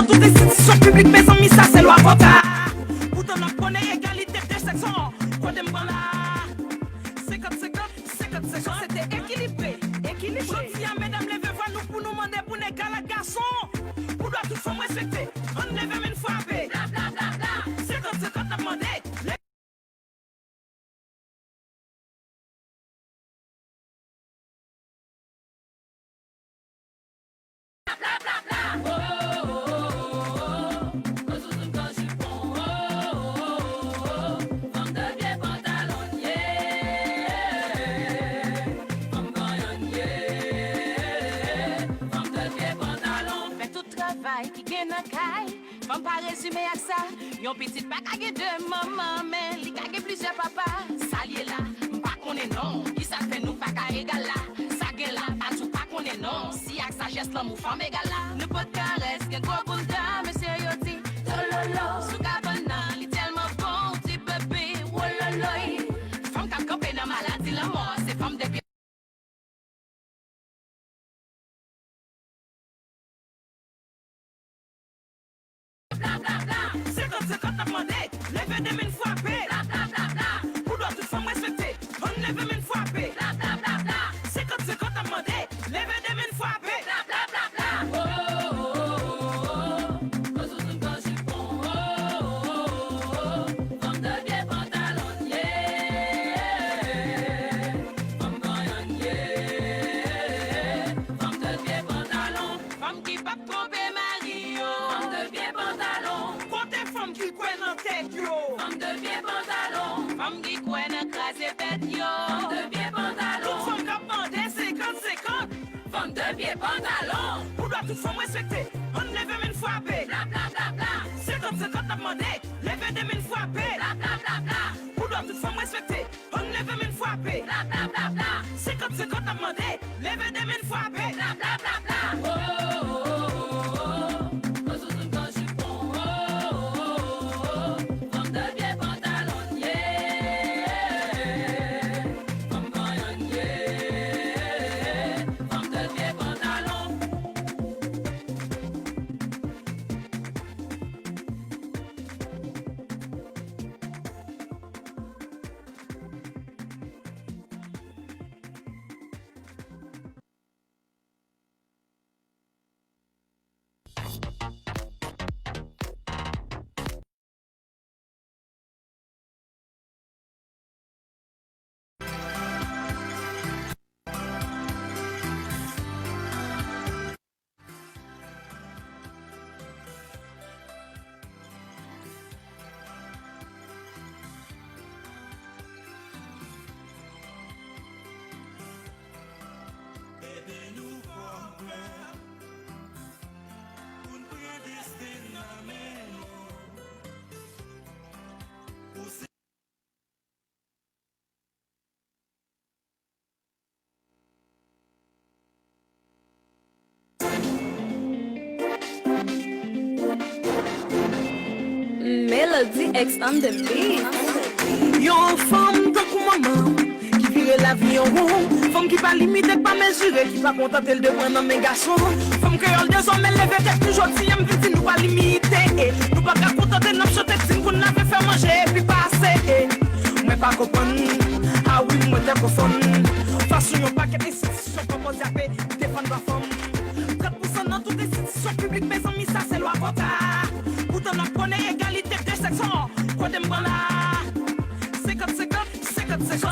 toutes institutions publiques, mes amis, ça c'est loi quota. Pourtant, on connaît égalité des sexes. Quoi de m'en là? 50-50, c'était équilibré. Gentil, mesdames, levez-vous nous pour nous demander pour les gars, les garçons. Pour doit tout faire respecter. On lève même une fois, bla bla bla bla. 50-50, on demandé. Femme pas résumé à ça. Yon petit pas kage de maman, mais li kage plusieurs papas. Ça lié là, pas qu'on est non. Qui ça fait nous pas qu'à égal là. Ça gueule là, pas tout pas qu'on est non. Si ak sa geste l'amour femme égal là. Ne pas de caresse, qu'un gros boule d'âme, monsieur Yoti. Lololo, sous cabana, li tellement bon, petit bébé. Wololoy. Femme qui a campé dans maladie, la mort, c'est femme de pied. Bla bla bla, 50-50 n'a demandé, levez des mains frappées. Bla bla bla bla, pour doit toute femme respecter. On lève des mains frappées. Bla bla bla bla, 50-50 n'a demandé, levez des mains frappées. Bla bla bla bla. Oh oh oh oh, oh sous une gauche jupon. Oh oh oh, femme de pied pantalon, yeah. Femme gagnante, yeah. Femme de pied pantalon, femme qui pas tromper Mario. Femme de pied pantalon. Femme qui coine en tête yo. Femme de pied pantalon. Femme qui coine en crase bête yo. Femme de pied pantalon. Toute femme qui a demandé 50-50. Femme de pied pantalon. Pour doit toute femme respecter. On lève même frappé. Bla bla bla bla. 50-50 n'a demandé. Lève des mains frappées. Bla bla bla bla. Pour doit toute femme respecter. On lève même frappé. Bla bla bla bla. 50-50 n'a demandé. Lève des mains frappées. Bla bla bla bla. Oh oh oh oh. Melody X on the beat. Yon femme de maman qui vire la vie en rond. Femme qui pas limiter, pas mesurer, qui pas contenter de prendre mes garçons. Femme que y'a des hommes élevés, tête toujours si y'aime vite, nous pas limiter. Nous pas qu'à contenter notre chute, si nous n'avons fait manger et puis passer. Mais pas comprendre, ah oui, moi t'es confondu. Façon yon paquet d'institutions proposées à paix, défendre la femme. 30% dans toutes les institutions publiques, mes amis, ça c'est loi quota. Pourtant on connaît égalité des sexes. Quoi de m'en là? 50-50,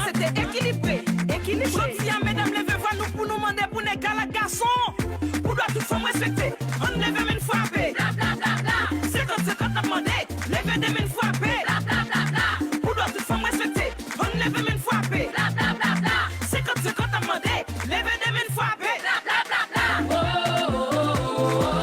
c'était équilibré. Gentil, mesdames, levez-vous nous pour nous demander pour les gars, les garçons. Pour doit toute femme respecter. On lève même frappé. Bla bla bla bla. 50-50 n'a demandé. Levez des mains frappées. Bla bla bla bla. Pour doit toute femme respecter. On lève même frappé. Bla bla bla bla. 50-50 n'a demandé. Levez des mains frappées. Bla bla bla bla. Oh oh oh oh.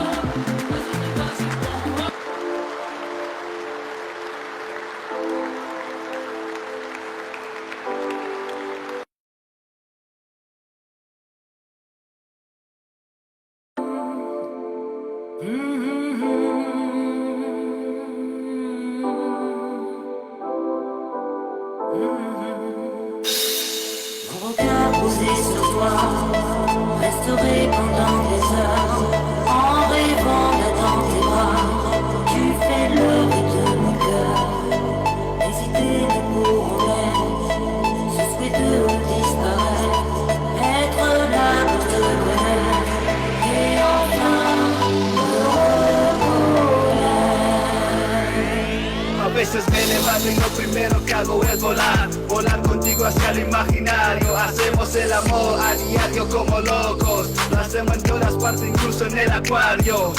Mon regard posé sur toi resterai pendant des heures en rêvant d'être dans tes bras. veces me levanto y lo primero que hago es volar, volar contigo hacia el imaginario. Hacemos el amor a diario como locos, lo hacemos en todas partes, incluso en el acuario.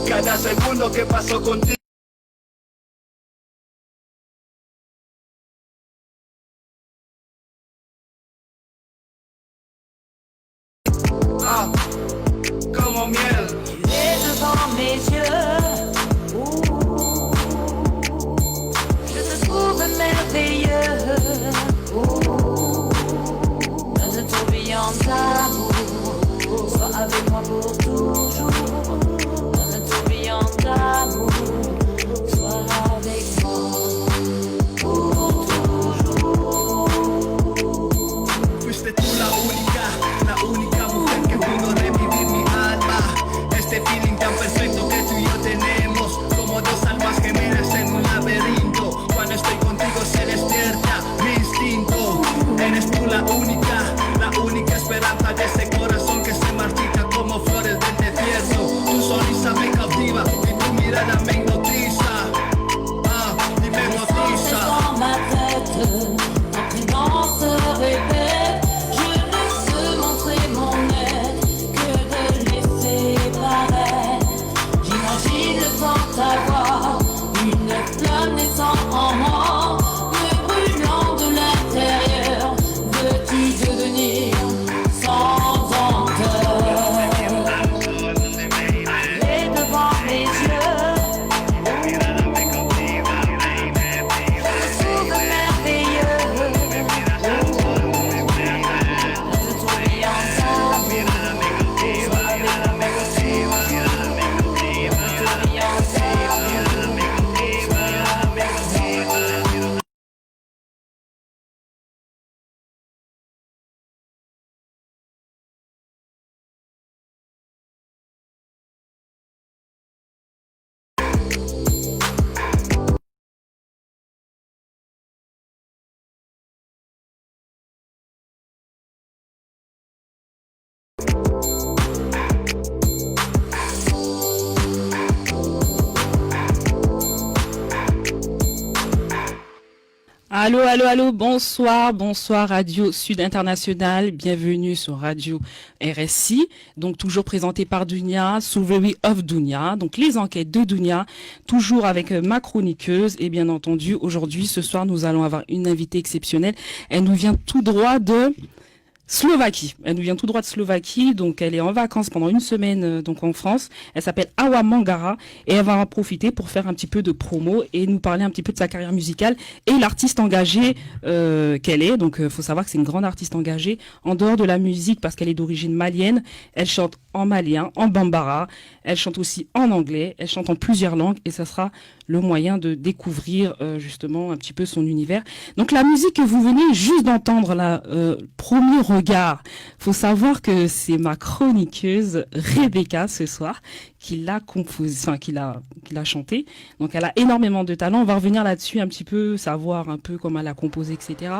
Cada segundo que paso contigo. Como miel. Tu es devant mes yeux. Ouh. Je te trouve merveilleux. Ouh. Dans un tourbillon d'amour, sois avec moi pour toujours. Dans un tourbillon d'amour, sois avec moi pour toujours. Fuiste tú la única mujer que pudo revivir mi alma. Este feeling tan perfecto que tú y yo tenemos, como dos almas gemelas en un laberinto. Cuando estoy contigo se despierta mi instinto. Eres tú la única esperanza de este corazón que se marchita como flores del desierto. Tu sonrisa me cautiva y tu mirada me hipnotiza. Y me hipnotiza. Dans ma tête, ton prénom se répète. Je ne veux montrer mon aide que de laisser paraître. J'imagine le temps d'avoir une flamme naissant en moi, me brûlant de l'intérieur. Veux-tu devenir sans encœur? Et devant mes yeux, je trouve merveilleux. Dans un tourbillon d'amour, sois avec moi. Dans un tourbillon d'amour. Allô, allô, allô, bonsoir, bonsoir Radio Sud International, bienvenue sur Radio RSI, donc toujours présenté par Dunia, Souvery of Dunia, donc les enquêtes de Dunia, toujours avec ma chroniqueuse et bien entendu aujourd'hui, ce soir nous allons avoir une invitée exceptionnelle, elle nous vient tout droit de Slovaquie. Elle nous vient tout droit de Slovaquie, donc elle est en vacances pendant une semaine donc en France. Elle s'appelle Awa Mangara et elle va en profiter pour faire un petit peu de promo et nous parler un petit peu de sa carrière musicale et l'artiste engagée qu'elle est. Donc faut savoir que c'est une grande artiste engagée en dehors de la musique parce qu'elle est d'origine malienne. Elle chante en malien, en bambara. Elle chante aussi en anglais. Elle chante en plusieurs langues et ça sera le moyen de découvrir justement un petit peu son univers. Donc la musique que vous venez juste d'entendre là, premier regard, faut savoir que c'est ma chroniqueuse Rebecca ce soir qui l'a composé, enfin qui l'a chanté. Donc elle a énormément de talent. On va revenir là-dessus un petit peu, savoir un peu comment elle a composé, etc.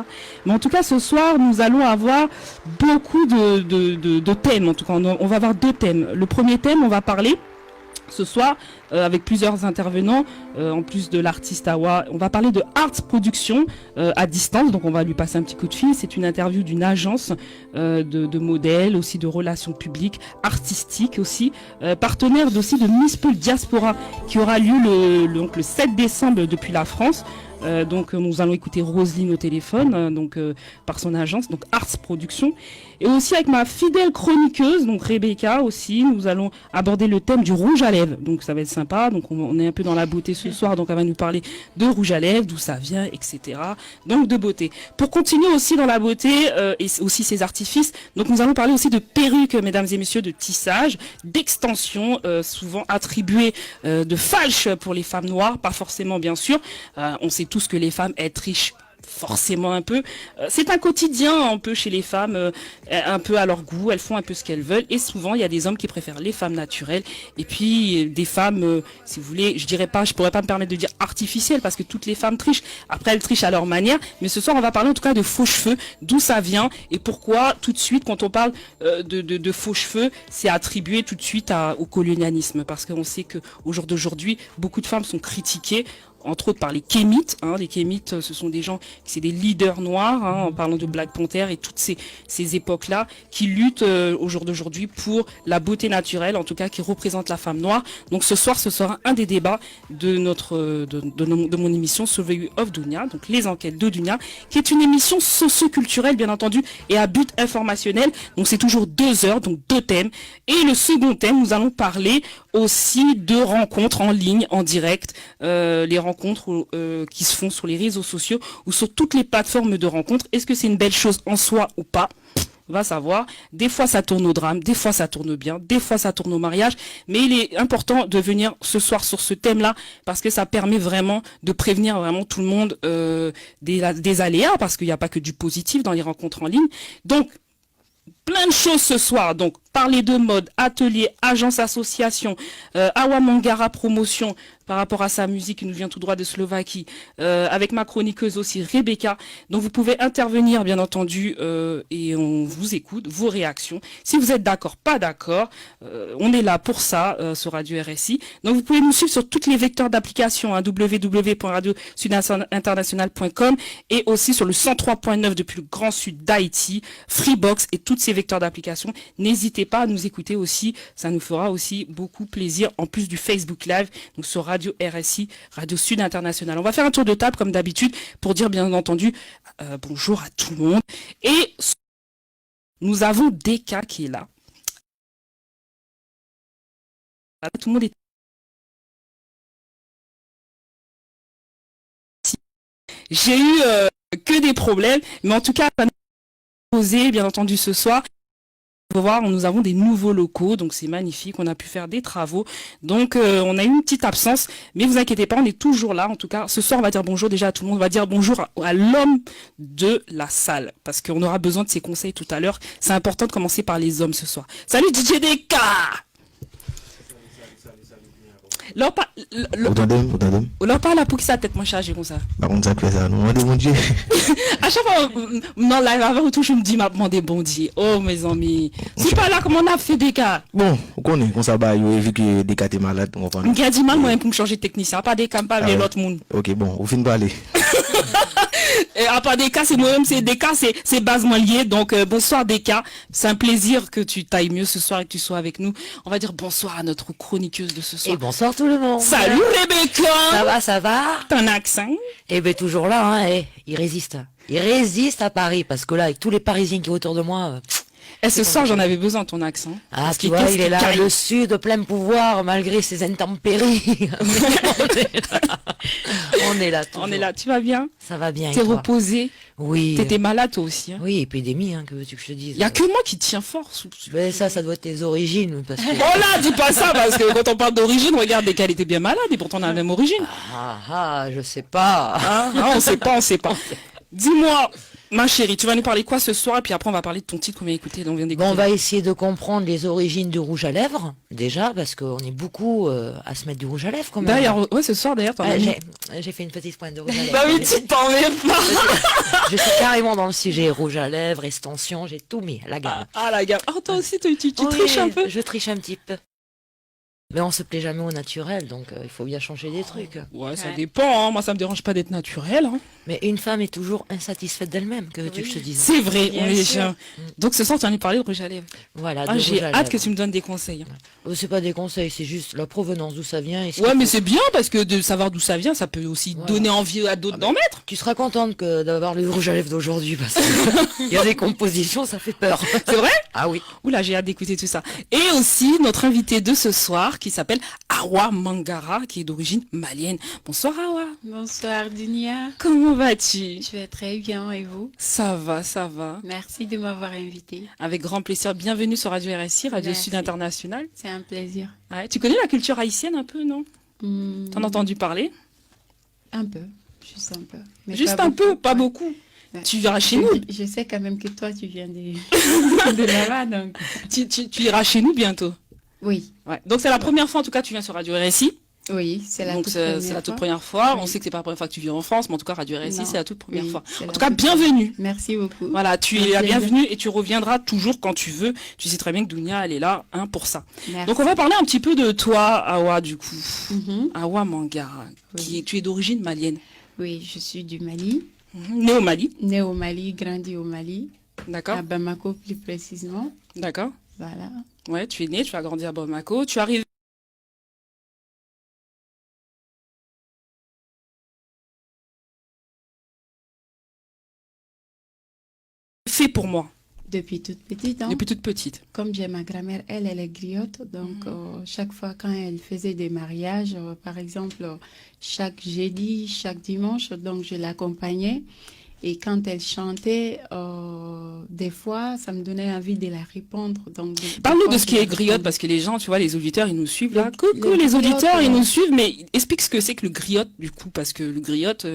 Mais en tout cas ce soir nous allons avoir beaucoup de thèmes. En tout cas on va avoir deux thèmes. Le premier thème, on va parler ce soir avec plusieurs intervenants en plus de l'artiste Awa, on va parler de Art Production à distance, donc on va lui passer un petit coup de fil. C'est une interview d'une agence de modèles, aussi de relations publiques, artistiques aussi, partenaire aussi de Miss Pool Diaspora qui aura lieu le 7 décembre depuis la France. Donc nous allons écouter Roselyne au téléphone, donc par son agence, donc Arts Production, et aussi avec ma fidèle chroniqueuse, donc Rebecca aussi, nous allons aborder le thème du rouge à lèvres. Donc ça va être sympa. Donc on est un peu dans la beauté ce soir, donc elle va nous parler de rouge à lèvres, d'où ça vient, etc. Donc de beauté. Pour continuer aussi dans la beauté et aussi ses artifices, donc nous allons parler aussi de perruques, mesdames et messieurs, de tissage, d'extension, souvent attribuées de falches pour les femmes noires, pas forcément bien sûr. On sait tous que les femmes elles trichent forcément un peu. C'est un quotidien un peu chez les femmes, un peu à leur goût, elles font un peu ce qu'elles veulent et souvent il y a des hommes qui préfèrent les femmes naturelles et puis des femmes, si vous voulez, je pourrais pas me permettre de dire artificielles parce que toutes les femmes trichent. Après elles trichent à leur manière, mais ce soir on va parler en tout cas de faux cheveux, d'où ça vient et pourquoi tout de suite quand on parle de faux cheveux, c'est attribué tout de suite au colonialisme parce qu'on sait que au jour d'aujourd'hui, beaucoup de femmes sont critiquées entre autres par les Kémites. Les Kémites, ce sont des gens, c'est des leaders noirs, en parlant de Black Panther et toutes ces époques-là, qui luttent au jour d'aujourd'hui pour la beauté naturelle, en tout cas qui représentent la femme noire. Donc ce soir, ce sera un des débats de mon émission Survey of Dunia, donc les enquêtes de Dunia, qui est une émission socio-culturelle, bien entendu, et à but informationnel. Donc c'est toujours 2 heures, donc 2 thèmes. Et le second thème, nous allons parler aussi de rencontres en ligne, en direct, les rencontres qui se font sur les réseaux sociaux ou sur toutes les plateformes de rencontres. Est-ce que c'est une belle chose en soi ou pas ? Va savoir. Des fois ça tourne au drame, des fois ça tourne bien, des fois ça tourne au mariage, mais il est important de venir ce soir sur ce thème-là parce que ça permet vraiment de prévenir vraiment tout le monde des aléas, parce qu'il n'y a pas que du positif dans les rencontres en ligne. Donc plein de choses ce soir, donc parler de mode, atelier, agence, association, Awa Mangara promotion par rapport à sa musique qui nous vient tout droit de Slovaquie, avec ma chroniqueuse aussi Rebecca. Donc vous pouvez intervenir bien entendu et on vous écoute, vos réactions. Si vous êtes d'accord, pas d'accord, on est là pour ça sur Radio RSI. Donc vous pouvez nous suivre sur tous les vecteurs d'application, www.radiosudinternational.com et aussi sur le 103.9 depuis le Grand Sud d'Haïti, Freebox et tous ces vecteurs d'application. N'hésitez pas à nous écouter aussi, ça nous fera aussi beaucoup plaisir en plus du Facebook Live, donc sur Radio RSI, Radio Sud International. On va faire un tour de table comme d'habitude pour dire bien entendu bonjour à tout le monde. Et nous avons Deka qui est là. Tout le monde est... J'ai eu que des problèmes, mais en tout cas, pas posé bien entendu ce soir. Vous voir, nous avons des nouveaux locaux, donc c'est magnifique, on a pu faire des travaux, donc on a eu une petite absence, mais vous inquiétez pas, on est toujours là. En tout cas, ce soir on va dire bonjour déjà à tout le monde, on va dire bonjour à l'homme de la salle, parce qu'on aura besoin de ses conseils tout à l'heure. C'est important de commencer par les hommes ce soir. Salut DJ Deka. Leur pas la pour qui sa tête moins chargée comme ça. Par contre, ça fait ça, non, mon Dieu. À chaque fois, non, live avant, tout, je me dis, m'a demandé bon Dieu. Oh, mes amis. C'est pas là comment on a fait des cas. Bon, on connaît, on s'abat, vu que des cas t'es malade, on comprend. Il y a du mal, moi, pour me changer de technicien. Pas des cas, pas de l'autre monde. Ok, bon, on finit par aller. Et à part des cas, c'est moi-même, c'est des cas, c'est basement lié. Donc, bonsoir des cas. C'est un plaisir que tu tailles mieux ce soir et que tu sois avec nous. On va dire bonsoir à notre chroniqueuse de ce soir. Et bonsoir tout le monde. Salut Rebecca. Ça va. Ton accent. Eh ben toujours là, hein. Il résiste. Il résiste à Paris parce que là, avec tous les Parisiens qui sont autour de moi. Et ce soir, j'en avais besoin de ton accent. Ah, tu vois, il est là, le sud, plein pouvoir, malgré ses intempéries. On est là. On est là. Tu vas bien? Ça va bien. T'es reposé? Oui. T'étais malade toi aussi, hein? Oui, épidémie, hein, que veux-tu que je te dise? Il y a que moi qui tiens fort. Mais ça doit être tes origines. Parce que... Oh là, dis pas ça, parce que quand on parle d'origine, regarde, qu'elle était bien malade et pourtant on a la même origine. Je sais pas. On sait pas. Dis-moi, ma chérie, tu vas nous parler quoi ce soir? Et puis après, on va parler de ton titre qu'on vient d'écouter. On va essayer de comprendre les origines du rouge à lèvres, déjà, parce qu'on est beaucoup à se mettre du rouge à lèvres, quand même. D'ailleurs, ouais, ce soir, d'ailleurs, j'ai fait une petite pointe de rouge à lèvres. Bah oui, tu t'en mets pas. Je suis carrément dans le sujet rouge à lèvres, extension, j'ai tout mis, la gamme. La gamme. Oh, toi aussi, tu triches un peu? Je triche un petit peu. Mais on se plaît jamais au naturel, donc il faut bien changer des trucs. Ouais, ça dépend, hein. Moi ça me dérange pas d'être naturel. Hein. Mais une femme est toujours insatisfaite d'elle-même, que veux-tu que je te dise? C'est vrai, on est chiens. Donc ce soir tu vas nous parler de rouge à lèvres. Voilà, j'ai hâte que tu me donnes des conseils. C'est pas des conseils, c'est juste la provenance, d'où ça vient. Mais c'est bien, parce que de savoir d'où ça vient, ça peut aussi donner envie à d'autres d'en mettre. Tu seras contente d'avoir le rouge à lèvres d'aujourd'hui, parce qu'il y a des compositions, ça fait peur. C'est vrai? Ah oui. Oula, j'ai hâte d'écouter tout ça. Et aussi notre invité de ce soir qui s'appelle Awa Mangara, qui est d'origine malienne. Bonsoir Awa. Bonsoir Dunia. Comment vas-tu? Je vais très bien, et vous? Ça va. Merci de m'avoir invité. Avec grand plaisir. Bienvenue sur Radio RSI, Radio Sud International. C'est un plaisir. Ouais, tu connais la culture haïtienne un peu, non? T'en as entendu parler? Un peu, juste un peu. Mais juste un peu, pas beaucoup. Ouais. Tu iras chez nous. Je sais quand même que toi, tu viens de là-bas, donc. Tu iras chez nous bientôt. Oui. Ouais. Donc c'est la première fois en tout cas que tu viens sur Radio RSI. Oui, c'est la Donc toute c'est première la toute fois. première fois. On Oui. sait que c'est pas la première fois que tu viens en France, mais en tout cas Radio RSI, Non. c'est la toute première Oui, fois. c'est En la tout cas, toute bienvenue. Merci beaucoup. Voilà, tu es la bienvenue et tu reviendras toujours quand tu veux. Tu sais très bien que Dounia, elle est là pour ça. Merci. Donc on va parler un petit peu de toi, Awa, du coup. Mhm. Awa Mangara, Oui. tu es d'origine malienne. Oui, je suis du Mali, Née au Mali, née au Mali, grandi au Mali, d'accord, à Bamako plus précisément. d'accord. Voilà. Ouais, tu es né, tu as grandi à Bamako, tu arrives fait pour moi Depuis toute petite, hein. depuis toute petite. Comme j'ai ma grand-mère, elle est griotte. Donc, chaque fois quand elle faisait des mariages, par exemple, chaque jeudi, chaque dimanche, donc je l'accompagnais. Et quand elle chantait, des fois, ça me donnait envie de la répondre. Donc, Parle-nous des fois, de ce qui je est la griotte, répondais. parce que les gens, tu vois, les auditeurs, ils nous suivent là. Le- Coucou le les griotte, auditeurs, ils nous suivent, mais explique ce que c'est que le griotte, du coup, parce que le griotte,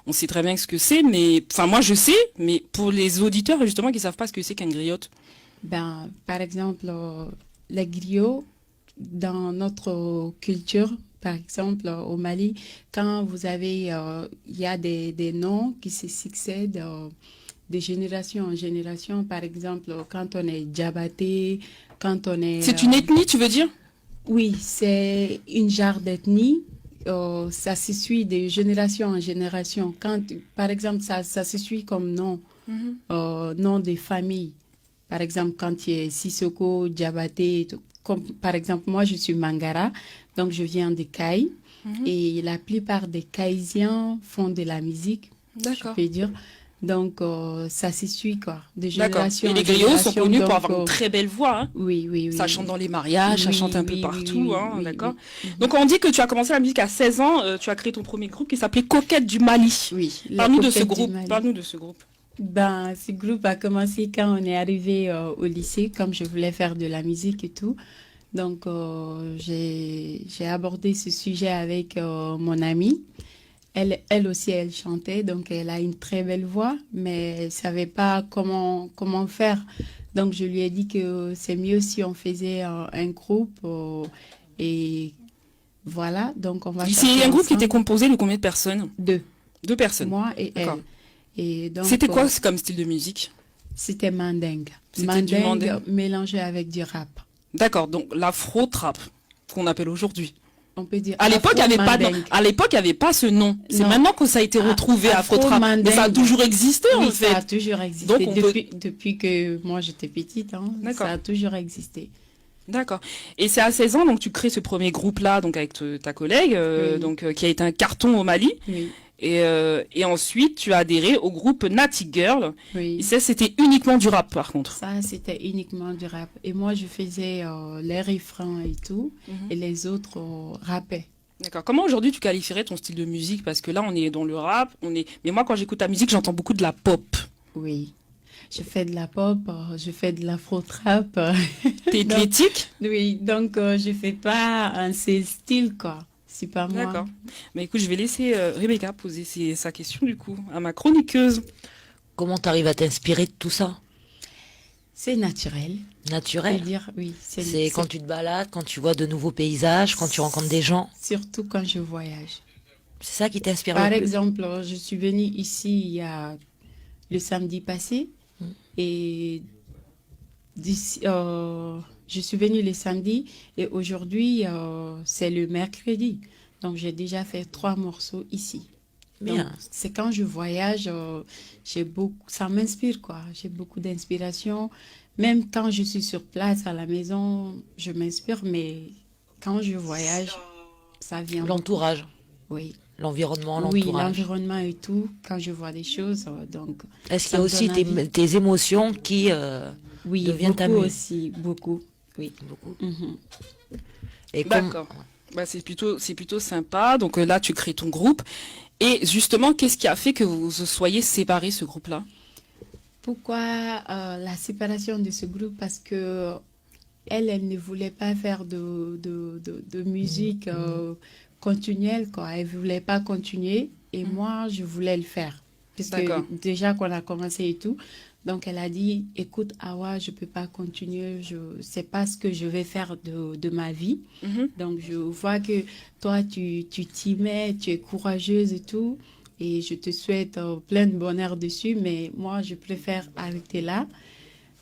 on sait très bien ce que c'est, mais, enfin, moi je sais, mais pour les auditeurs, justement, qui savent pas ce que c'est qu'un griotte. Ben, par exemple, les griots, dans notre culture, par exemple, au Mali, quand vous avez, il y a des noms qui se succèdent de génération en génération. Par exemple, quand on est Diabaté, quand on est... C'est une ethnie, tu veux dire? Oui, c'est une genre d'ethnie. Ça se suit de génération en génération. Quand, par exemple, ça se suit comme nom, nom de famille. Par exemple, quand il y a Sissoko, Diabaté, et tout. Comme, par exemple, moi, je suis Mangara, donc je viens de Caille. Et la plupart des Caïsiens font de la musique, je D'accord. peux dire. Donc, ça se suit, quoi, de D'accord. génération Et en les griots sont génération. connus pour Donc, avoir une très belle voix, hein. Oui, oui, oui. Ça chante dans les mariages, ça Oui, chante un peu oui, partout, oui, oui, hein, oui, d'accord. oui. Donc on dit que tu as commencé la musique à 16 ans, tu as créé ton premier groupe qui s'appelait Coquette du Mali. Oui, la Parle-nous de ce Coquette du groupe. Mali. Parle-nous de ce groupe. Ben, ce groupe a commencé quand on est arrivé au lycée, comme je voulais faire de la musique et tout. Donc, j'ai abordé ce sujet avec mon amie. Elle aussi, elle chantait, donc elle a une très belle voix, mais elle savait pas comment faire. Donc, je lui ai dit que c'est mieux si on faisait un groupe et voilà. Donc, on va C'est chanter un groupe qui était ensemble. composé de combien de personnes? Deux, Deux personnes. moi et elle. D'accord. Et donc, C'était quoi comme style de musique? c'était mandingue. C'était du mandingue. Mélangé avec du rap. D'accord, donc l'afro-trap qu'on appelle aujourd'hui. On peut dire À l'époque, il n'y avait pas, afro-mandingue. à l'époque, il y avait pas ce nom. C'est Non. maintenant que ça a été retrouvé afro-trap. Mais ça a Afro-mandingue. toujours existé, Oui, en ça a fait. toujours existé. Donc, on peut- depuis que moi j'étais petite, hein, D'accord. ça a toujours existé. D'accord. Et c'est à 16 ans, donc tu crées ce premier groupe-là, donc avec ta collègue, Oui. donc qui a été un carton au Mali. Oui, Et ensuite, tu as adhéré au groupe Natty Girl. Et oui. ça, c'était uniquement du rap, par contre. Ça, c'était uniquement du rap. Et moi, je faisais les refrains et tout, et les autres rappaient. D'accord. Comment aujourd'hui tu qualifierais ton style de musique? Parce que là, on est dans le rap, mais moi, quand j'écoute ta musique, j'entends beaucoup de la pop. Oui. Je fais de la pop, je fais de l'afro-trap. T'es Donc, éclectique? Oui, donc je fais pas un seul style, quoi. C'est pas moi. D'accord. Mais écoute, je vais laisser Rebecca poser sa question, du coup, à ma chroniqueuse. Comment tu arrives à t'inspirer de tout ça? C'est naturel. Je peux Naturel. dire, oui. C'est quand tu te balades, quand tu vois de nouveaux paysages, quand tu rencontres des gens. Surtout quand je voyage. C'est ça qui t'inspire Par le plus. exemple, je suis venue ici il y a le samedi passé et je suis venue le samedi et aujourd'hui c'est le mercredi. Donc j'ai déjà fait 3 morceaux ici. Donc, Bien. c'est quand je voyage, ça m'inspire quoi. J'ai beaucoup d'inspiration. Même quand je suis sur place à la maison, je m'inspire, mais quand je voyage, ça vient. L'entourage, Oui. l'environnement, Oui, l'entourage. l'environnement et tout, quand je vois des choses, donc... Est-ce qu'il y ça a me aussi donne envie. tes émotions qui Oui, deviennent ta beaucoup muse? aussi, beaucoup, oui. Beaucoup. Mhm. Et comme D'accord. Bah, c'est plutôt sympa. Donc là, tu crées ton groupe. Et justement, qu'est-ce qui a fait que vous soyez séparés, ce groupe-là? Pourquoi la séparation de ce groupe? Parce que elle ne voulait pas faire de musique continuelle, quoi. Elle voulait pas continuer et moi, je voulais le faire. Parce D'accord. que déjà qu'on a commencé et tout, Donc, elle a dit, écoute, Awa, je peux pas continuer, c'est pas ce que je vais faire de ma vie. Donc, je vois que toi, tu t'y mets, tu es courageuse et tout, et je te souhaite plein de bonheur dessus, mais moi, je préfère arrêter là.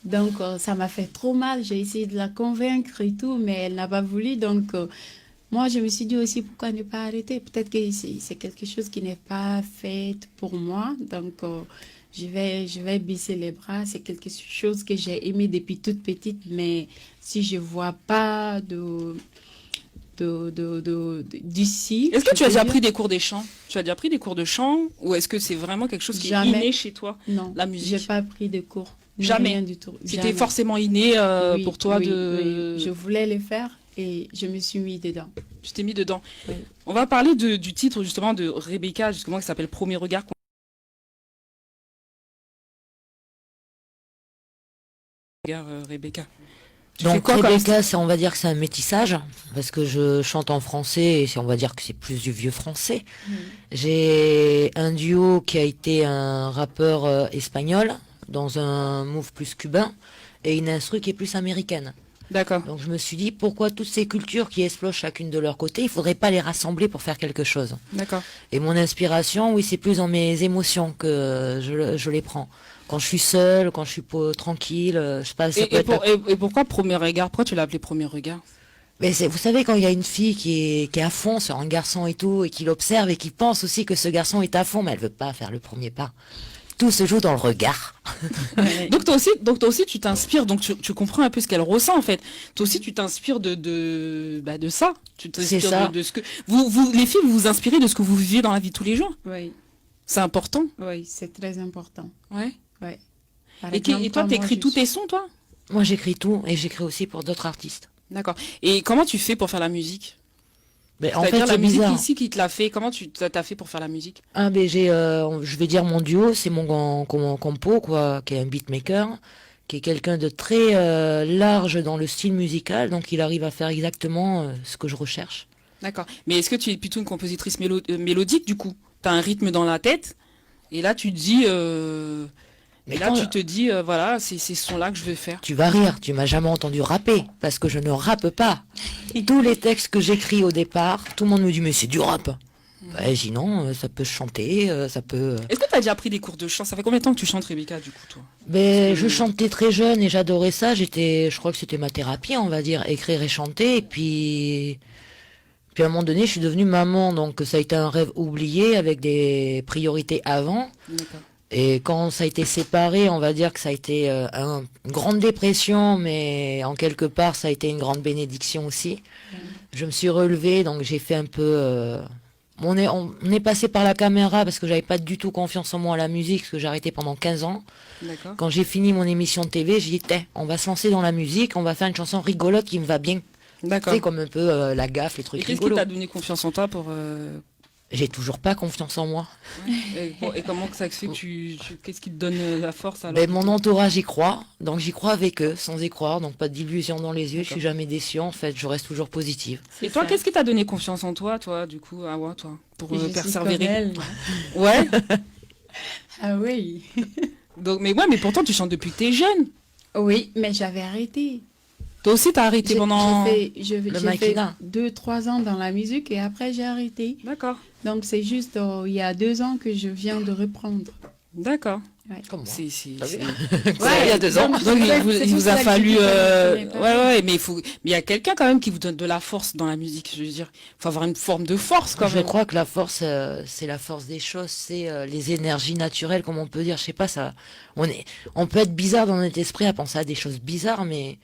Donc, ça m'a fait trop mal. J'ai essayé de la convaincre et tout, mais elle n'a pas voulu. Donc, moi, je me suis dit aussi, pourquoi ne pas arrêter? Peut-être que c'est quelque chose qui n'est pas fait pour moi. Donc, je vais baisser les bras. C'est quelque chose que j'ai aimé depuis toute petite, mais si je vois pas d'ici. Est-ce que tu as déjà pris des cours de chant? Tu as déjà pris des cours de chant ou est-ce que c'est vraiment quelque chose qui est inné chez toi? Non, la musique. J'ai pas pris de cours. Jamais. Rien du tout. C'était forcément inné pour toi oui. de. Je voulais le faire et je me suis mis dedans. Tu t'es mis dedans. Oui. On va parler du titre justement de Rebecca, justement, qui s'appelle Premier regard. Rebecca. Tu fais Donc quoi comme Rebecca, on va dire que c'est un métissage, parce que je chante en français et on va dire que c'est plus du vieux français. J'ai un duo qui a été un rappeur espagnol dans un move plus cubain et une instru qui est plus américaine. D'accord. Donc je me suis dit pourquoi toutes ces cultures qui explosent chacune de leur côté, il faudrait pas les rassembler pour faire quelque chose. D'accord. Et mon inspiration, oui, c'est plus dans mes émotions que je les prends. Quand je suis seule, quand je suis tranquille, je passe. Et pourquoi Premier regard? Pourquoi tu l'as appelé Premier regard? Mais vous savez, quand il y a une fille qui est à fond sur un garçon et tout, et qui l'observe et qui pense aussi que ce garçon est à fond, mais elle veut pas faire le premier pas. Tout se joue dans le regard. Donc toi aussi, tu t'inspires, donc tu comprends un peu ce qu'elle ressent en fait. Toi aussi, tu t'inspires de ça. Tu t'inspires ça. de ce que vous les filles, vous vous inspirez de ce que vous vivez dans la vie de tous les jours. Oui. C'est important. Oui, c'est très important. Ouais. Ouais. Et toi, t'écris tous tes sons, toi? Moi, j'écris tout et j'écris aussi pour d'autres artistes. D'accord. Et comment tu fais pour faire la musique? Mais en fait, C'est-à-dire la c'est musique bizarre. ici qui te l'a fait. Comment tu t'as fait pour faire la musique? Ah, mais je vais dire mon duo, c'est mon compo, quoi, qui est un beatmaker, qui est quelqu'un de très large dans le style musical, donc il arrive à faire exactement ce que je recherche. D'accord. Mais est-ce que tu es plutôt une compositrice mélodique, du coup? T'as un rythme dans la tête, et là, tu te dis... Mais Et là, tu te dis, voilà, c'est ce son-là que je vais faire. Tu vas rire, tu m'as jamais entendu rapper, parce que je ne rappe pas. Tous les textes que j'écris au départ, tout le monde me dit, mais c'est du rap. Ouais, je dis non, ça peut chanter, ça peut... Est-ce que tu as déjà pris des cours de chant? Ça fait combien de temps que tu chantes, Rebecca, du coup, toi? Mais je chantais très jeune et j'adorais ça. Je crois que c'était ma thérapie, on va dire, écrire et chanter. Et puis à un moment donné, je suis devenue maman, donc ça a été un rêve oublié avec des priorités avant. D'accord. Et quand ça a été séparé, on va dire que ça a été une grande dépression, mais en quelque part, ça a été une grande bénédiction aussi. Je me suis relevée, donc j'ai fait un peu... On est passé par la caméra parce que j'avais pas du tout confiance en moi à la musique, parce que j'ai arrêté pendant 15 ans. D'accord. Quand j'ai fini mon émission de TV, j'ai dit, on va se lancer dans la musique, on va faire une chanson rigolote qui me va bien. D'accord. C'est comme un peu la gaffe, les trucs Et qu'est-ce qui rigolos. t'a donné confiance en toi pour... J'ai toujours pas confiance en moi. Et comment que ça se fait que qu'est-ce qui te donne la force alors? Ben, mon entourage y croit, donc j'y crois avec eux, sans y croire, donc pas d'illusion dans les yeux, je suis jamais déçue en fait, je reste toujours positive. Et toi, qu'est-ce qui t'a donné confiance en toi, du coup, Awa, toi, pour Je suis persévérer? comme elle. Ouais. Ah oui. Donc, mais pourtant, tu chantes depuis que t'es jeune. Oui, mais j'avais arrêté. Toi aussi, t'as arrêté pendant... J'ai fait maquina. 2-3 ans dans la musique et après j'ai arrêté. D'accord. Donc c'est juste il y a 2 ans que je viens de reprendre. D'accord. Ouais. Comme moi. T'as vu Il y a 2 ans. Donc, il vous a fallu... mais il y a quelqu'un quand même qui vous donne de la force dans la musique, je veux dire. Il faut avoir une forme de force quand Je même. crois que la force, c'est la force des choses, c'est les énergies naturelles, comme on peut dire, je sais pas, ça... On peut être bizarre dans notre esprit à penser à des choses bizarres, mais...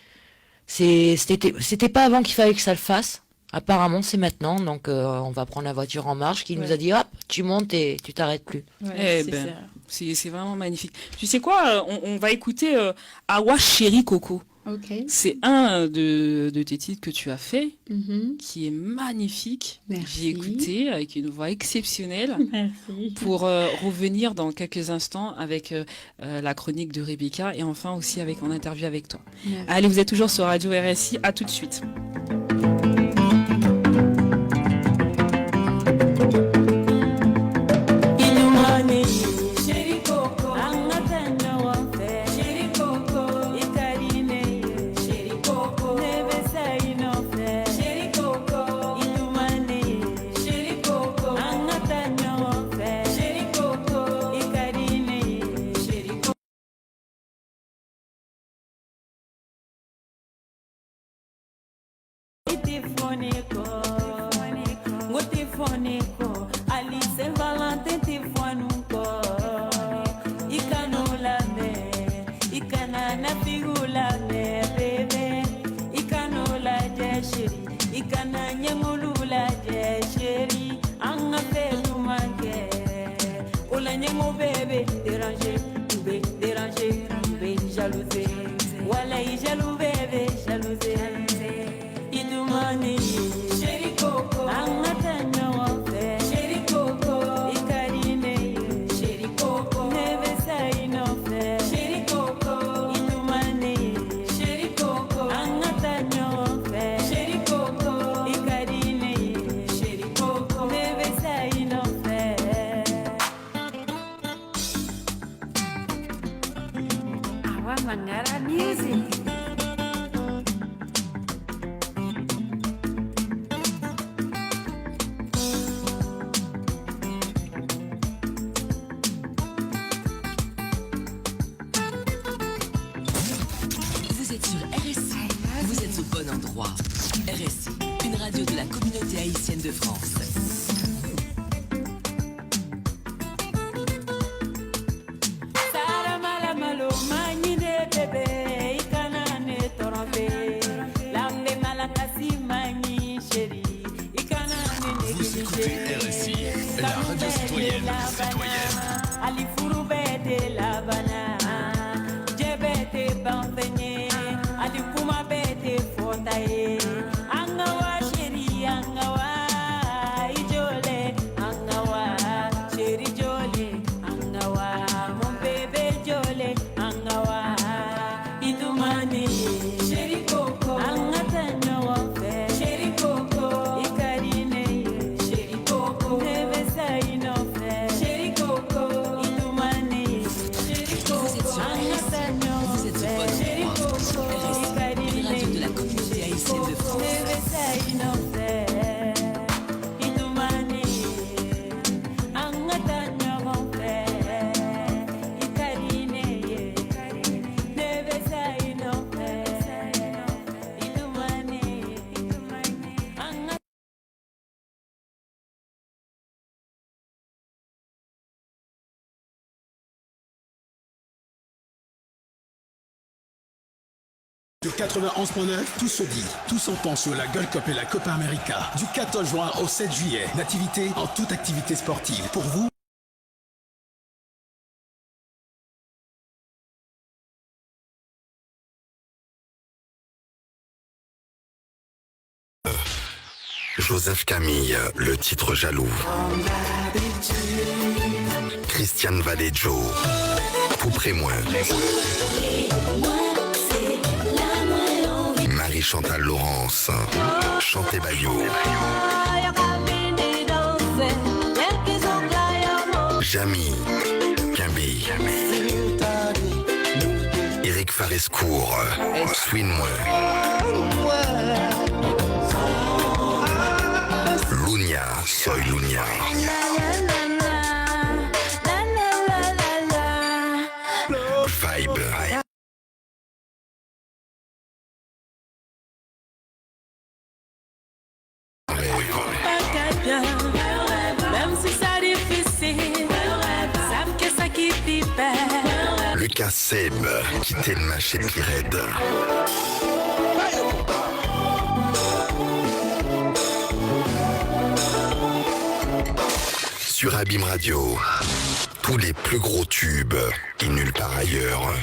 C'était pas avant qu'il fallait que ça le fasse. Apparemment, c'est maintenant. Donc, on va prendre la voiture en marche. Qui nous a dit, hop, tu montes et tu t'arrêtes plus. Ouais, c'est vraiment magnifique. Tu sais quoi, on va écouter Awa Chéri Coco. Ok. C'est un de tes titres que tu as fait, Mhm. qui est magnifique. Merci. J'ai écouté avec une voix exceptionnelle. Merci. Pour revenir dans quelques instants avec la chronique de Rebecca et enfin aussi avec en interview avec toi. Merci. Allez, vous êtes toujours sur Radio RSI, à tout de suite. Chéri Coco, Tifonico, Gotifonico, Alice Valentin Tifonuco, Icanula me, Icanana figula me, baby, Icanula jeshiri, Icananyamulula jeshiri, Anga fetu manke, Olanyamu bébé, déranger, jalousé, voilà, jaloux bébé, jalousé. Idumani, chéri coco, angatanya wafe, chéri coco, ikarine, chéri coco, nevesa inofe, chéri coco, idumani, chéri coco, angatanya wafe, chéri coco, ikarine, chéri coco, nevesa inofe. Awa Mangara Music. Vous êtes sur RSI, vous êtes au bon endroit. RSI, une radio de la communauté haïtienne de France. Vous écoutez RSI, la radio citoyenne. Ali Furubete Lavana, Jebete Banfene, Ali Kuma Bete Fontaye, Angawa Sheri Angawa, Ijole Angawa, Sheri Jole Angawa, mon bébé Jole Angawa, Idumani, Sheri Coco, Angatanya Wafe, Sheri Coco, Ikarine, Sheri Coco, Nevesa Inofe, Sheri Coco, Idumani, Sheri Coco, Angatanya Wafe, Sheri Coco, Une radio de la Ikarine, communauté haïtienne de France. Nevesa Inofe, Idumani, Angatanya Wafe, Ikarine, Nevesa Inofe, Idumani, Angatanya. Sur 91.9, tout se dit, tout s'entend sur la Gold Cup et la Copa América. Du 14 juin au 7 juillet, nativité en toute activité sportive. Pour vous, Joseph Camille, le titre Jaloux. Christiane Valejo, Tout près moi. Marie-Chantal Laurence, Chanté Bayou. Jamy, Quimby. Eric Farescourt, Swin-moi. Lunia, soy Lunia. Vibe. Même si c'est difficile, ça me casse à qui pipère. Lucas Seb, quitter le marché Pirède. Sur Abîme Radio, tous les plus gros tubes et nulle part ailleurs.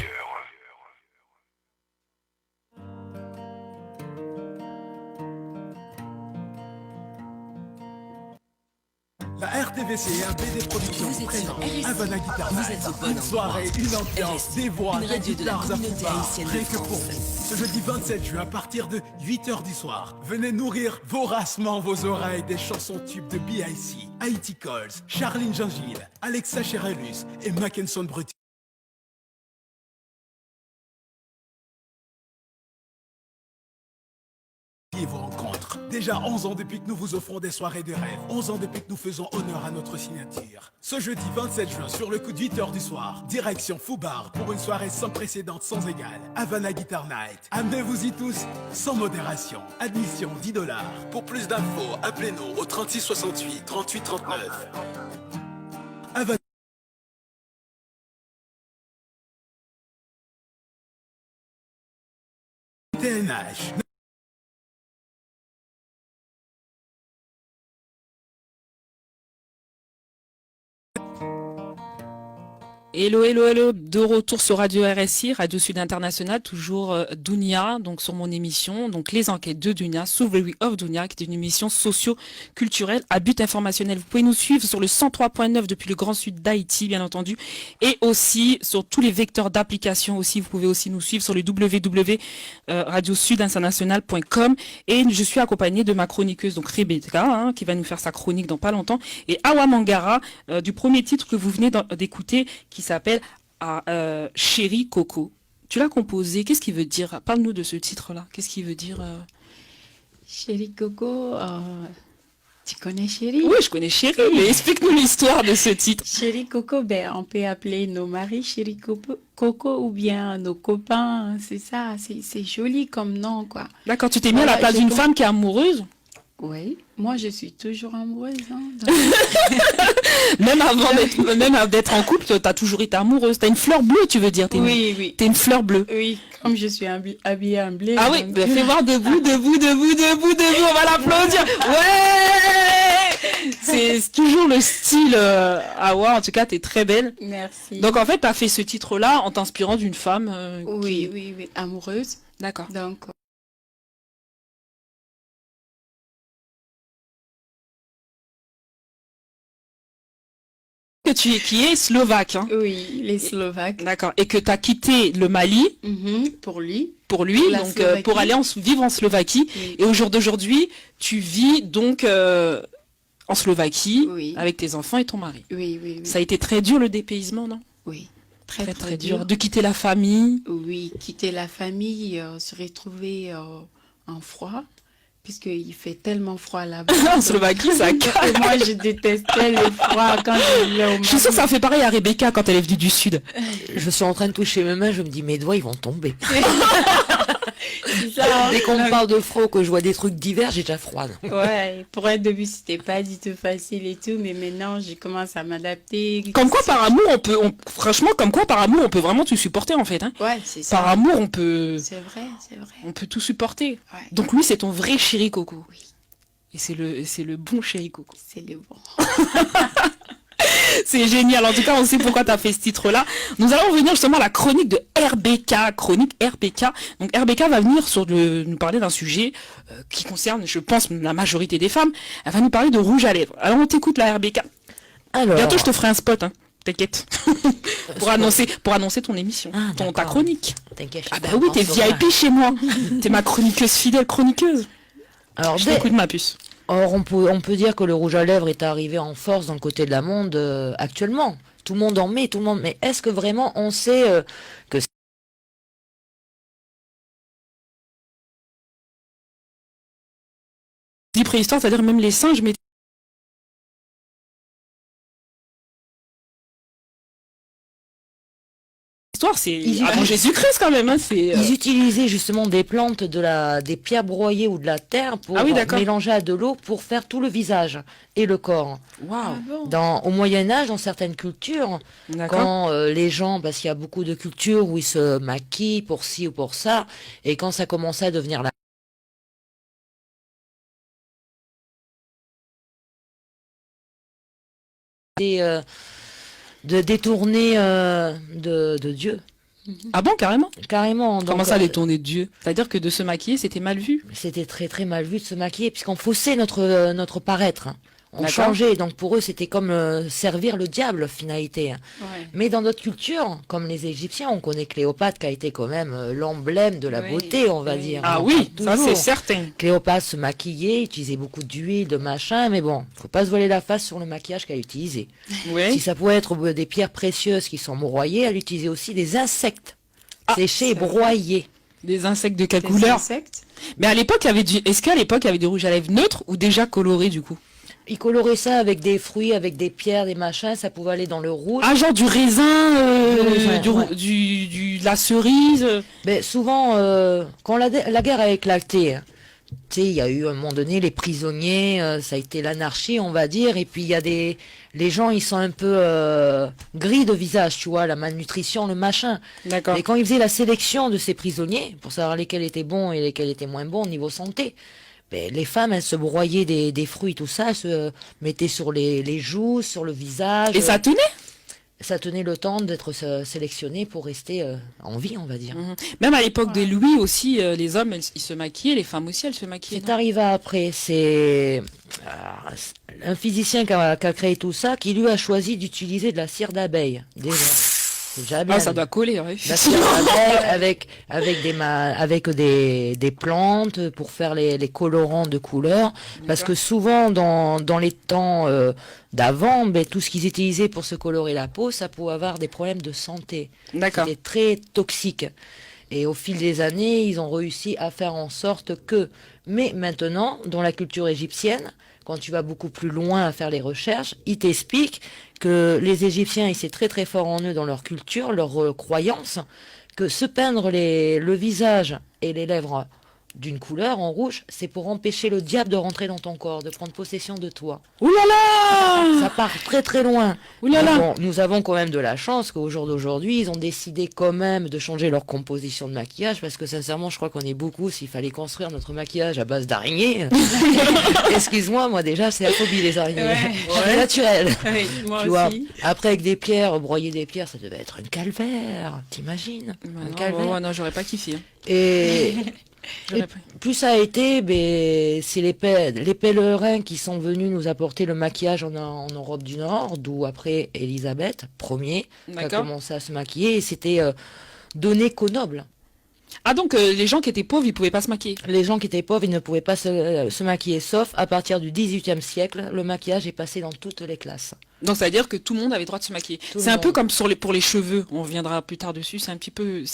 la RTVC et un BD Productions Vous êtes sur présente RSI. Havana Guitar Vous Night. êtes au bon Une endroit. soirée, une ambiance, RSI, des voix, une des radio de la guitares à communauté fond haïtienne de rien que France. pour vous. Ce jeudi 27 juin à partir de 8h du soir, venez nourrir voracement vos oreilles des chansons tubes de B.I.C., Haiti Calls, Charline Gingil, Alexa Cherelus et Mackenson Brutti. Vos rencontres. Déjà 11 ans depuis que nous vous offrons des soirées de rêve. 11 ans depuis que nous faisons honneur à notre signature. Ce jeudi 27 juin, sur le coup de 8h du soir, direction Foubar pour une soirée sans précédent, sans égal. Havana Guitar Night. Amenez-vous-y tous, sans modération. Admission $10. Pour plus d'infos, appelez-nous au 36 68 38 39. Havana. TNH. Hello, hello, hello, de retour sur Radio RSI, Radio Sud International, toujours Dounia, donc sur mon émission, donc les enquêtes de Dounia, Souveri of Dounia, qui est une émission socio-culturelle à but informationnel. Vous pouvez nous suivre sur le 103.9 depuis le Grand Sud d'Haïti, bien entendu, et aussi sur tous les vecteurs d'application aussi. Vous pouvez aussi nous suivre sur le www.radiosudinternational.com, et je suis accompagnée de ma chroniqueuse, donc Rebecca, qui va nous faire sa chronique dans pas longtemps, et Awa Mangara, du premier titre que vous venez d'écouter, qui s'appelle Chéri Coco. Tu l'as composé, qu'est-ce qu'il veut dire? Parle-nous de ce titre-là. Qu'est-ce qu'il veut dire Chéri Coco, tu connais Chéri? Oui, je connais Chéri, mais explique-nous l'histoire de ce titre. Chéri Coco, on peut appeler nos maris Chéri Coco ou bien nos copains, c'est ça, c'est joli comme nom, quoi. D'accord, tu t'es mis à la place d'une femme qui est amoureuse? Oui, moi je suis toujours amoureuse. Même d'être en couple, t'as toujours été amoureuse. T'as une fleur bleue, tu veux dire? Oui. T'es une fleur bleue. Oui, comme je suis habillée en bleu. Ah oui, fais voir debout, on va l'applaudir. Ouais, c'est toujours le style Awa, en tout cas, t'es très belle. Merci. Donc en fait, t'as fait ce titre-là en t'inspirant d'une femme. Oui, amoureuse. D'accord. Donc. Qui est slovaque. Hein. Oui, les Slovaques. D'accord. Et que tu as quitté le Mali pour lui, donc pour aller vivre en Slovaquie. Oui. Et au jour d'aujourd'hui, tu vis donc en Slovaquie avec tes enfants et ton mari. Oui. Ça a été très dur le dépaysement, non? Oui. Très dur. De quitter la famille. Oui, quitter la famille, se retrouver en froid. Puisqu'il fait tellement froid là-bas. En Slovaquie, ça caille. Moi, je détestais le froid quand je vivais au Mali. Je suis sûre que ça fait pareil à Rebecca quand elle est venue du Sud. Je suis en train de toucher mes mains, je me dis, mes doigts, ils vont tomber. Ça, dès qu'on me parle de froid, que je vois des trucs divers, j'ai déjà froid. Ouais, pour un début, c'était pas du tout facile et tout, mais maintenant, je commence à m'adapter. Comme quoi, par amour, franchement, on peut vraiment tout supporter, en fait. Hein. Ouais, c'est ça. Par amour, on peut. C'est vrai. On peut tout supporter. Ouais. Donc lui, c'est ton vrai Chéri Coco. Oui. Et c'est le bon Chéri Coco. C'est le bon. C'est génial. En tout cas, on sait pourquoi tu as fait ce titre-là. Nous allons revenir justement à la chronique de RBK. Donc RBK va venir nous parler d'un sujet qui concerne, je pense, la majorité des femmes. Elle va nous parler de rouge à lèvres. Alors on t'écoute la RBK. Alors... Bientôt, je te ferai un spot. Hein. T'inquiète. pour annoncer ton émission, ta chronique. T'inquiète. Ah bah oui, t'es VIP chez moi. T'es ma chroniqueuse fidèle, chroniqueuse. Alors, je t'écoute ma puce. Or, on peut dire que le rouge à lèvres est arrivé en force dans le côté de la monde actuellement. Tout le monde en met, Mais est-ce que vraiment on sait que dit préhistoire, c'est-à-dire même les singes mettaient c'est avant Jésus-Christ quand même. Hein, Ils utilisaient justement des plantes, des pierres broyées ou de la terre pour mélanger à de l'eau pour faire tout le visage et le corps. Wow. Au Moyen-Âge, dans certaines cultures, quand les gens, parce qu'il y a beaucoup de cultures où ils se maquillent pour ci ou pour ça, et quand ça commençait à devenir de détourner de Dieu. Ah bon, carrément? Carrément. Comment ça, détourner de Dieu? C'est-à-dire que de se maquiller, c'était mal vu? C'était très très mal vu de se maquiller, puisqu'on faussait notre paraître. On changeait, donc pour eux c'était comme servir le diable, finalité. Ouais. Mais dans notre culture, comme les Égyptiens, on connaît Cléopâtre qui a été quand même l'emblème de la beauté, on va dire. Ah oui, ça c'est certain. Cléopâtre se maquillait, utilisait beaucoup d'huile, de machin, mais bon, faut pas se voiler la face sur le maquillage qu'elle utilisait. Oui. Si ça pouvait être des pierres précieuses qui sont broyées, elle utilisait aussi des insectes séchés et broyés. Des insectes de quelle Des couleur? insectes. Mais à l'époque, est-ce qu'à l'époque, il y avait du rouge à lèvres neutre ou déjà coloré du coup? Ils coloraient ça avec des fruits, avec des pierres, des machins, ça pouvait aller dans le rouge. Ah, genre du raisin, raisin, de la cerise. Mais souvent, quand la guerre a éclaté, tu sais, il y a eu à un moment donné les prisonniers, ça a été l'anarchie, on va dire, et puis il y a les gens, ils sont un peu gris de visage, tu vois, la malnutrition, le machin. D'accord. Et quand ils faisaient la sélection de ces prisonniers, pour savoir lesquels étaient bons et lesquels étaient moins bons au niveau santé, ben, les femmes, elles se broyaient des fruits, tout ça, elles se mettaient sur les joues, sur le visage. Et ça tenait? Ça tenait le temps d'être sélectionné pour rester en vie, on va dire. Même à l'époque de Louis aussi, les hommes, ils se maquillaient, les femmes aussi, elles se maquillaient. C'est arrivé après, c'est un physicien qui a créé tout ça, qui lui a choisi d'utiliser de la cire d'abeille, déjà. Ah, ça doit coller, oui. La cire d'abeille avec des plantes pour faire les colorants de couleurs. Parce que souvent, dans les temps d'avant, ben, tout ce qu'ils utilisaient pour se colorer la peau, ça pouvait avoir des problèmes de santé. D'accord. C'était très toxique. Et au fil des années, ils ont réussi à faire en sorte que... Mais maintenant, dans la culture égyptienne, quand tu vas beaucoup plus loin à faire les recherches, ils t'expliquent que les Égyptiens, ils sont très très forts en eux dans leur culture, leur croyance, que se peindre le visage et les lèvres d'une couleur en rouge, c'est pour empêcher le diable de rentrer dans ton corps, de prendre possession de toi. Ouh là là! Ça part très très loin. Ouh là là! Bon, nous avons quand même de la chance qu'au jour d'aujourd'hui, ils ont décidé quand même de changer leur composition de maquillage, parce que sincèrement, je crois qu'on est beaucoup, s'il fallait construire notre maquillage à base d'araignées. Excuse-moi, moi déjà, c'est la phobie des araignées. C'est naturel. Oui, moi Tu aussi. vois, après avec des pierres, broyer des pierres, ça devait être une calvaire, t'imagines? Un calvaire. Non, j'aurais pas kiffé. Hein. Et plus ça a été, ben, c'est les pèlerins qui sont venus nous apporter le maquillage en Europe du Nord, d'où après Élisabeth Ier qui a D'accord. commencé à se maquiller, et c'était donné qu'aux nobles. Ah, donc les gens qui étaient pauvres, ils pouvaient pas se maquiller. Les gens qui étaient pauvres, ils ne pouvaient pas se maquiller, sauf à partir du XVIIIe siècle, le maquillage est passé dans toutes les classes. Donc ça veut dire que tout le monde avait le droit de se maquiller. Tout le C'est un peu monde. comme pour les cheveux. On reviendra plus tard dessus. C'est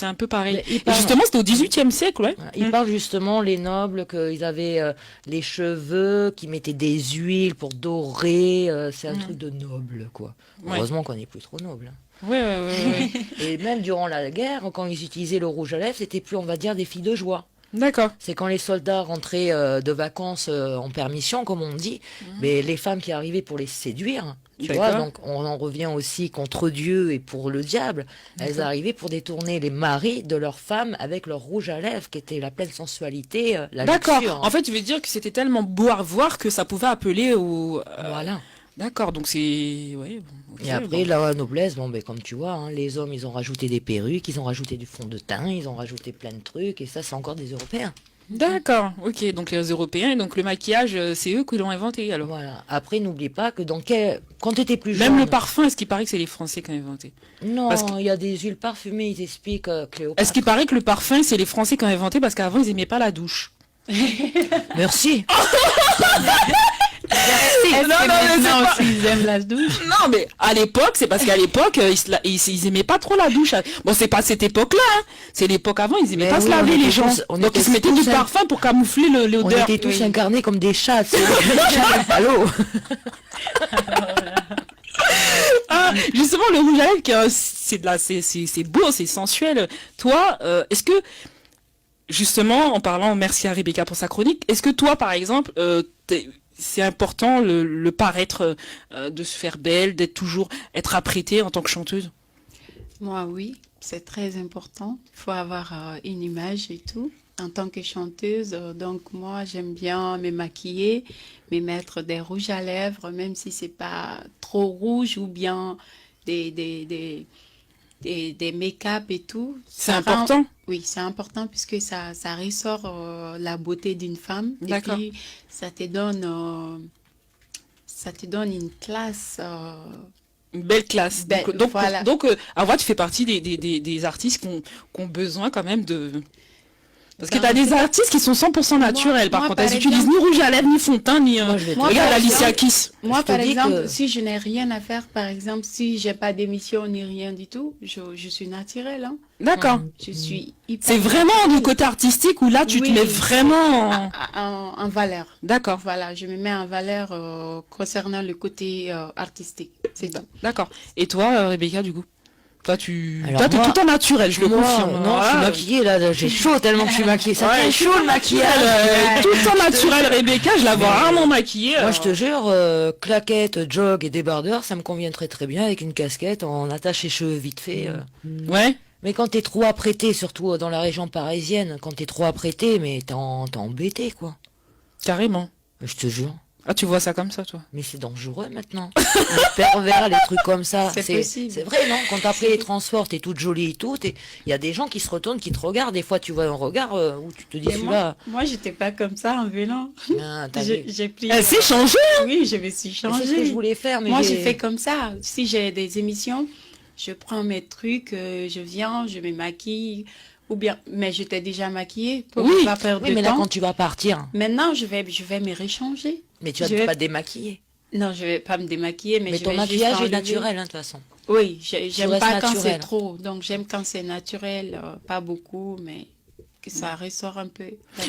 un peu pareil. Mais il Et parle- justement, c'était au XVIIIe siècle, ouais. Ils parlent justement, les nobles, qu'ils avaient les cheveux, qui mettaient des huiles pour dorer, c'est un truc de noble, quoi. Ouais. Heureusement qu'on n'est plus trop noble. Ouais. Et même durant la guerre, quand ils utilisaient le rouge à lèvres, c'était plus, on va dire, des filles de joie. D'accord. C'est quand les soldats rentraient de vacances en permission, comme on dit, mais les femmes qui arrivaient pour les séduire, tu vois, D'accord. donc on en revient aussi contre Dieu et pour le diable, elles D'accord. arrivaient pour détourner les maris de leurs femmes avec leur rouge à lèvres, qui était la pleine sensualité, la D'accord. luxure. En fait, tu veux dire que c'était tellement beau à voir que ça pouvait appeler au... Voilà. D'accord, donc c'est... Ouais, bon, ok, Et après, bon. la noblesse, bon, ben, comme tu vois, hein, les hommes, ils ont rajouté des perruques, ils ont rajouté du fond de teint, ils ont rajouté plein de trucs, et ça, c'est encore des Européens. D'accord, ok. Donc les Européens, donc le maquillage, c'est eux qui l'ont inventé, alors. Voilà. Après, n'oublie pas que quand tu étais plus Même jeune... le parfum, est-ce qu'il paraît que c'est les Français qui ont inventé? Non, Parce il y a des huiles parfumées, ils expliquent, Cléopâtre. Est-ce qu'il paraît que le parfum, c'est les Français qui ont inventé parce qu'avant, ils aimaient pas la douche? Merci. Est-ce que maintenant aussi ils aiment la douche? Non, mais à l'époque, c'est parce qu'à l'époque, ils aimaient pas trop la douche. Bon, c'est pas cette époque-là, hein. C'est l'époque avant, ils aimaient Mais pas se oui, laver, on les était gens. tous- on Donc était ils se mettaient tous du un- parfum pour camoufler On l'odeur. était tous Oui. incarnés comme des chats, tu sais. Allô. Ah, justement, le rouge à lèvres, c'est beau, c'est sensuel. Toi, est-ce que, justement, en parlant, merci à Rebecca pour sa chronique, est-ce que toi, par exemple, c'est important le paraître, de se faire belle, être apprêtée en tant que chanteuse? Moi, oui, c'est très important. Il faut avoir une image et tout. En tant que chanteuse, donc moi, j'aime bien me maquiller, me mettre des rouges à lèvres, même si c'est pas trop rouge ou bien des make-up et tout. C'est Ça important? rend- Oui, c'est important puisque ça ressort la beauté d'une femme. Et D'accord. puis, ça te donne une classe. Une belle classe. Belle, Donc, voilà. donc, à vrai, tu fais partie des artistes qui ont besoin quand même Parce que t'as des artistes qui sont 100% naturels, par contre. Elles utilisent ni rouge à lèvres, ni fond de teint, ni... Regarde Alicia Keys. Moi, par exemple, si je n'ai rien à faire, par exemple, si j'ai pas d'émission ni rien du tout, je suis naturelle. Hein. D'accord. Je suis hyper... C'est vraiment du côté artistique où là, tu te mets vraiment en valeur. D'accord. Voilà, je me mets en valeur concernant le côté artistique. C'est tout. D'accord. Et toi, Rebecca, du coup? Toi, t'es tout en naturel, je le confirme. Non, je suis maquillée, là, j'ai chaud tellement que je suis maquillée. Ça fait chaud le maquillage. Tout en naturel, Rebecca, je la vois rarement maquillée. Moi, je te jure, claquettes, jog et débardeur, ça me convient très très bien avec une casquette, on attache les cheveux vite fait. Ouais. Mais quand t'es trop apprêté, surtout dans la région parisienne, quand t'es trop apprêté, mais t'es embêté, quoi. Carrément. Je te jure. Ah, tu vois ça comme ça, toi? Mais c'est dangereux maintenant. Les pervers, les trucs comme ça. C'est possible. C'est vrai, non? Quand t'as pris les transports, t'es toute jolie et tout, il y a des gens qui se retournent, qui te regardent. Des fois, tu vois un regard où tu te dis celui-là. Moi, j'étais pas comme ça en vélo. Ah, J'ai pris. Elle s'est changée. Oui, je me suis changée. C'est ce que je voulais faire, mais moi, j'ai fait comme ça. Si j'ai des émissions, je prends mes trucs, je viens, je me maquille. Ou bien, mais j'étais déjà maquillée pour ne pas perdre de temps. Mais là, quand tu vas partir. Maintenant, je vais me réchanger. Mais tu vas pas te démaquiller. Non, je vais pas me démaquiller, mais je ton vais maquillage juste est naturel, de toute façon. Oui, j'aime pas quand c'est naturel. trop. Donc, j'aime quand c'est naturel, pas beaucoup, mais que ça ressort un peu.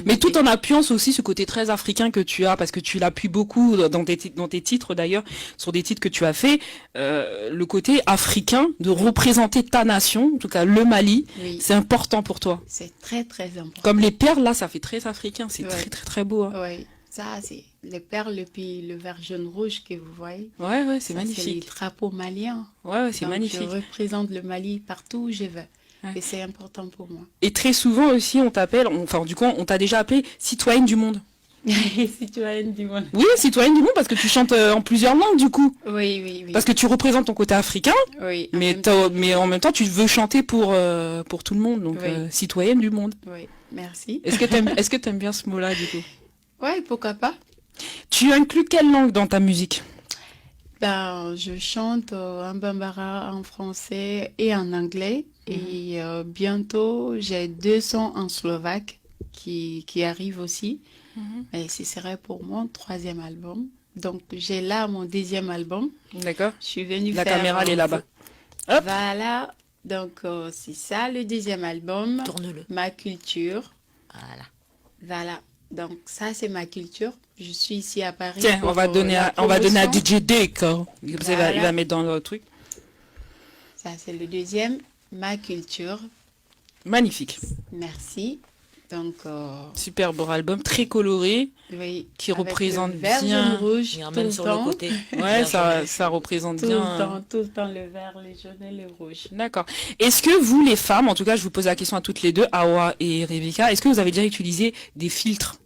Mais tout en appuyant aussi ce côté très africain que tu as, parce que tu l'appuies beaucoup dans tes titres d'ailleurs, sur des titres que tu as fait, le côté africain, de représenter ta nation, en tout cas le Mali, c'est important pour toi. C'est très très important. Comme les perles, là, ça fait très africain, c'est très très très beau. Hein. Oui, ça c'est les perles et puis le vert jaune rouge que vous voyez. Ouais, c'est magnifique. C'est le drapeau malien. Ouais, c'est magnifique. Je représente le Mali partout où je vais. Ouais. Et c'est important pour moi. Et très souvent aussi, on t'appelle, on t'a déjà appelé citoyenne du monde. Citoyenne du monde. Oui, citoyenne du monde, parce que tu chantes en plusieurs langues, du coup. Oui. Parce que tu représentes ton côté africain. Oui. Mais en même temps, tu veux chanter pour tout le monde, donc citoyenne du monde. Oui, merci. Est-ce que t'aimes bien ce mot-là, du coup? Oui, pourquoi pas. Tu inclus quelle langue dans ta musique? Je chante en bambara, en français et en anglais. Et bientôt, j'ai 2 sons en slovaque qui arrivent aussi. Et ce serait pour mon 3e album. Donc, j'ai là mon 2e album. D'accord. Je suis venue La faire... caméra, elle est là-bas. Hop. Voilà. Donc, c'est ça, le 2e album. Tourne-le. Ma culture. Voilà. Donc, ça, c'est ma culture. Je suis ici à Paris. Tiens, on va donner à DJ Dick. Il va mettre dans le truc. Ça, c'est le 2e. Ma culture. Magnifique. Merci. Donc, super beau album, très coloré, qui représente bien. Rouge, tout même sur le côté. Ouais, ça représente bien. Tout le temps le vert, le jaune et le rouge. D'accord. Est-ce que vous, les femmes, en tout cas, je vous pose la question à toutes les deux, Awa et Rebecca, est-ce que vous avez déjà utilisé des filtres?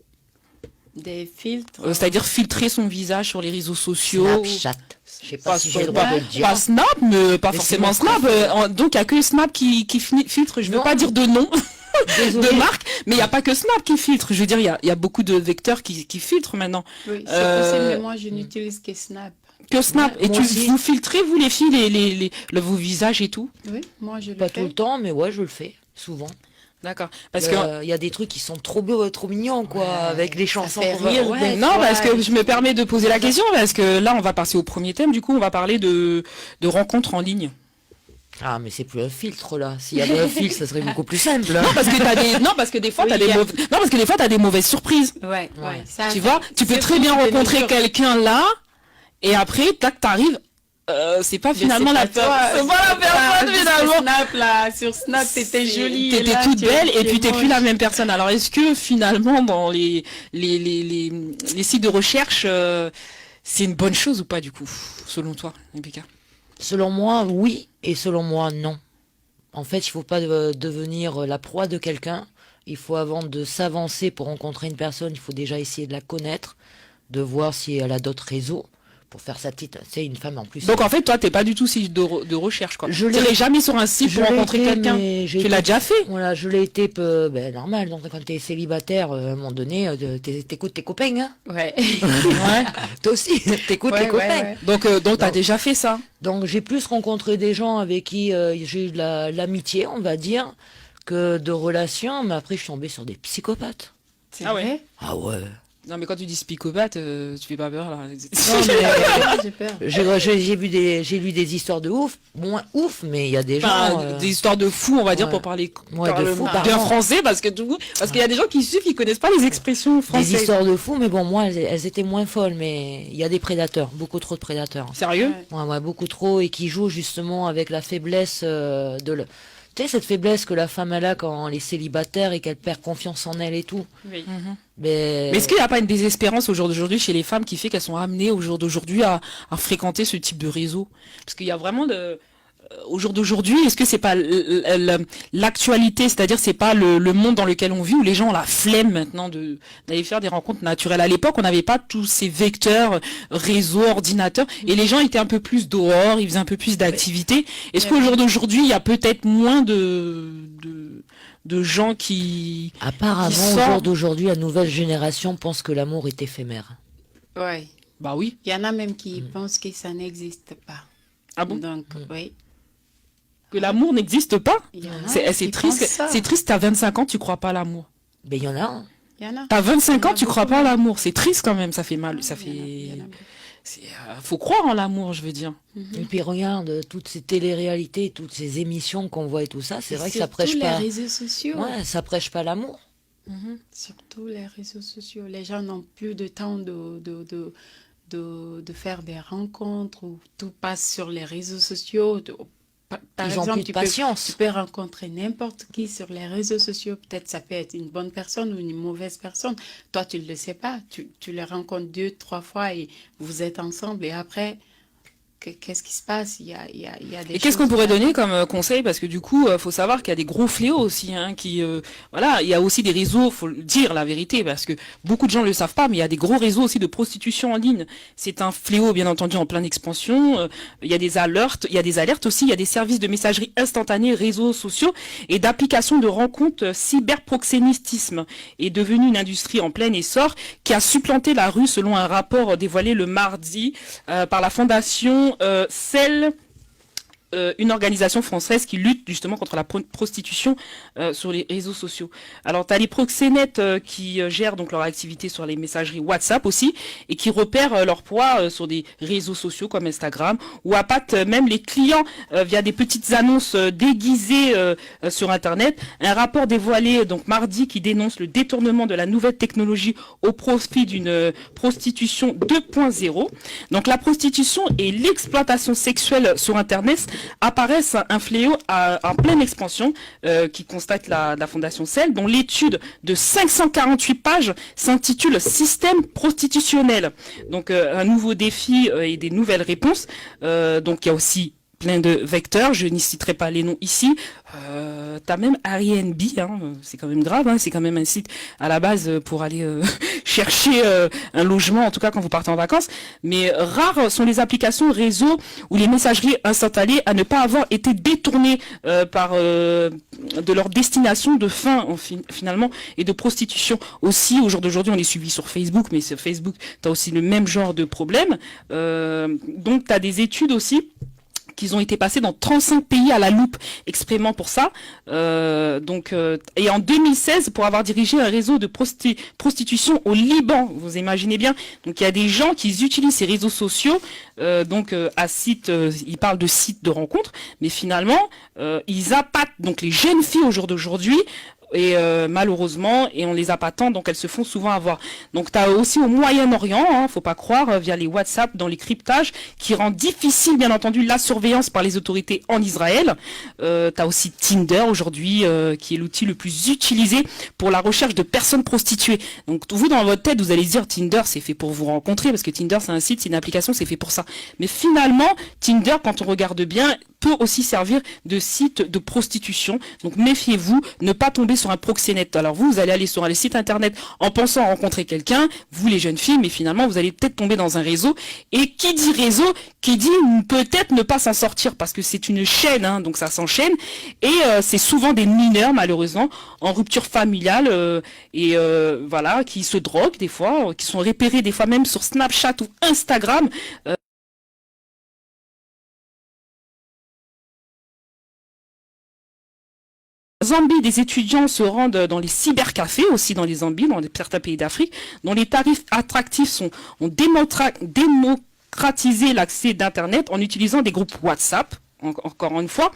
Des filtres. C'est-à-dire filtrer son visage sur les réseaux sociaux. Snapchat. Je sais pas si j'ai le droit de le dire. Pas Snap, mais pas forcément Snap. Donc il n'y a que Snap qui filtre. Je ne veux pas dire de nom de marque, mais il n'y a pas que Snap qui filtre. Je veux dire, il y a beaucoup de vecteurs qui filtrent maintenant. Oui, c'est possible, mais moi je n'utilise que Snap. Que Snap. Et vous filtrez, vous les filles, vos visages et tout? Oui, moi je le fais. Pas tout le temps, mais ouais, je le fais, souvent. D'accord. Parce que il y a des trucs qui sont trop beaux, trop mignons, quoi, avec les chansons. Parce que je me permets de poser la question, parce que là, on va passer au premier thème. Du coup, on va parler de rencontres en ligne. Ah, mais c'est plus un filtre, là. S'il y avait un filtre, ça serait beaucoup plus simple. Non, parce que des fois, t'as des mauvaises surprises. Ouais. Ça, tu vois, tu peux très bien rencontrer quelqu'un là, et après, tac, t'arrives. C'est pas finalement la personne. C'est pas la personne finalement. Snap là, sur Snap, t'étais jolie. T'étais toute belle et puis t'es plus la même personne. Alors est-ce que finalement dans les sites de recherche, c'est une bonne chose ou pas du coup, selon toi, Rebecca? Selon moi, oui, et selon moi, non. En fait, il faut pas devenir la proie de quelqu'un. Il faut, avant de s'avancer pour rencontrer une personne, il faut déjà essayer de la connaître, de voir si elle a d'autres réseaux. Pour faire sa petite, c'est une femme en plus. Donc en fait, toi, t'es pas du tout site de recherche, quoi. Je n'irai jamais sur un site pour rencontrer quelqu'un. Tu l'as déjà fait? Voilà, je l'ai été normal. Donc quand t'es célibataire, à un moment donné, t'écoutes tes copains, hein. Ouais. Toi aussi, t'écoutes tes copains. Ouais. Donc t'as déjà fait ça? Donc j'ai plus rencontré des gens avec qui j'ai eu de l'amitié, on va dire, que de relations, mais après je suis tombée sur des psychopathes. C'est Ah ouais. vrai? Ah ouais. Non, mais quand tu dis psychopathe, tu fais pas peur, là. Non, mais J'ai peur. j'ai lu des histoires de ouf, moins ouf, mais il y a des Enfin, gens. des histoires de fous, on va dire, ouais. pour parler Ouais, de fous, bien pardon. français, parce qu'il y a des gens qui suivent, qui connaissent pas les expressions françaises. Des histoires de fous, mais bon, moi, elles étaient moins folles, mais il y a des prédateurs, beaucoup trop de prédateurs. Sérieux? Ouais, beaucoup trop, et qui jouent justement avec la faiblesse Tu sais, cette faiblesse que la femme elle a quand elle est célibataire et qu'elle perd confiance en elle et tout. Oui. Mais est-ce qu'il n'y a pas une désespérance au jour d'aujourd'hui chez les femmes qui fait qu'elles sont amenées au jour d'aujourd'hui à fréquenter ce type de réseau? Parce qu'il y a vraiment au jour d'aujourd'hui, est-ce que c'est pas l'actualité, c'est-à-dire c'est pas le monde dans lequel on vit où les gens ont la flemme maintenant d'aller faire des rencontres naturelles? À l'époque, on n'avait pas tous ces vecteurs, réseaux, ordinateurs, et les gens étaient un peu plus dehors, ils faisaient un peu plus d'activités. Est-ce qu'au jour d'aujourd'hui, il y a peut-être moins de gens qui... Apparemment, qui au jour d'aujourd'hui, la nouvelle génération pense que l'amour est éphémère. Ouais. Bah oui. Il y en a même qui pensent que ça n'existe pas. Ah bon? Donc, oui. Que l'amour n'existe pas? Il y en a C'est qui triste. pensent ça. C'est triste, t'as 25 ans, tu crois pas à l'amour. Mais il y en a. Hein. Il y en a. T'as 25 Il y en ans, a tu crois beaucoup. pas à l'amour. C'est triste quand même, ça fait mal. Ça Il y en a, il y fait... en a. Faut croire en l'amour, je veux dire. Et puis regarde, toutes ces téléréalités, toutes ces émissions qu'on voit et tout ça, c'est vrai que ça prêche Surtout pas... les réseaux sociaux. Ouais, ça prêche pas l'amour. Surtout les réseaux sociaux. Les gens n'ont plus de temps de faire des rencontres où tout passe sur les réseaux sociaux. Par Ils ont exemple, plus de patience. tu peux rencontrer n'importe qui sur les réseaux sociaux. Peut-être ça peut être une bonne personne ou une mauvaise personne. Toi, tu ne le sais pas. Tu les rencontres 2, 3 fois et vous êtes ensemble. Et après, qu'est-ce qui se passe? Il y a des Et qu'est-ce qu'on choses pourrait qui- donner comme conseil? Parce que du coup, faut savoir qu'il y a des gros fléaux aussi, hein, voilà, il y a aussi des réseaux, faut le dire la vérité, parce que beaucoup de gens ne le savent pas, mais il y a des gros réseaux aussi de prostitution en ligne. C'est un fléau, bien entendu, en pleine expansion. Il y a des alertes, aussi, il y a des services de messagerie instantanée, réseaux sociaux et d'applications de rencontres. Cyberproxénétisme est devenu une industrie en plein essor qui a supplanté la rue selon un rapport dévoilé le mardi par la fondation Celle, une organisation française qui lutte justement contre la prostitution sur les réseaux sociaux. Alors, tu as les proxénètes qui gèrent donc leur activité sur les messageries WhatsApp aussi et qui repèrent leur poids sur des réseaux sociaux comme Instagram ou appâtent même les clients via des petites annonces déguisées sur Internet. Un rapport dévoilé donc mardi qui dénonce le détournement de la nouvelle technologie au profit d'une prostitution 2.0. Donc, la prostitution et l'exploitation sexuelle sur Internet apparaissent un fléau en pleine expansion qui constate la Fondation Cell, dont l'étude de 548 pages s'intitule Système prostitutionnel. Donc un nouveau défi et des nouvelles réponses. Donc il y a aussi plein de vecteurs, je n'y citerai pas les noms ici. T'as même Airbnb, hein, c'est quand même grave, hein, c'est quand même un site à la base pour aller chercher un logement, en tout cas quand vous partez en vacances. Mais rares sont les applications réseau ou les messageries instantanées à ne pas avoir été détournées de leur destination de fin finalement et de prostitution. Aussi, au jour d'aujourd'hui, on est suivi sur Facebook, mais sur Facebook, t'as aussi le même genre de problème. Donc t'as des études aussi qu'ils ont été passés dans 35 pays à la loupe exprès pour ça. Et en 2016, pour avoir dirigé un réseau de prostitution au Liban, vous imaginez bien. Donc il y a des gens qui utilisent ces réseaux sociaux, ils parlent de sites de rencontres, mais finalement, ils appâtent donc les jeunes filles au jour d'aujourd'hui. Et malheureusement, et on les a pas tant, donc elles se font souvent avoir. Donc tu as aussi au Moyen-Orient, hein, faut pas croire, via les WhatsApp, dans les cryptages, qui rend difficile, bien entendu, la surveillance par les autorités en Israël. Tu as aussi Tinder aujourd'hui, qui est l'outil le plus utilisé pour la recherche de personnes prostituées. Donc vous, dans votre tête, vous allez se dire Tinder, c'est fait pour vous rencontrer, parce que Tinder, c'est un site, c'est une application, c'est fait pour ça. Mais finalement, Tinder, quand on regarde bien, peut aussi servir de site de prostitution. Donc méfiez-vous, ne pas tomber sur un proxénète. Alors vous allez aller sur un site internet en pensant rencontrer quelqu'un, vous les jeunes filles, mais finalement vous allez peut-être tomber dans un réseau. Et qui dit réseau, qui dit peut-être ne pas s'en sortir parce que c'est une chaîne, hein, donc ça s'enchaîne. Et c'est souvent des mineurs malheureusement en rupture familiale voilà, qui se droguent des fois, qui sont repérés des fois même sur Snapchat ou Instagram. Zambie, des étudiants se rendent dans les cybercafés, aussi dans les Zambies, dans certains pays d'Afrique, dont les tarifs attractifs ont démocratisé l'accès d'Internet en utilisant des groupes WhatsApp. Encore une fois,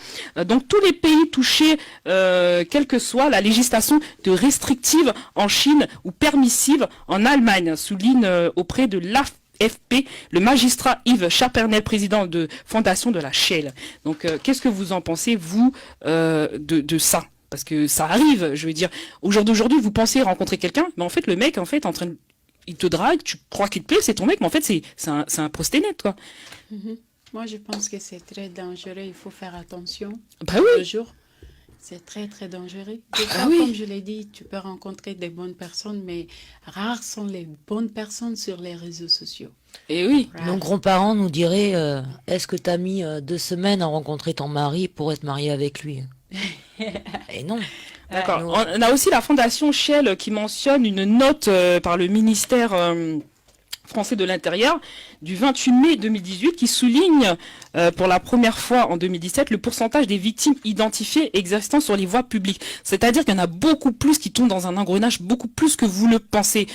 donc tous les pays touchés, quelle que soit la législation de restrictive en Chine ou permissive en Allemagne, souligne auprès de l'AFP le magistrat Yves Chapernel, président de fondation de la Shell. Donc, qu'est-ce que vous en pensez, vous, de ça? Parce que ça arrive, je veux dire, aujourd'hui, vous pensez rencontrer quelqu'un, mais en fait, le mec, il te drague, tu crois qu'il te plaît, c'est ton mec, mais en fait, c'est un prosténète, quoi. Moi, je pense que c'est très dangereux. Il faut faire attention. Bah oui. Toujours. C'est très, très dangereux. Des fois, comme je l'ai dit, tu peux rencontrer des bonnes personnes, mais rares sont les bonnes personnes sur les réseaux sociaux. Et oui. Nos grands-parents nous diraient est-ce que tu as mis 2 semaines à rencontrer ton mari pour être marié avec lui? Et non. D'accord. On a aussi la fondation Shell qui mentionne une note par le ministère français de l'Intérieur du 28 mai 2018 qui souligne pour la première fois en 2017 le pourcentage des victimes identifiées existant sur les voies publiques. C'est-à-dire qu'il y en a beaucoup plus qui tombent dans un engrenage, beaucoup plus que vous le pensez.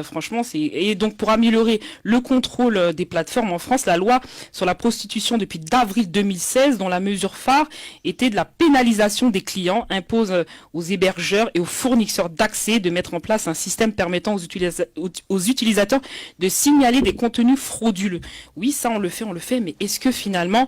Franchement, et donc pour améliorer le contrôle des plateformes en France, la loi sur la prostitution depuis d'avril 2016, dont la mesure phare était de la pénalisation des clients, impose aux hébergeurs et aux fournisseurs d'accès de mettre en place un système permettant aux utilisateurs de signaler des contenus frauduleux. Oui, ça on le fait, mais est-ce que finalement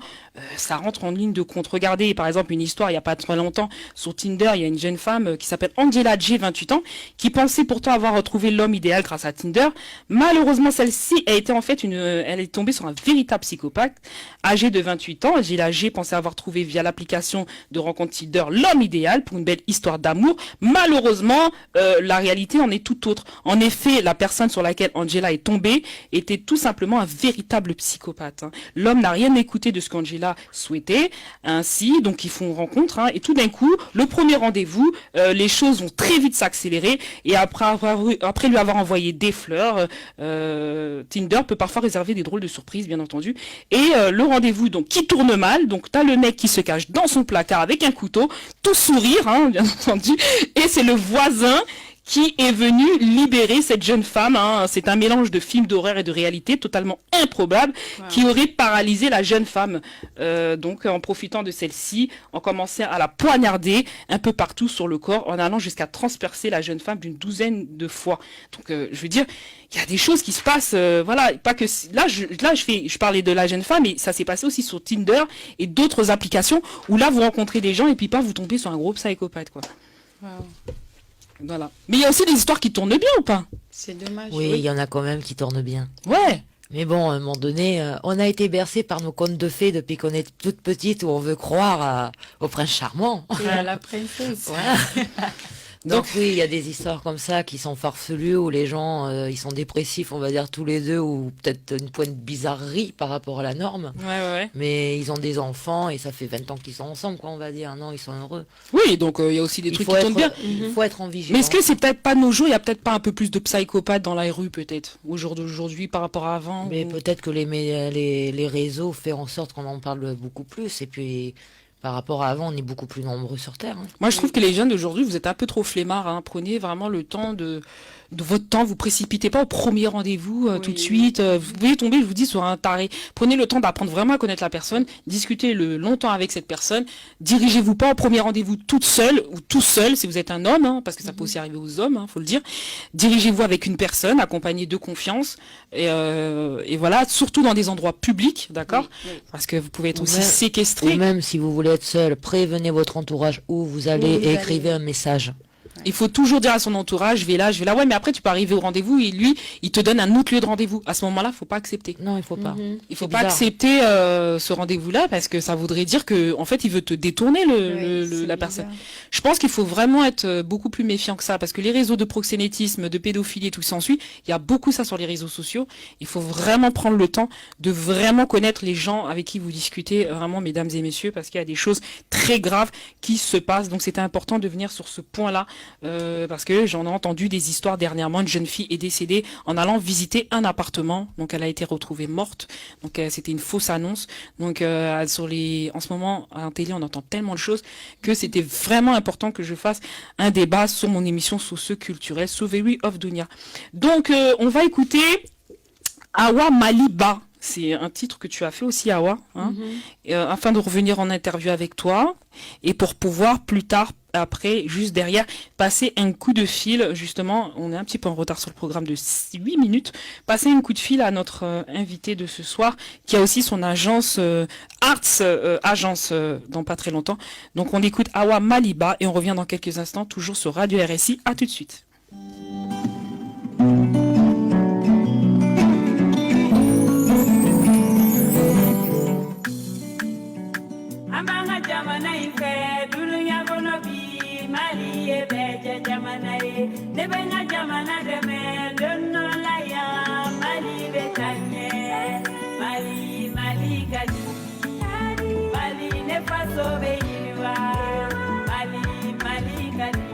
ça rentre en ligne de compte? Regardez par exemple une histoire il n'y a pas très longtemps sur Tinder, il y a une jeune femme qui s'appelle Angela J, 28 ans, qui pensait pourtant avoir retrouvé l'homme idéal grâce à Tinder. Malheureusement, celle-ci a été en fait elle est tombée sur un véritable psychopathe âgé de 28 ans. Angela J pensait avoir trouvé via l'application de rencontre Tinder l'homme idéal pour une belle histoire d'amour. Malheureusement, la réalité en est tout autre. En effet, la personne sur laquelle Angela est tombée était tout simplement un véritable psychopathe. L'homme n'a rien écouté de ce qu'Angela souhaitait. Ainsi, donc ils font rencontre, et tout d'un coup, le premier rendez-vous, les choses vont très vite s'accélérer. Et après lui avoir envoyé des fleurs, Tinder peut parfois réserver des drôles de surprises, bien entendu. Et le rendez-vous, donc, qui tourne mal. Donc, t'as le mec qui se cache dans son placard avec un couteau, tout sourire, bien entendu. Et c'est le voisin qui est venu libérer cette jeune femme. C'est un mélange de film d'horreur et de réalité totalement improbable qui aurait paralysé la jeune femme. Donc, en profitant de celle-ci, on commençait à la poignarder un peu partout sur le corps, en allant jusqu'à transpercer la jeune femme d'une 12aine de fois. Donc, je veux dire, il y a des choses qui se passent, voilà, pas que je parlais de la jeune femme, mais ça s'est passé aussi sur Tinder et d'autres applications où là vous rencontrez des gens et puis vous tombez sur un gros psychopathe, quoi. Wow. Voilà. Mais il y a aussi des histoires qui tournent bien ou pas? C'est dommage. Oui, il y en a quand même qui tournent bien. Ouais. Mais bon, à un moment donné, on a été bercé par nos contes de fées depuis qu'on est toute petite, où on veut croire au prince charmant. Et à la princesse. Voilà. Donc oui, il y a des histoires comme ça qui sont farfelues, où les gens, ils sont dépressifs, on va dire tous les deux, ou peut-être une pointe de bizarrerie par rapport à la norme. Ouais. Mais ils ont des enfants et ça fait 20 ans qu'ils sont ensemble, quoi, on va dire. Non, ils sont heureux. Oui, donc il y a aussi des trucs qui tournent bien. Il faut être en vigilance. Mais est-ce que c'est peut-être pas de nos jours, il y a peut-être pas un peu plus de psychopathes dans la rue, peut-être, au jour d'aujourd'hui par rapport à avant? Mais peut-être que les réseaux font en sorte qu'on en parle beaucoup plus, et puis par rapport à avant, on est beaucoup plus nombreux sur Terre. Moi, je trouve que les jeunes d'aujourd'hui, vous êtes un peu trop flemmards. Prenez vraiment le temps de votre temps. Vous précipitez pas au premier rendez-vous tout de suite. Vous pouvez tomber, je vous dis, sur un taré. Prenez le temps d'apprendre vraiment à connaître la personne. Discutez longtemps avec cette personne. Dirigez-vous pas au premier rendez-vous toute seule ou tout seul si vous êtes un homme, parce que ça peut aussi arriver aux hommes, faut le dire. Dirigez-vous avec une personne accompagnée de confiance. Et voilà, surtout dans des endroits publics, d'accord, parce que vous pouvez être aussi séquestré. Ou même si vous voulez être seul, prévenez votre entourage où vous allez et écrivez un message. Il faut toujours dire à son entourage, je vais là. Ouais, mais après, tu peux arriver au rendez-vous et lui, il te donne un autre lieu de rendez-vous. À ce moment-là, faut pas accepter. Non, il faut pas. Il faut pas accepter ce rendez-vous-là parce que ça voudrait dire que, en fait, il veut te détourner la personne. Je pense qu'il faut vraiment être beaucoup plus méfiant que ça parce que les réseaux de proxénétisme, de pédophilie et tout s'ensuit, il y a beaucoup ça sur les réseaux sociaux. Il faut vraiment prendre le temps de vraiment connaître les gens avec qui vous discutez, vraiment, mesdames et messieurs, parce qu'il y a des choses très graves qui se passent. Donc, c'était important de venir sur ce point-là parce que j'en ai entendu des histoires dernièrement. Une jeune fille est décédée en allant visiter un appartement. Donc elle a été retrouvée morte. Donc c'était une fausse annonce. Donc en ce moment à la télé on entend tellement de choses que c'était vraiment important que je fasse un débat sur mon émission socio-culturelle Souvenir of Dunia. Donc on va écouter Awa Maliba. C'est un titre que tu as fait aussi, Awa, hein, afin de revenir en interview avec toi et pour pouvoir plus tard, après, juste derrière, passer un coup de fil. Justement, on est un petit peu en retard sur le programme de 8 minutes. Passer un coup de fil à notre invité de ce soir, qui a aussi son agence Arts Agence dans pas très longtemps. Donc on écoute Awa Maliba et on revient dans quelques instants, toujours sur Radio RSI. À tout de suite. Amanga jamana ife dunuya kono bi mali e beje jamana e nebenga jamana deme donno la ya mali betanye mali gadi mali ne faso be yiwa mali gadi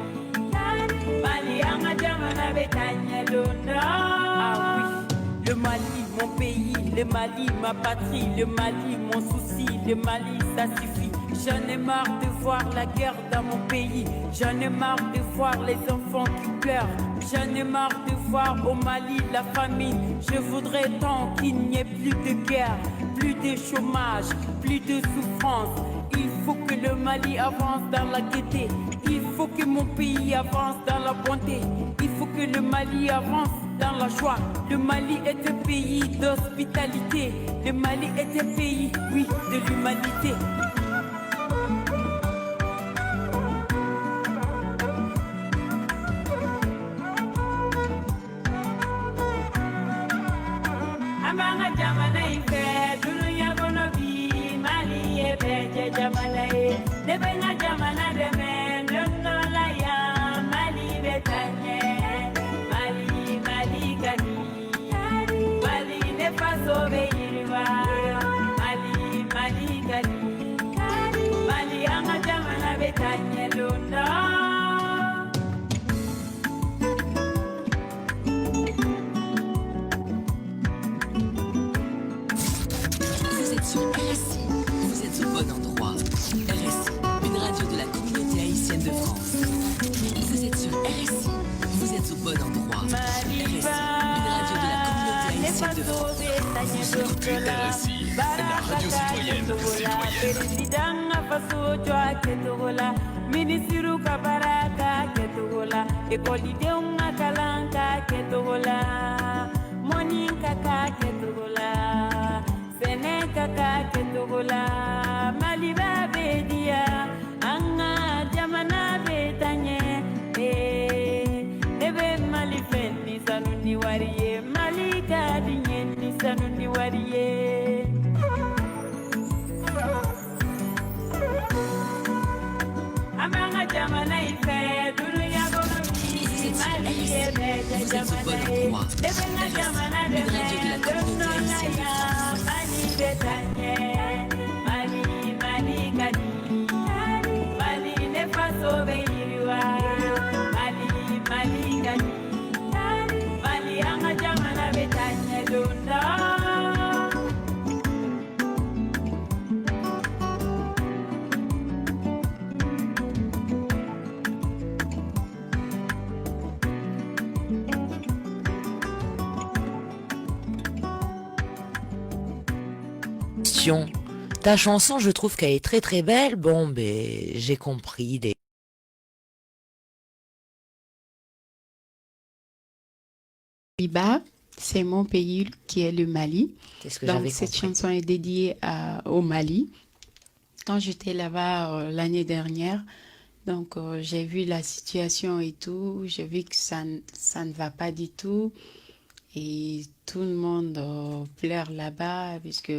mali anga jamana betanye donno. Ah oui, le Mali, mon pays, le Mali, ma patrie, le Mali, mon souci, le Mali, ça suffit. J'en ai marre de voir la guerre dans mon pays. J'en ai marre de voir les enfants qui pleurent. J'en ai marre de voir au Mali la famine. Je voudrais tant qu'il n'y ait plus de guerre, plus de chômage, plus de souffrance. Il faut que le Mali avance dans la gaieté. Il faut que mon pays avance dans la bonté. Il faut que le Mali avance dans la joie. Le Mali est un pays d'hospitalité. Le Mali est un pays, oui, de l'humanité. Amanga jamana ife dunuya kono bi Mali e beje jamana e nebenga jamana deme donno la ya Mali betanye mali gadi mali ne faso be yiriwa mali gadi mali anga jamana betanye donno. Vous êtes sur RSI, vous êtes au bon endroit. RSI, une radio de la communauté haïtienne de France. Vous êtes sur RSI, vous êtes au bon endroit. RSI, une radio de la communauté haïtienne de France. Vous écoutez RSI, la radio citoyenne. Ministru kabaraka ketogola, ekolidenw ka kalan ka ketogola, mɔni ka ketogola, sɛnɛ ka ketogola, Maliba bɛ diya, an ka jamana bɛ taa ɲɛ, ne bɛ Mali fɛ ni sanu ni wari ye, Mali ka di n ye ni sanu ni wari ye. Amanga jamana ife dunuya kono bi Mali e beje jamana e nebenga jamana deme donno la ya Mali betanye mali gadi mali ne faso be yiriwa mali gadi mali anga jamana betanye donno. Ta chanson, je trouve qu'elle est très très belle. Bon, ben, j'ai compris. Maliba, c'est mon pays qui est le Mali. Donc cette chanson est dédiée au Mali. Quand j'étais là-bas l'année dernière, donc j'ai vu la situation et tout, j'ai vu que ça ne va pas du tout. Et tout le monde pleure là-bas puisque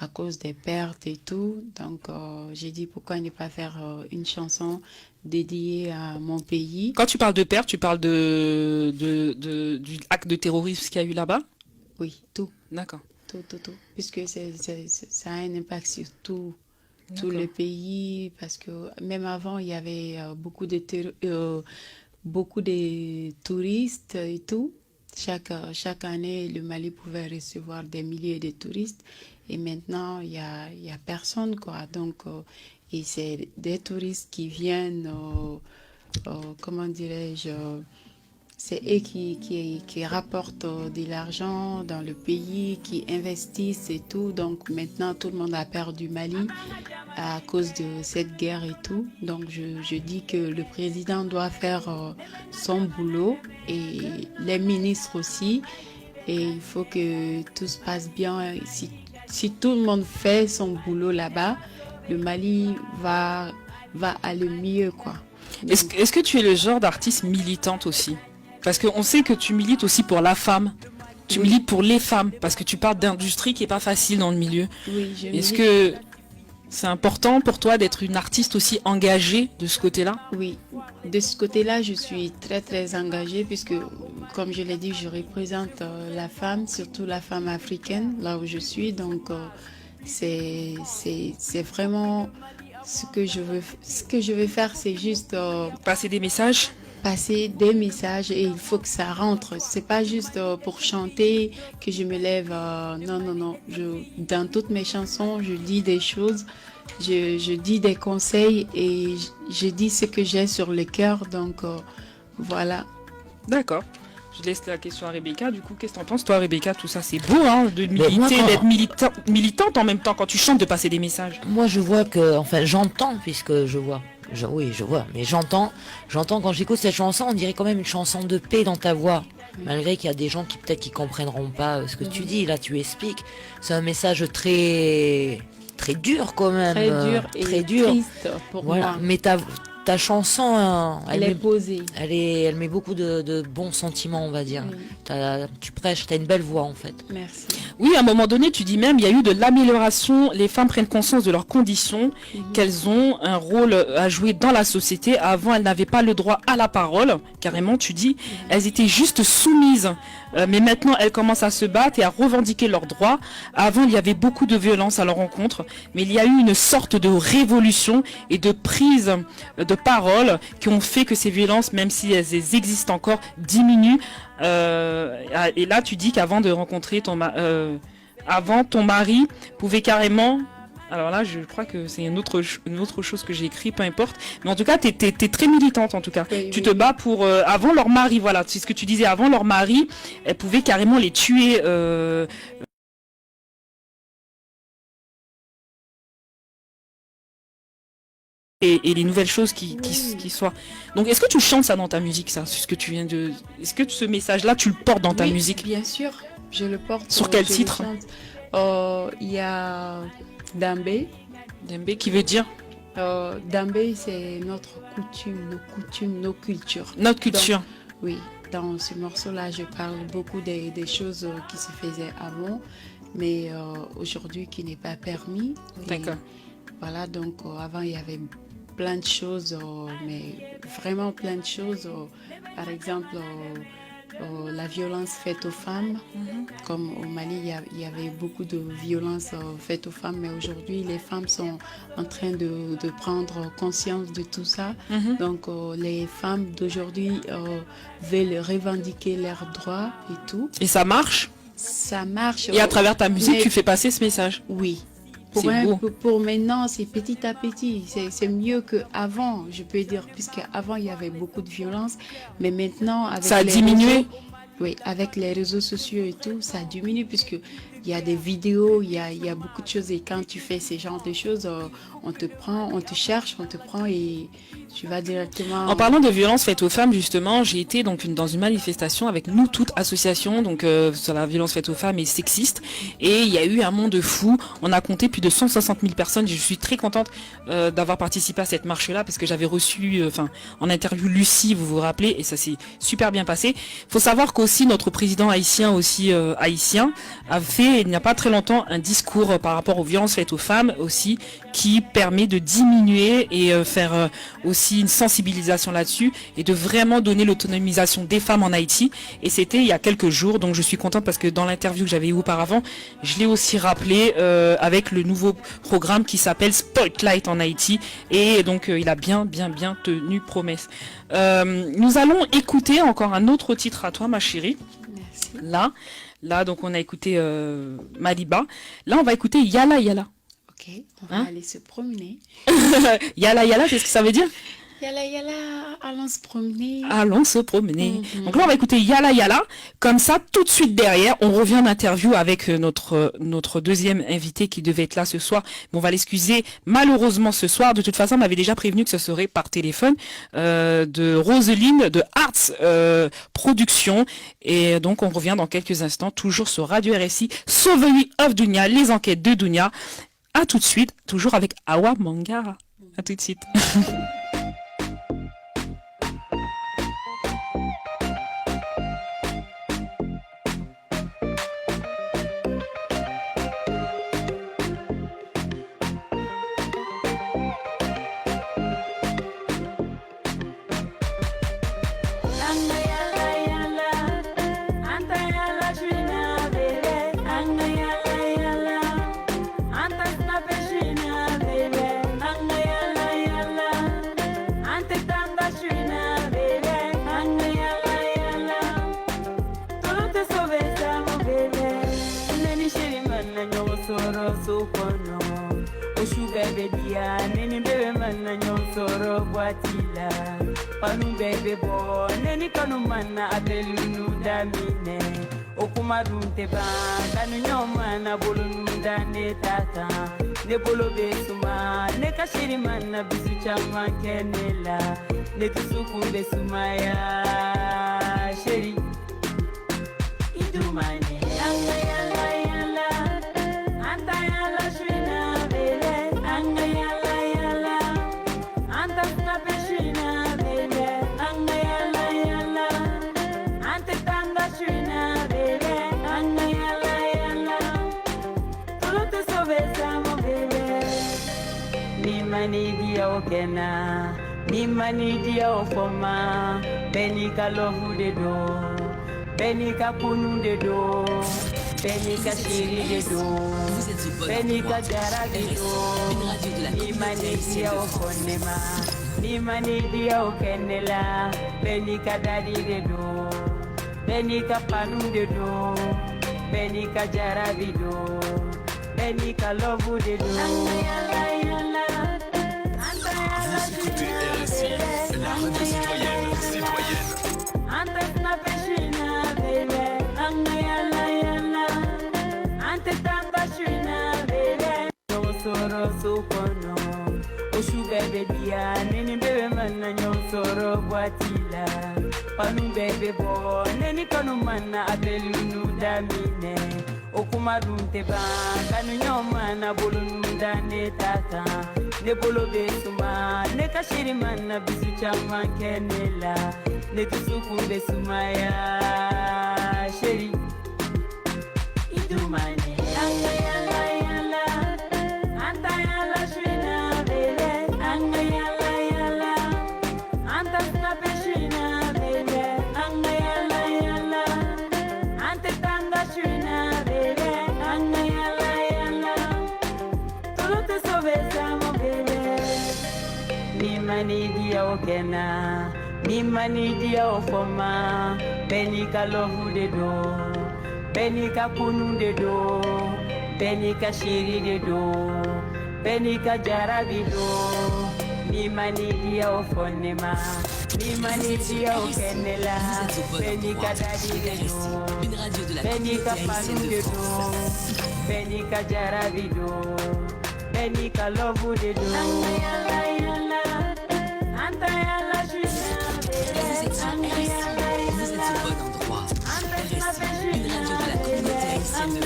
à cause des pertes et tout. Donc j'ai dit pourquoi ne pas faire une chanson dédiée à mon pays. Quand tu parles de pertes, tu parles du acte de terrorisme qu'il y a eu là-bas? Oui, tout. D'accord. Tout. Puisque ça a un impact sur tout le pays, parce que même avant, il y avait beaucoup de beaucoup de touristes et tout. Chaque année, le Mali pouvait recevoir des milliers de touristes. Et maintenant, il y a personne, quoi. Donc, et c'est des touristes qui viennent, comment dirais-je, c'est eux qui rapportent de l'argent dans le pays, qui investissent et tout. Donc maintenant, tout le monde a perdu Mali à cause de cette guerre et tout. Donc je dis que le président doit faire son boulot et les ministres aussi. Et il faut que tout se passe bien. Si tout le monde fait son boulot là-bas, le Mali va aller mieux, quoi. Est-ce que tu es le genre d'artiste militante aussi? Parce qu'on sait que tu milites aussi pour la femme. Tu milites pour les femmes, parce que tu parles d'industrie qui est pas facile dans le milieu. Oui, Est-ce que c'est important pour toi d'être une artiste aussi engagée de ce côté-là? Oui, de ce côté-là, je suis très très engagée puisque, comme je l'ai dit, je représente la femme, surtout la femme africaine, là où je suis. Donc, c'est vraiment ce que je veux. Ce que je veux faire, c'est juste passer des messages. Passer des messages et il faut que ça rentre. C'est pas juste pour chanter que je me lève. Non. Dans toutes mes chansons, je dis des choses, je dis des conseils et je dis ce que j'ai sur le cœur. Donc voilà. D'accord. Je laisse la question à Rebecca. Du coup, qu'est-ce que t'en penses, toi, Rebecca? Tout ça, c'est beau, hein, de militer, d'être militante en même temps quand tu chantes, de passer des messages. Moi, je vois que, enfin, j'entends puisque je vois. Oui, je vois, mais j'entends quand j'écoute cette chanson, on dirait quand même une chanson de paix dans ta voix. Malgré qu'il y a des gens qui peut-être qui comprendront pas ce que tu dis, là tu expliques. C'est un message très dur quand même. Très dur et triste pour moi. Mais ta chanson, elle est posée. Elle met beaucoup de bons sentiments, on va dire. Tu prêches, t'as une belle voix en fait. Merci. Oui, à un moment donné, tu dis même, il y a eu de l'amélioration, les femmes prennent conscience de leurs conditions, qu'elles ont un rôle à jouer dans la société. Avant, elles n'avaient pas le droit à la parole, carrément, tu dis, elles étaient juste soumises. Mais maintenant, elles commencent à se battre et à revendiquer leurs droits. Avant, il y avait beaucoup de violence à leur rencontre, mais il y a eu une sorte de révolution et de prise de parole qui ont fait que ces violences, même si elles existent encore, diminuent. Et là, tu dis qu'avant de rencontrer avant, ton mari pouvait carrément... Alors là, je crois que c'est une autre chose que j'ai écrit, peu importe. Mais en tout cas, t'es très militante, en tout cas. Tu te bats pour... avant leur mari, voilà. C'est ce que tu disais. Avant leur mari, elle pouvait carrément les tuer... Et les nouvelles choses qui soient. Donc, est-ce que tu chantes ça dans ta musique, ça, ce que tu viens de... Est-ce que ce message-là, tu le portes dans ta musique? Bien sûr, je le porte. Sur quel titre? Il y a Dambé. Dambé qui veut dire? Dambé, c'est notre coutume, nos cultures. Notre culture. Donc, oui, dans ce morceau-là, je parle beaucoup des choses qui se faisaient avant, mais aujourd'hui qui n'est pas permis. D'accord. Voilà, donc avant, il y avait plein de choses, mais vraiment plein de choses. Par exemple, la violence faite aux femmes. Comme au Mali, il y avait beaucoup de violence faite aux femmes, mais aujourd'hui, les femmes sont en train de prendre conscience de tout ça. Donc, les femmes d'aujourd'hui veulent revendiquer leurs droits et tout. Et ça marche? Ça marche. Et à travers ta musique, tu fais passer ce message? Oui. Pour maintenant, c'est petit à petit. C'est mieux qu'avant, je peux dire, puisque avant il y avait beaucoup de violence, mais maintenant, avec ça a diminué. Oui, avec les réseaux sociaux et tout, ça diminue puisque il y a des vidéos, il y a beaucoup de choses et quand tu fais ces genres de choses, on te prend, on te cherche, on te prend et tu vas directement... En parlant de violences faites aux femmes, justement, j'ai été donc dans une manifestation avec Nous Toutes Association, donc sur la violence faite aux femmes et sexiste, et il y a eu un monde fou. On a compté plus de 160 000 personnes. Je suis très contente d'avoir participé à cette marche-là parce que j'avais reçu, en interview Lucie, vous vous rappelez, et ça s'est super bien passé. Faut savoir qu'aussi notre président haïtien a fait publié il n'y a pas très longtemps un discours par rapport aux violences faites aux femmes aussi, qui permet de diminuer et faire aussi une sensibilisation là-dessus et de vraiment donner l'autonomisation des femmes en Haïti. Et c'était il y a quelques jours, donc je suis contente parce que dans l'interview que j'avais eue auparavant, je l'ai aussi rappelé avec le nouveau programme qui s'appelle Spotlight en Haïti, et donc il a bien tenu promesse. Nous allons écouter encore un autre titre à toi, ma chérie. Merci. Là, donc on a écouté Maliba. Là, on va écouter Yala Yala. Ok, on va aller se promener. Yala Yala, qu'est-ce que ça veut dire? Yala Yala, allons se promener. Allons se promener. Donc là, on va écouter Yala Yala. Comme ça, tout de suite derrière, on revient en interview avec notre deuxième invité qui devait être là ce soir. Mais on va l'excuser malheureusement ce soir. De toute façon, on m'avait déjà prévenu que ce serait par téléphone, de Roseline de Arts Productions. Et donc, on revient dans quelques instants, toujours sur Radio RSI, Sauverie of Dunia, les enquêtes de Dunia. À tout de suite, toujours avec Awa Mangara. À tout de suite. Panu bebe bo neni kanu mana abelunu damine okuma dunte ba kanu nyoma na bolunu dane tata ne bolo besuma ne kashiri mana bisu chama kenela ne tusuku besuma ya sheri idumane anga yala yala anta yala shina bele anga yala yala anta snapeshina Nidia okena, nima nidia ofoma, benika lofu de do, benika kunu de do, benika shiri de do, benika jara de do, nima nidia okonema, nima nidia okenela, benika dadi de do, benika panu de do, benika jara de do, benika lofu de do. Écoutez RSI, la radio citoyenne. Okuma dunte ba kanu nyoma na bolunu dane tata ne bolo besuma ne kashiri mana bisu chama kenela ne tusuku besuma ya sheri idumane anga yala yala anta yala shina bele anga yala yala anta snapeshina bele anga yala yala anta tanga shina Nidia okena, nima nidia ofoma, benika lofu de do, benika kunu de do, benika shiri de do, benika jarabi do, nima nidia ofonema, nima nidia okenela, benika dadi de do, benika panu de do, benika jarabi do, benika lofu de do. Vous êtes au bon endroit. RSI, une radio de la communauté haïtienne de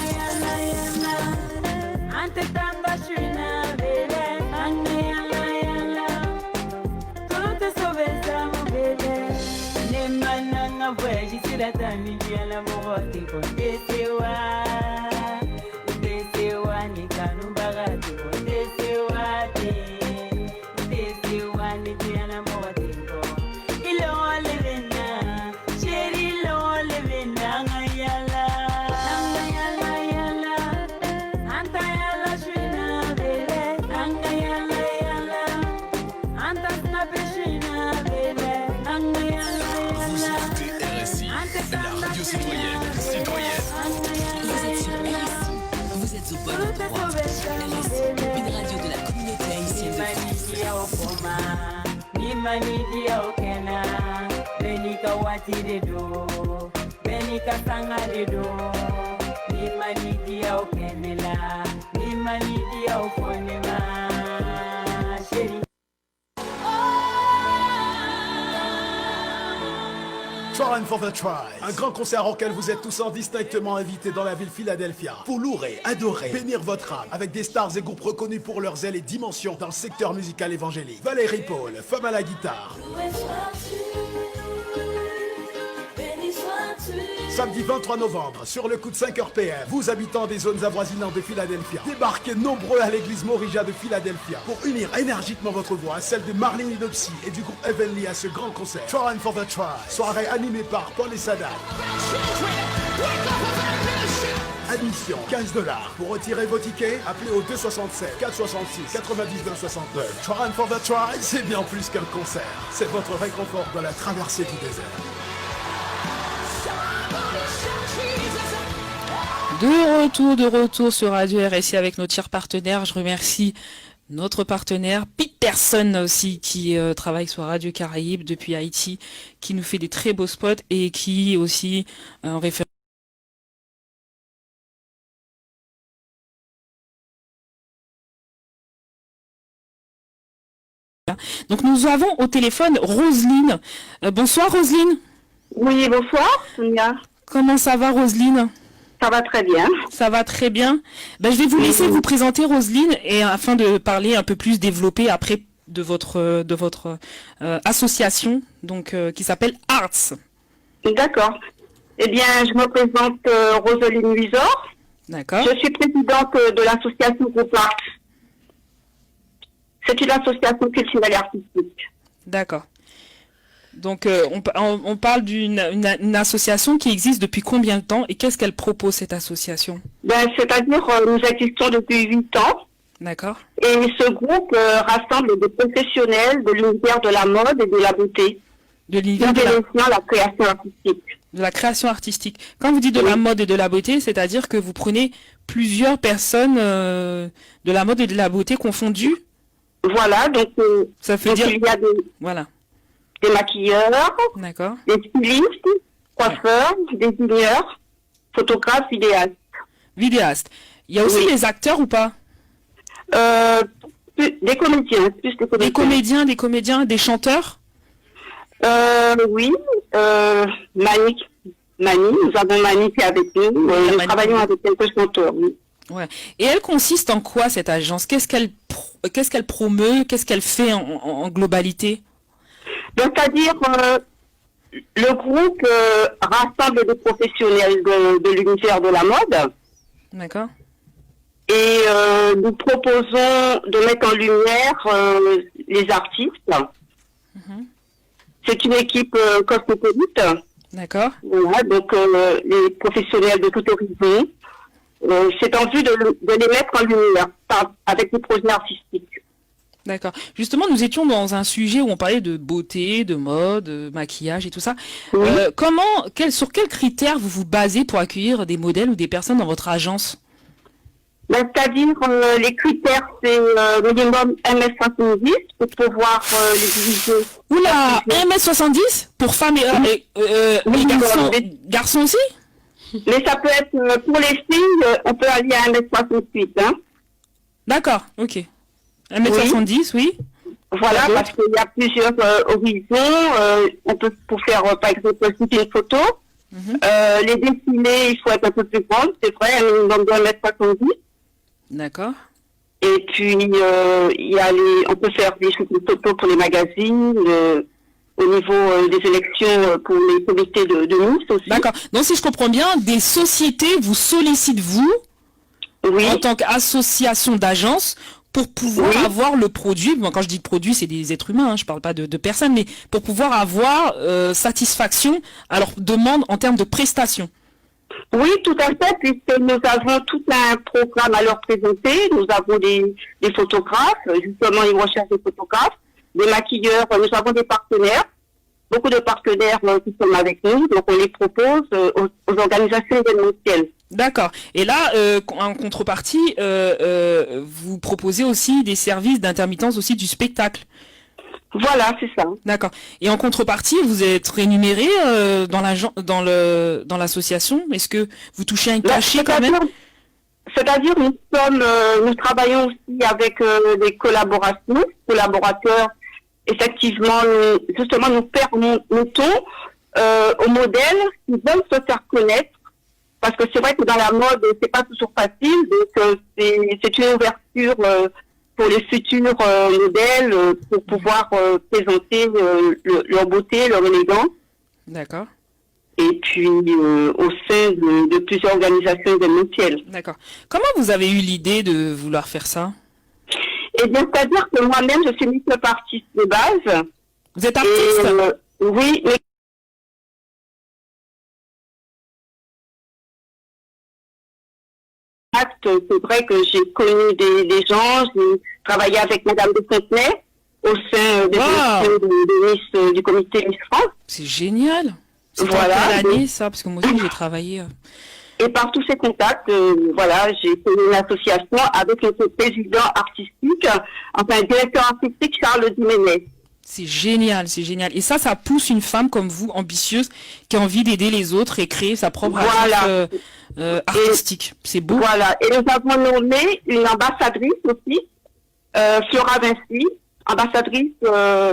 Manidia okena, benika wati de do, benika sanga de do. Ni manidia okenela, ni manidia okonema, chérie. Try for the Try, un grand concert auquel vous êtes tous distinctement invités dans la ville Philadelphia pour louer, adorer, bénir votre âme avec des stars et groupes reconnus pour leurs ailes et dimensions dans le secteur musical évangélique. Valérie Paul, femme à la guitare. Samedi 23 novembre, sur le coup de 5h PM, vous habitants des zones avoisinantes de Philadelphia, débarquez nombreux à l'église Morija de Philadelphia pour unir énergiquement votre voix à celle de Marlene Idopsy et du groupe Heavenly à ce grand concert. Try for the Try, soirée animée par Paul et Sadat. Admission $15. Pour retirer vos tickets, appelez au 267 466 99 69. Try for the Try, c'est bien plus qu'un concert. C'est votre réconfort dans la traversée du désert. De retour sur Radio RSI avec nos chers partenaires. Je remercie notre partenaire Peterson aussi qui travaille sur Radio Caraïbes depuis Haïti, qui nous fait des très beaux spots et qui aussi en référence. Donc nous avons au téléphone Roselyne. Bonsoir Roselyne. Oui, bonsoir Sonia. Comment ça va Roselyne? Ça va très bien. Ça va très bien. Ben, je vais vous laisser vous présenter Roselyne et afin de parler un peu plus développé après de votre association donc qui s'appelle Arts. D'accord. Eh bien, je me présente Roselyne Luisor. D'accord. Je suis présidente de l'association Groupe Arts. C'est une association culturelle et artistique. D'accord. Donc, on parle d'une association qui existe depuis combien de temps et qu'est-ce qu'elle propose, cette association? C'est-à-dire, nous existons depuis 8 ans. D'accord. Et ce groupe rassemble des professionnels de l'univers de la mode et de la beauté. De l'univers de la création artistique. De la création artistique. Quand vous dites de la mode et de la beauté, c'est-à-dire que vous prenez plusieurs personnes de la mode et de la beauté confondues? Voilà, donc, ça fait dire... il y a des maquilleurs, des stylistes, coiffeurs, designers, photographes, vidéastes. Vidéastes. Il y a aussi des acteurs ou pas? Des comédiens, plus des comédiens. Des comédiens, des chanteurs? Oui, Mani, nous avons Mani qui est avec nous, nous travaillons avec quelques chanteurs, oui. Ouais. Et elle consiste en quoi cette agence? Qu'est-ce qu'elle promeut? Qu'est-ce qu'elle fait en globalité? C'est-à-dire, le groupe rassemble des professionnels de l'univers de la mode. D'accord. Et nous proposons de mettre en lumière les artistes. C'est une équipe cosmopolite. D'accord. Voilà, donc les professionnels de tout horizon. C'est en vue de les mettre en lumière avec des projets artistiques. D'accord. Justement, nous étions dans un sujet où on parlait de beauté, de mode, de maquillage et tout ça. Oui. Sur quels critères vous vous basez pour accueillir des modèles ou des personnes dans votre agence? C'est-à-dire, les critères, c'est minimum 1m70 pour pouvoir les diviser. Oula, 1m70 pour femmes et garçons aussi? Mais ça peut être, pour les filles, on peut aller à 1m68. Hein. D'accord, ok. 1m70, oui. Voilà, parce qu'il y a plusieurs horizons. On peut pour faire, par exemple, une photo. Les défilés, il faut être un peu plus grande, c'est vrai, un minimum de 1m70. D'accord. Et puis, il y a on peut faire des photos pour les magazines, au niveau des élections pour les comités de Nice aussi. D'accord. Donc, si je comprends bien, des sociétés vous sollicitent, vous, Oui. en tant qu'association d'agence pour pouvoir Oui. avoir le produit. Bon, quand je dis produit, c'est des êtres humains, hein, je parle pas de personnes, mais pour pouvoir avoir satisfaction à leurs demandes en termes de prestations. Oui, tout à fait, puisque nous avons tout un programme à leur présenter. Nous avons des photographes, justement, ils recherchent des photographes, des maquilleurs, nous avons des partenaires, beaucoup de partenaires qui sont avec nous, donc on les propose aux organisations événementielles. D'accord. Et là, en contrepartie, vous proposez aussi des services d'intermittence aussi du spectacle. Voilà, c'est ça. D'accord. Et en contrepartie, vous êtes rémunéré dans l'association. Est-ce que vous touchez un cachet quand même? C'est-à-dire, nous travaillons aussi avec des collaborateurs. Effectivement, nous permettons aux modèles qui veulent se faire connaître, parce que c'est vrai que dans la mode, c'est pas toujours facile, donc c'est une ouverture pour les futurs modèles pour pouvoir présenter leur beauté, leur élégance. D'accord. Et puis au sein de plusieurs organisations événementielles. D'accord. Comment vous avez eu l'idée de vouloir faire ça? Eh bien, c'est-à-dire que moi-même, je suis make-up artiste de base. Vous êtes artiste? Oui, mais c'est vrai que j'ai connu des gens, j'ai travaillé avec Madame de Fontenay au sein de Miss, du comité Miss France. C'est génial. C'était Voilà. en quelle année ça? Parce que moi aussi j'ai travaillé. Et par tous ces contacts, voilà, j'ai fait une association avec notre président artistique, enfin directeur artistique Charles Dimenet. C'est génial, c'est génial. Et ça pousse une femme comme vous, ambitieuse, qui a envie d'aider les autres et créer sa propre agence artistique. C'est beau. Voilà. Et nous avons nommé une ambassadrice aussi, Flora Vinci, ambassadrice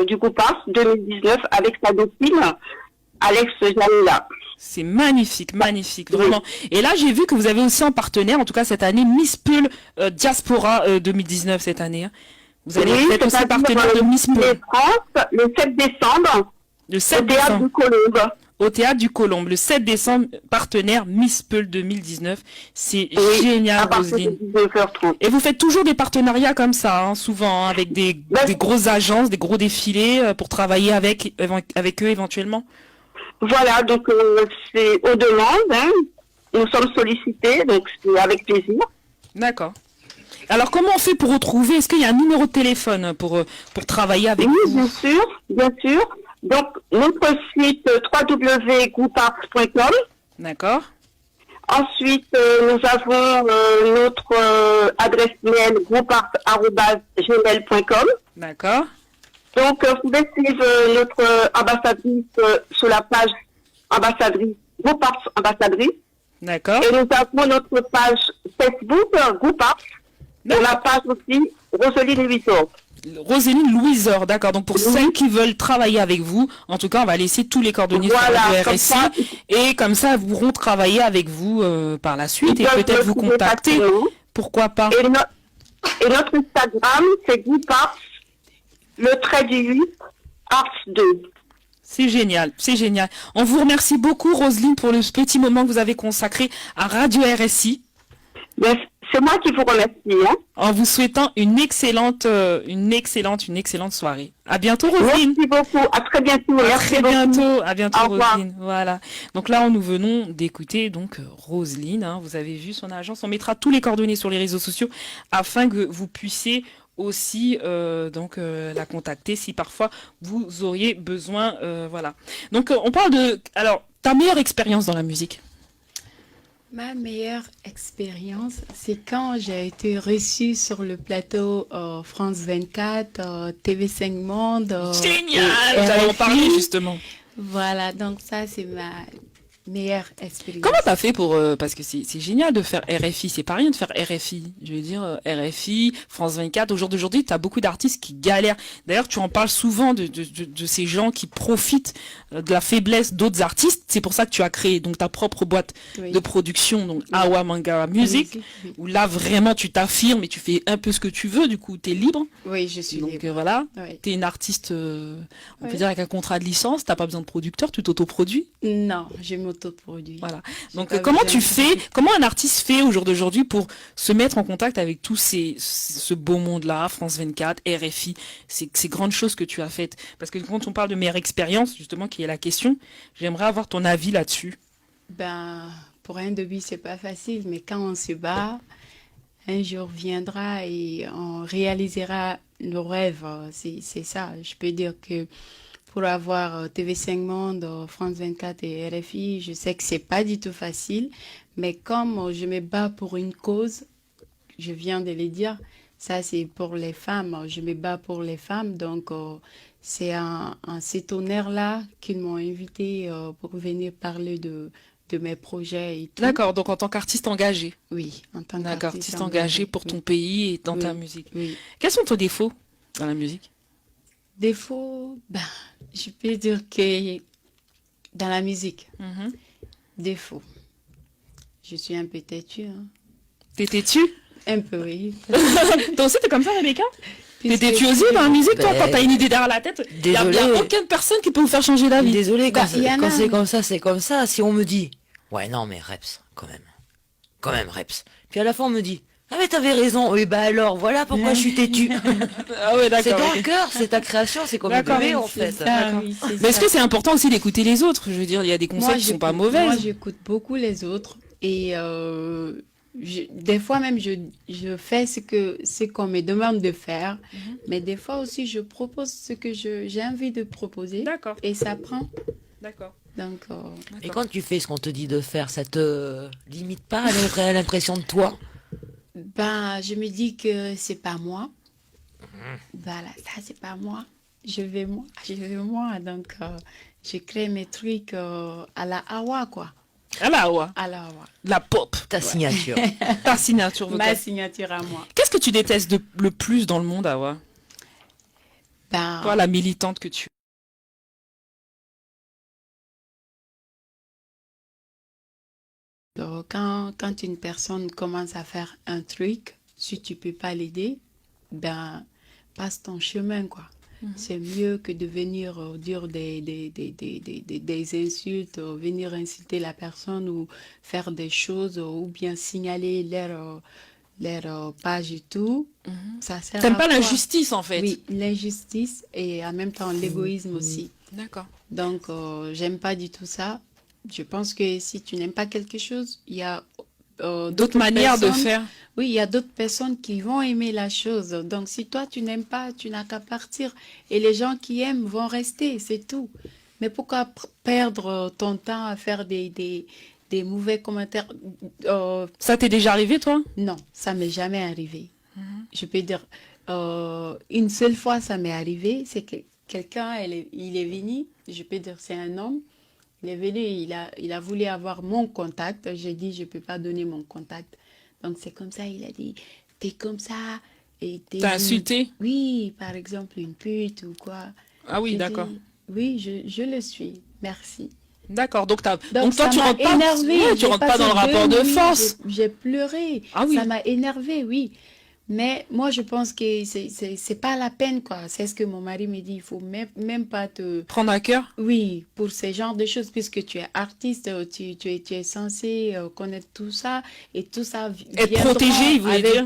du groupe Ars 2019 avec sa docile, Alex Janila. C'est magnifique, magnifique, vraiment. Et là, j'ai vu que vous avez aussi en partenaire, en tout cas cette année, Miss Peul Diaspora 2019 cette année. Hein. Vous allez être aussi partenaire de Miss Peul. France, le 7 décembre. Le 7 au Théâtre décembre. du Colombe. Au Théâtre du Colombe. Le 7 décembre, partenaire Miss Peul 2019. C'est génial, Roselyne. Et vous faites toujours des partenariats comme ça, hein, souvent, hein, avec des grosses agences, des gros défilés, pour travailler avec eux éventuellement? Voilà, donc c'est aux demandes, hein. Nous sommes sollicités, donc c'est avec plaisir. D'accord. Alors comment on fait pour retrouver, est-ce qu'il y a un numéro de téléphone pour travailler avec vous? Oui, bien sûr. Donc notre site www.groupearts.com. D'accord. Ensuite, nous avons notre adresse mail groupearts@gmail.com. D'accord. Donc, vous pouvez suivre notre ambassadrice sur la page ambassadrice, Groupe Ars Ambassadrice. D'accord. Et nous avons notre page Facebook, Groupe Ars. Et la page aussi, Roselyne Louisor. Roselyne Louisor, d'accord. Donc, pour celles qui veulent travailler avec vous, en tout cas, on va laisser tous les coordonnées sur le RSI. Et comme ça, elles pourront travailler avec vous par la suite et peut-être vous contacter. Pourquoi pas? Et notre Instagram, c'est Groupe Ars. Le trait du 8, Ars 2. C'est génial, c'est génial. On vous remercie beaucoup, Roselyne, pour ce petit moment que vous avez consacré à Radio RSI. Ben, c'est moi qui vous remercie. Hein. En vous souhaitant une excellente soirée. À bientôt, Roselyne. Merci beaucoup. À très bientôt. À bientôt, Roselyne. Voilà. Donc là, nous venons d'écouter donc Roselyne. Hein. Vous avez vu son agence. On mettra tous les coordonnées sur les réseaux sociaux afin que vous puissiez aussi la contacter si parfois vous auriez besoin. Voilà. Donc on parle de ta meilleure expérience dans la musique. Ma meilleure expérience, c'est quand j'ai été reçue sur le plateau France 24, TV5 Monde. Génial, vous allez en parler justement. Voilà, donc ça c'est ma meilleure expérience. Comment t'as fait pour parce que c'est génial de faire RFI, c'est pas rien de faire RFI. Je veux dire RFI, France 24. Au jour d'aujourd'hui, t'as beaucoup d'artistes qui galèrent. D'ailleurs, tu en parles souvent de ces gens qui profitent de la faiblesse d'autres artistes. C'est pour ça que tu as créé donc ta propre boîte de production, donc Awa Mangara Music, où là vraiment tu t'affirmes et tu fais un peu ce que tu veux. Du coup, t'es libre. Oui, je suis libre. Donc voilà, Oui. t'es une artiste, on peut dire avec un contrat de licence. T'as pas besoin de producteur, tu t'autoproduis. Non, je m'autoproduis. m'autoproduis. Voilà. J'ai Donc pas comment besoin tu de- fais, comment un artiste fait au jour d'aujourd'hui pour se mettre en contact avec ce beau monde-là, France 24, RFI, ces grandes choses que tu as faites? Parce que quand on parle de meilleure expérience, justement, qui est la question, j'aimerais avoir ton avis là-dessus. Ben, pour un début, c'est pas facile, mais quand on se bat, un jour viendra et on réalisera nos rêves. C'est ça. Je peux dire que pour avoir TV5 Monde, France 24 et RFI, je sais que c'est pas du tout facile, mais comme je me bats pour une cause, je viens de le dire, ça c'est pour les femmes, je me bats pour les femmes, donc c'est en cet honneur-là qu'ils m'ont invité pour venir parler de mes projets et tout. D'accord, donc en tant qu'artiste engagé. Oui, en tant D'accord, qu'artiste artiste engagé pour ton pays et dans ta Oui, musique. oui. Quels sont tes défauts dans la musique? Défaut, ben, je peux dire que dans la musique, défaut, je suis un peu têtue. Hein. T'es têtu? Un peu, oui. Toi aussi, t'es comme ça, Rebecca? T'es Puisque- têtu aussi dans la musique, toi, Ben, quand t'as une idée derrière la tête? Il n'y a désolé. aucune personne qui peut vous faire changer d'avis. Désolé, quand, Bah, il y en quand a, c'est mais- comme ça, c'est comme ça. Si on me dit, ouais, non, mais Reps, quand même, Reps. Puis à la fin, on me dit, ah, mais t'avais raison. Oui, bah alors, voilà pourquoi je suis têtu. Ah ouais, d'accord. C'est dans ok. le cœur, c'est ta création, c'est comme un D'accord, bébé, oui, en c'est fait. ça, oui, c'est Mais est-ce ça. que c'est important aussi d'écouter les autres? Je veux dire, il y a des conseils qui sont pas mauvais. Moi, j'écoute beaucoup les autres et des fois même, je fais ce qu'on me demande de faire, mais des fois aussi, je propose ce que j'ai envie de proposer. D'accord. Et ça prend. D'accord. Donc, Et quand tu fais ce qu'on te dit de faire, ça te limite pas à l'impression de toi? ben, je me dis que c'est pas moi. Voilà, ça, c'est pas moi. Je vais moi. Donc, je crée mes trucs à la Hawa, quoi. À la Hawa. À la Hawa. La pop. Ta signature. Ta signature Ma vocale. signature à moi. Qu'est-ce que tu détestes le plus dans le monde, Hawa? Ben, Toi, la militante que tu es. quand une personne commence à faire un truc, si tu peux pas l'aider, ben, passe ton chemin, quoi. C'est mieux que de venir dire des insultes, venir insulter la personne ou faire des choses ou bien signaler leur page et tout. Ça sert T'aimes à pas quoi? l'injustice, en fait? Oui, l'injustice et en même temps l'égoïsme aussi. D'accord. Donc, j'aime pas du tout ça. Je pense que si tu n'aimes pas quelque chose, il y a D'autres manières de personnes- faire. Oui, il y a d'autres personnes qui vont aimer la chose. Donc, si toi, tu n'aimes pas, tu n'as qu'à partir. Et les gens qui aiment vont rester, c'est tout. Mais pourquoi perdre ton temps à faire des mauvais commentaires Ça t'est déjà arrivé, toi? Non, ça m'est jamais arrivé. Je peux dire, une seule fois, ça m'est arrivé. C'est que quelqu'un, il est venu, je peux dire, c'est un homme. Il est venu, il a voulu avoir mon contact. J'ai dit, je peux pas donner mon contact. Donc, c'est comme ça, il a dit, t'es comme ça. Et T'as insulté? Oui, par exemple, une pute ou quoi. Ah oui, J'ai d'accord. dit, oui, je le suis. Merci. D'accord, donc toi, ça tu m'a rentres pas, énervé. ouais, tu J'ai rentres pas passé dans le rapport de 2 nuits, force. J'ai pleuré. Ah oui. Ça m'a énervé, oui. Mais moi, je pense que c'est pas la peine, quoi. C'est ce que mon mari me dit. Il faut même pas te prendre à cœur. Oui, pour ce genre de choses, puisque tu es artiste, tu es censé connaître tout ça et tout ça Être viendra protégé, il voulait dire.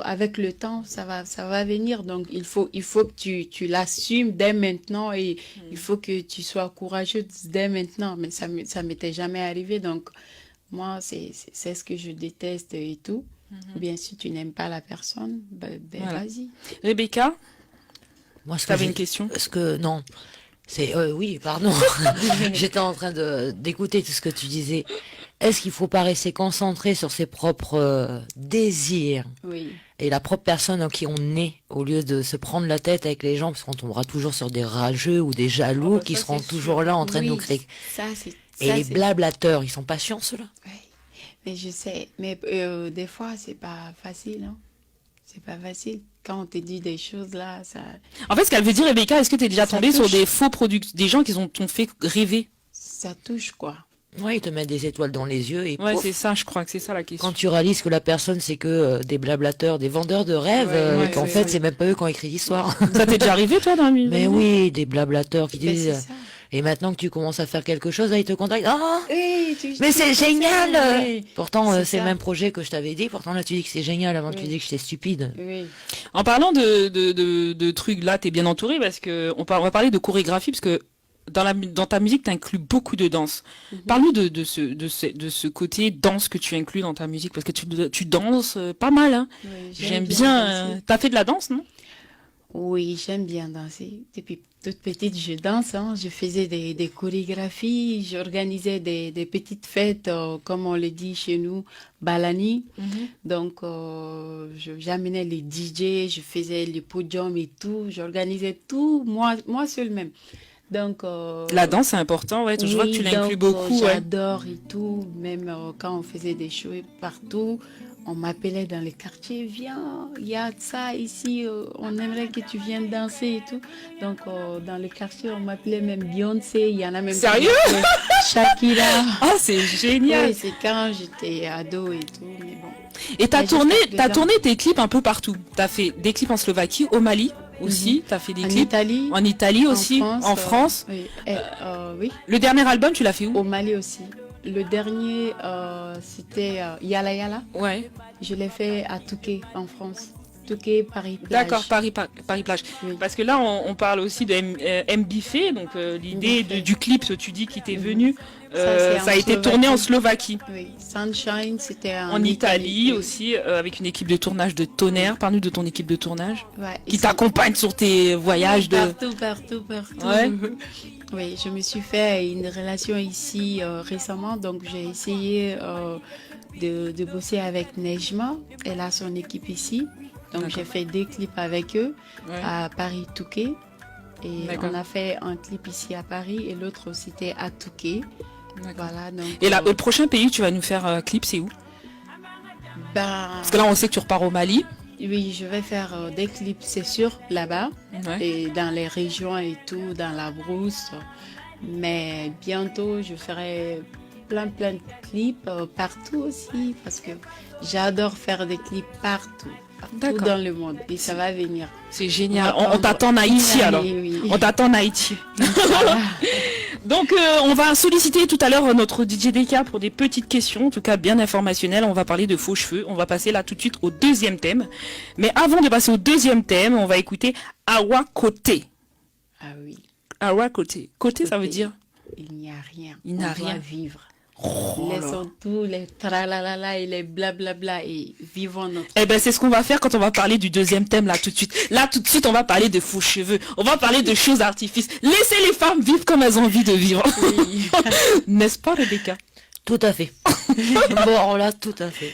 avec le temps, ça va venir. Donc, il faut que tu l'assumes dès maintenant et il faut que tu sois courageuse dès maintenant. Mais ça m'était jamais arrivé. Donc, moi, c'est ce que je déteste et tout. Bien sûr, tu n'aimes pas la personne, ben Voilà. vas-y. Rebecca, Moi, ce que t'avais j'ai- une question? Non, c'est oui, pardon. J'étais en train d'écouter tout ce que tu disais. Est-ce qu'il faut pas rester concentré sur ses propres désirs Oui. et la propre personne en qui on est, au lieu de se prendre la tête avec les gens, parce qu'on tombera toujours sur des rageux ou des jaloux qui ça, seront c'est toujours sûr. là en train de Oui, nous créer. ça, c'est- Et ça, les c'est- blablateurs, ils sont patients ceux-là. Mais je sais, mais des fois, c'est pas facile. Hein. C'est pas facile. Quand on te dit des choses là, ça, En fait, ce qu'elle veut dire, Rebecca, est-ce que tu es déjà Ça tombée sur touche. des faux products, des gens qui t'ont fait rêver? ça touche quoi. Ouais, ils te mettent des étoiles dans les yeux et Ouais, pouf. c'est ça, je crois que c'est ça la question. Quand tu réalises que la personne c'est que des blablateurs, des vendeurs de rêves, Ouais, qu'en ouais, fait ouais. c'est même pas eux qui ont écrit l'histoire. Ça t'est déjà arrivé, toi, dans la musique? Mais oui, des blablateurs qui Ben, disent. c'est ça. Et maintenant que tu commences à faire quelque chose, là, ils te contactent. Ah, Oui, mais c'est génial! Oui. Pourtant, C'est c'est ça. le même projet que je t'avais dit. Pourtant, là, tu dis que c'est génial. Avant, tu Oui. dis que j'étais stupide. Oui. En parlant de trucs, là, t'es bien entouré parce que on va parler de chorégraphie parce que dans ta musique, t'inclus beaucoup de danse. Parle-nous de ce côté danse que tu inclus dans ta musique parce que tu danses pas mal, hein. Oui, J'aime bien. danser. T'as fait de la danse, non? Oui, j'aime bien danser. Depuis toute petite, je danse, hein. Je faisais des chorégraphies, j'organisais des petites fêtes, comme on le dit chez nous, balani. Donc, j'amenais les DJ, je faisais les podiums et tout, j'organisais tout, moi seule même. Donc, La danse, c'est important, ouais. Je vois que tu l'inclus donc, beaucoup, ouais. j'adore et tout, même quand on faisait des shows partout. On m'appelait dans les quartiers, viens, il y a ça ici, on aimerait que tu viennes danser et tout. Donc, dans le quartier, on m'appelait même Beyoncé, il y en a même... Sérieux? Shakira. Ah, c'est génial. Oui, c'est quand j'étais ado et tout, mais bon. Et t'as Mais jusqu'à tourné tes clips un peu partout. T'as fait des clips en Slovaquie, au Mali aussi. T'as fait des En clips Italie. en Italie aussi, en France. Oui. Et, oui. Le dernier album, tu l'as fait où? Au Mali aussi. Le dernier, c'était Yala Yala. Ouais. Je l'ai fait à Touquet, en France. Touquet, Paris-Plage. D'accord, Paris-Plage. Parce que là, on parle aussi de Mbifé, donc l'idée du clip, tu dis, qui t'est venu, ça a été tourné en Slovaquie. Oui, Sunshine, c'était en Italie aussi, avec une équipe de tournage de tonnerre. Parle-nous de ton équipe de tournage, ouais, qui t'accompagne sur tes voyages Partout. Ouais. Oui, je me suis fait une relation ici récemment, donc j'ai essayé de bosser avec Nejma. Elle a son équipe ici. Donc j'ai fait des clips avec eux à Paris-Touquet. Et on a fait un clip ici à Paris et l'autre c'était à Touquet. Voilà, donc, et là, le prochain pays où tu vas nous faire un clip, c'est où? Parce que là, on sait que tu repars au Mali. Oui, je vais faire des clips, c'est sûr, là-bas. Et dans les régions et tout, dans la brousse. Mais bientôt, je ferai plein de clips partout aussi. Parce que j'adore faire des clips partout dans le monde. Et ça va venir. C'est génial. On t'attend en Haïti alors. Oui. On t'attend en Haïti. Donc on va solliciter tout à l'heure notre DJ DK pour des petites questions, en tout cas bien informationnelles. On va parler de faux cheveux. On va passer là tout de suite au deuxième thème. Mais avant de passer au deuxième thème, on va écouter Awa Côté. Ah oui. Awa Côté. Côté, ça veut dire? Il n'y a rien. Il n'y a rien. On doit vivre. Laissons tous les tralalala et les blablabla et vivons notre... Eh ben c'est ce qu'on va faire quand on va parler du deuxième thème là tout de suite. Là tout de suite on va parler de faux cheveux. On va parler de choses artifices. Laissez les femmes vivre comme elles ont envie de vivre. Oui. N'est-ce pas Rebecca? Tout à fait. Bon là tout à fait.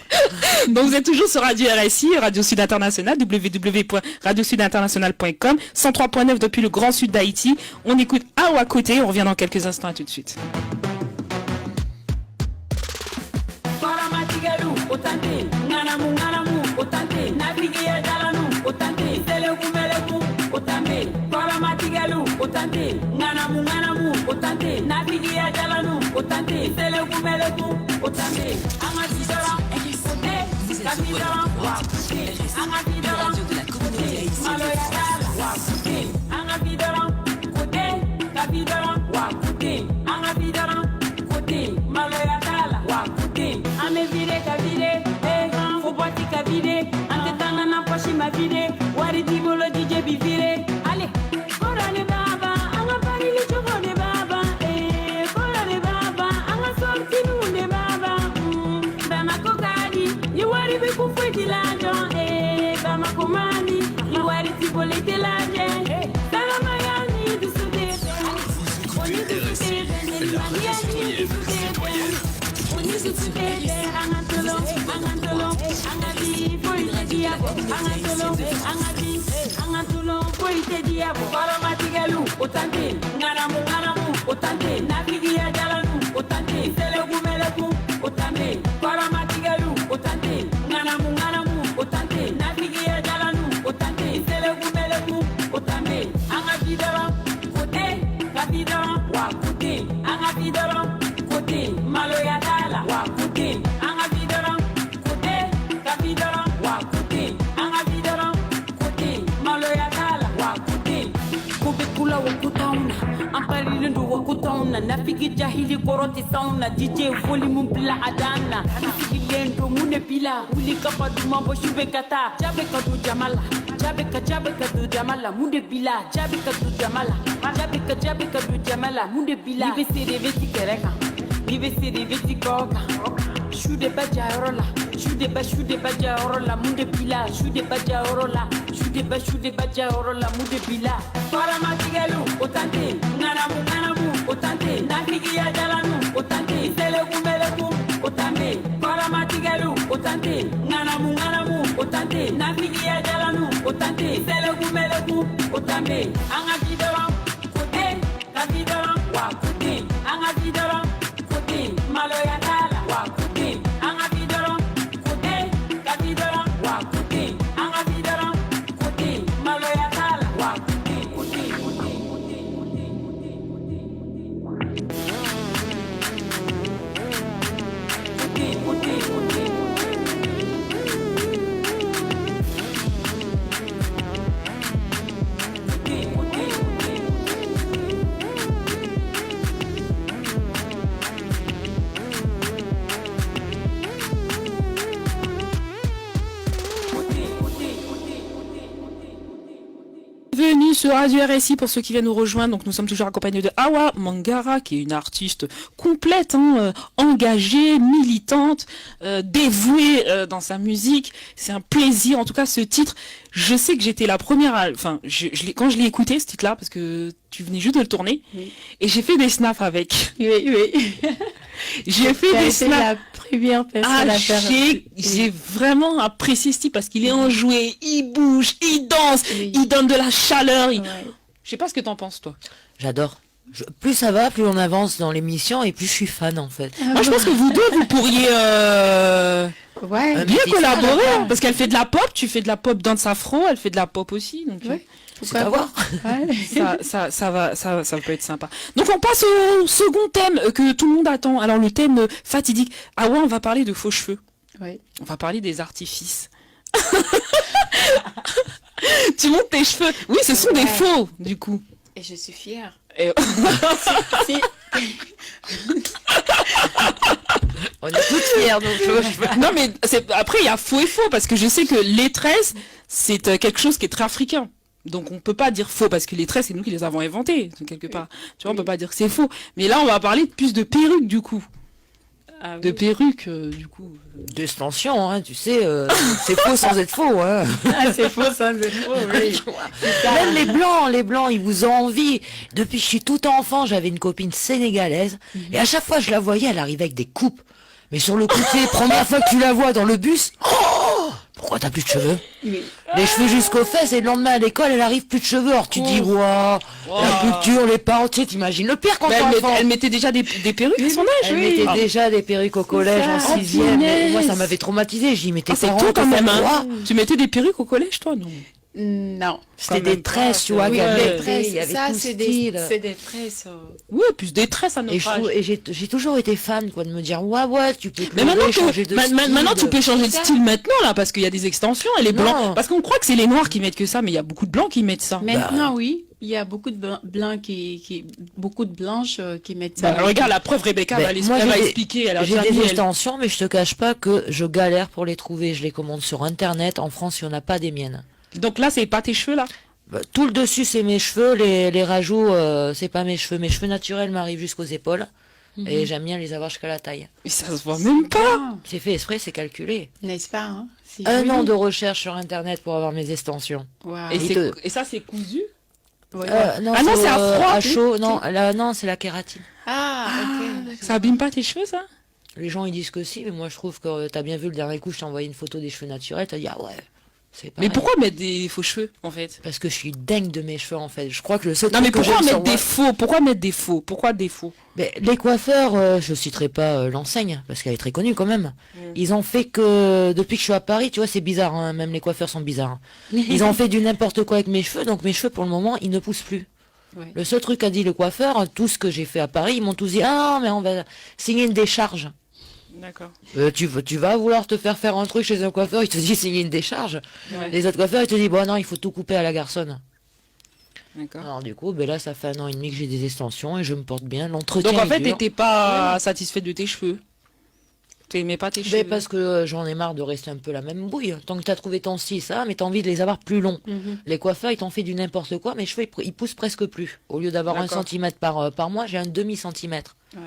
Donc vous êtes toujours sur Radio RSI, Radio Sud International, www.radiosudinternational.com, 103.9 depuis le Grand Sud d'Haïti. On écoute Awa Côté, on revient dans quelques instants, à tout de suite. Otante, nganamu, otante, navigia galanu, otante, telekumeleku, otante, paramatigalu, otante, nganamu, otante, navigia galanu, otante, telekumeleku, otante, amatidara, ote, kapidara, wakute, amatidara, ote, maloyadala, wakute, amatidara, ote, kapidara, wakute, amatidara, ote, maloyadala, wakute, amevire kabire, faut boiter kabire, antetana na poche ma vire, wari dibolo DJ bivire, allez, korane baba, anga parili chokone baba, korane baba, anga sorti nune baba, bama kokadi, you wari be kufweti lajo, bama komani, you wari dibolo te laje, salama yani dusude, oni dusude, yani otante, nganamu, otante, navigia galanu, otante, telegumeleku, otante, paramatigalu, otante, nganamu, otante, navigia galanu, otante, telegumeleku, otante, angabidara, kote, kabidara, wakute, angabidara, kote, maloyadala, wakute, angabidara, kote, kabidara, wakute, angabidara, kote, maloyadala, wakute, kubekula kutauna ampalile ndo wa kutauna nafiki jahili koroti sauna DJ volume bila adana nafiki ndo mune bila ulika paduma bo shube kata jabe kadu jamala jabe kadu jamala munde bila jabe kadu jamala jabe kadu jamala munde bila libe sere veti kereka libe sere veti koka shude bajarola shude bajarola munde bila shude bajarola munde bila para matigelu otante nganamu otante nafiki ya jalanu otante sele kumeleku otante para matigelu otante nganamu otante nafiki ya jalanu otante sele kumeleku otante anga vidara kote la vidara wa kote anga vidara kote malo ya kala wa kote anga vidara kote la vidara wa kote anga vidara kote malo ya kala wa kote Bienvenue sur Radio RSI pour ceux qui viennent nous rejoindre. Donc nous sommes toujours accompagnés de Awa Mangara, qui est une artiste complète, engagée, militante, dévouée dans sa musique. C'est un plaisir. En tout cas, ce titre, je sais que j'étais la première à... Enfin, quand je l'ai écouté, ce titre-là, parce que tu venais juste de le tourner, oui. Et j'ai fait des snaps avec. Oui. J'ai fait des snaps. La première personne à faire. J'ai vraiment apprécié ce type parce qu'il est enjoué, il bouge, il danse, il donne de la chaleur. Je sais pas ce que t'en penses, toi. J'adore. Plus ça va, plus on avance dans l'émission et plus je suis fan en fait. Moi je pense que vous deux, vous pourriez bien collaborer, hein, parce qu'elle fait de la pop, tu fais de la pop dans sa afro, elle fait de la pop aussi. Donc, pourquoi pas. Ça peut être sympa. Donc on passe au second thème que tout le monde attend. Alors le thème fatidique. Ah ouais, on va parler de faux cheveux. Oui. On va parler des artifices. Tu montes tes cheveux. Oui, ce sont des faux, du coup. Et je suis fière. On est toutes fiers, donc. Non, mais après, il y a faux et faux, parce que je sais que les tresses, c'est quelque chose qui est très africain. Donc, on peut pas dire faux, parce que les tresses, c'est nous qui les avons inventées, quelque part. Tu vois, on peut pas dire que c'est faux. Mais là, on va parler plus de perruques, du coup. Ah, oui. De perruques, du coup. D'extension, hein, tu sais, c'est faux sans être faux. Hein. C'est faux sans être faux, oui. Même les blancs, ils vous ont envie. Depuis que je suis tout enfant, j'avais une copine sénégalaise, et à chaque fois que je la voyais, elle arrivait avec des coupes. Mais sur le côté, première fois que tu la vois dans le bus, pourquoi t'as plus de cheveux? Oui. Les cheveux jusqu'aux fesses, et le lendemain à l'école, elle arrive plus de cheveux. Alors tu dis, waouh, la culture, les parents, tu sais, t'imagines le pire quand t'es enfant. Elle mettait déjà des perruques à son âge, Elle mettait déjà des perruques au collège, en 6e. Moi, ça m'avait traumatisé. J'ai dit, mais tes parents, c'est tout quand même, hein. Tu mettais des perruques au collège, toi, non? Non. C'était des tresses, tu vois, il y avait tout c'est style. C'est des tresses. Oui, plus des tresses à notre âge. Et j'ai toujours été fan, quoi, de me dire, ouais, tu peux changer de style. Maintenant, tu peux changer de style maintenant, là, parce qu'il y a des extensions, et les blancs. Parce qu'on croit que c'est les noirs qui mettent que ça, mais il y a beaucoup de blancs qui mettent ça. Maintenant, oui. Il y a beaucoup de blancs beaucoup de blanches qui mettent ça. Regarde, la preuve, Rebecca va expliquer. J'ai des extensions, mais je te cache pas que je galère pour les trouver. Je les commande sur Internet. En France, il n'y en a pas des miennes. Donc là, c'est pas tes cheveux, là? Tout le dessus, c'est mes cheveux. Les rajouts, c'est pas mes cheveux. Mes cheveux naturels m'arrivent jusqu'aux épaules. Et j'aime bien les avoir jusqu'à la taille. Mais ça se voit même pas. C'est fait exprès, c'est calculé. N'est-ce pas, hein? Un an de recherche sur Internet pour avoir mes extensions. Wow. Et ça, c'est cousu? Ouais. Non, c'est à froid. À chaud, non, c'est la kératine. Ok. Ça abîme pas tes cheveux, ça? Les gens, ils disent que si, mais moi, je trouve que t'as bien vu le dernier coup, je t'ai envoyé une photo des cheveux naturels, t'as dit, ah ouais. Mais pourquoi mettre des faux cheveux, en fait? Parce que je suis dingue de mes cheveux, en fait. Je crois que le seul Non, mais pourquoi mettre des faux? Pourquoi mettre des faux? Pourquoi des faux? Mais les coiffeurs, je citerai pas l'enseigne, parce qu'elle est très connue quand même. Ils ont fait que, depuis que je suis à Paris, tu vois, c'est bizarre, hein, même les coiffeurs sont bizarres. Hein. Ils ont fait du n'importe quoi avec mes cheveux, donc mes cheveux, pour le moment, ils ne poussent plus. Ouais. Le seul truc qu'a dit le coiffeur, tout ce que j'ai fait à Paris, ils m'ont tous dit, ah, mais on va signer une décharge. D'accord. Tu vas vouloir te faire un truc chez un coiffeur, il te dit signer une décharge. Ouais. Les autres coiffeurs, ils te disent, bon non, il faut tout couper à la garçonne. D'accord. Alors du coup, ben là, ça fait 1 an et demi que j'ai des extensions et je me porte bien. L'entretien Donc en est fait, dur. t'étais pas satisfaite de tes cheveux. T'aimais pas tes cheveux. Ben, parce que j'en ai marre de rester un peu la même bouille. Tant que t'as trouvé ton style, ça, mais t'as envie de les avoir plus longs. Les coiffeurs, ils t'ont fait du n'importe quoi, mes cheveux, ils poussent presque plus. Au lieu d'avoir 1 D'accord. centimètre par mois, j'ai un demi-centimètre. Ouais.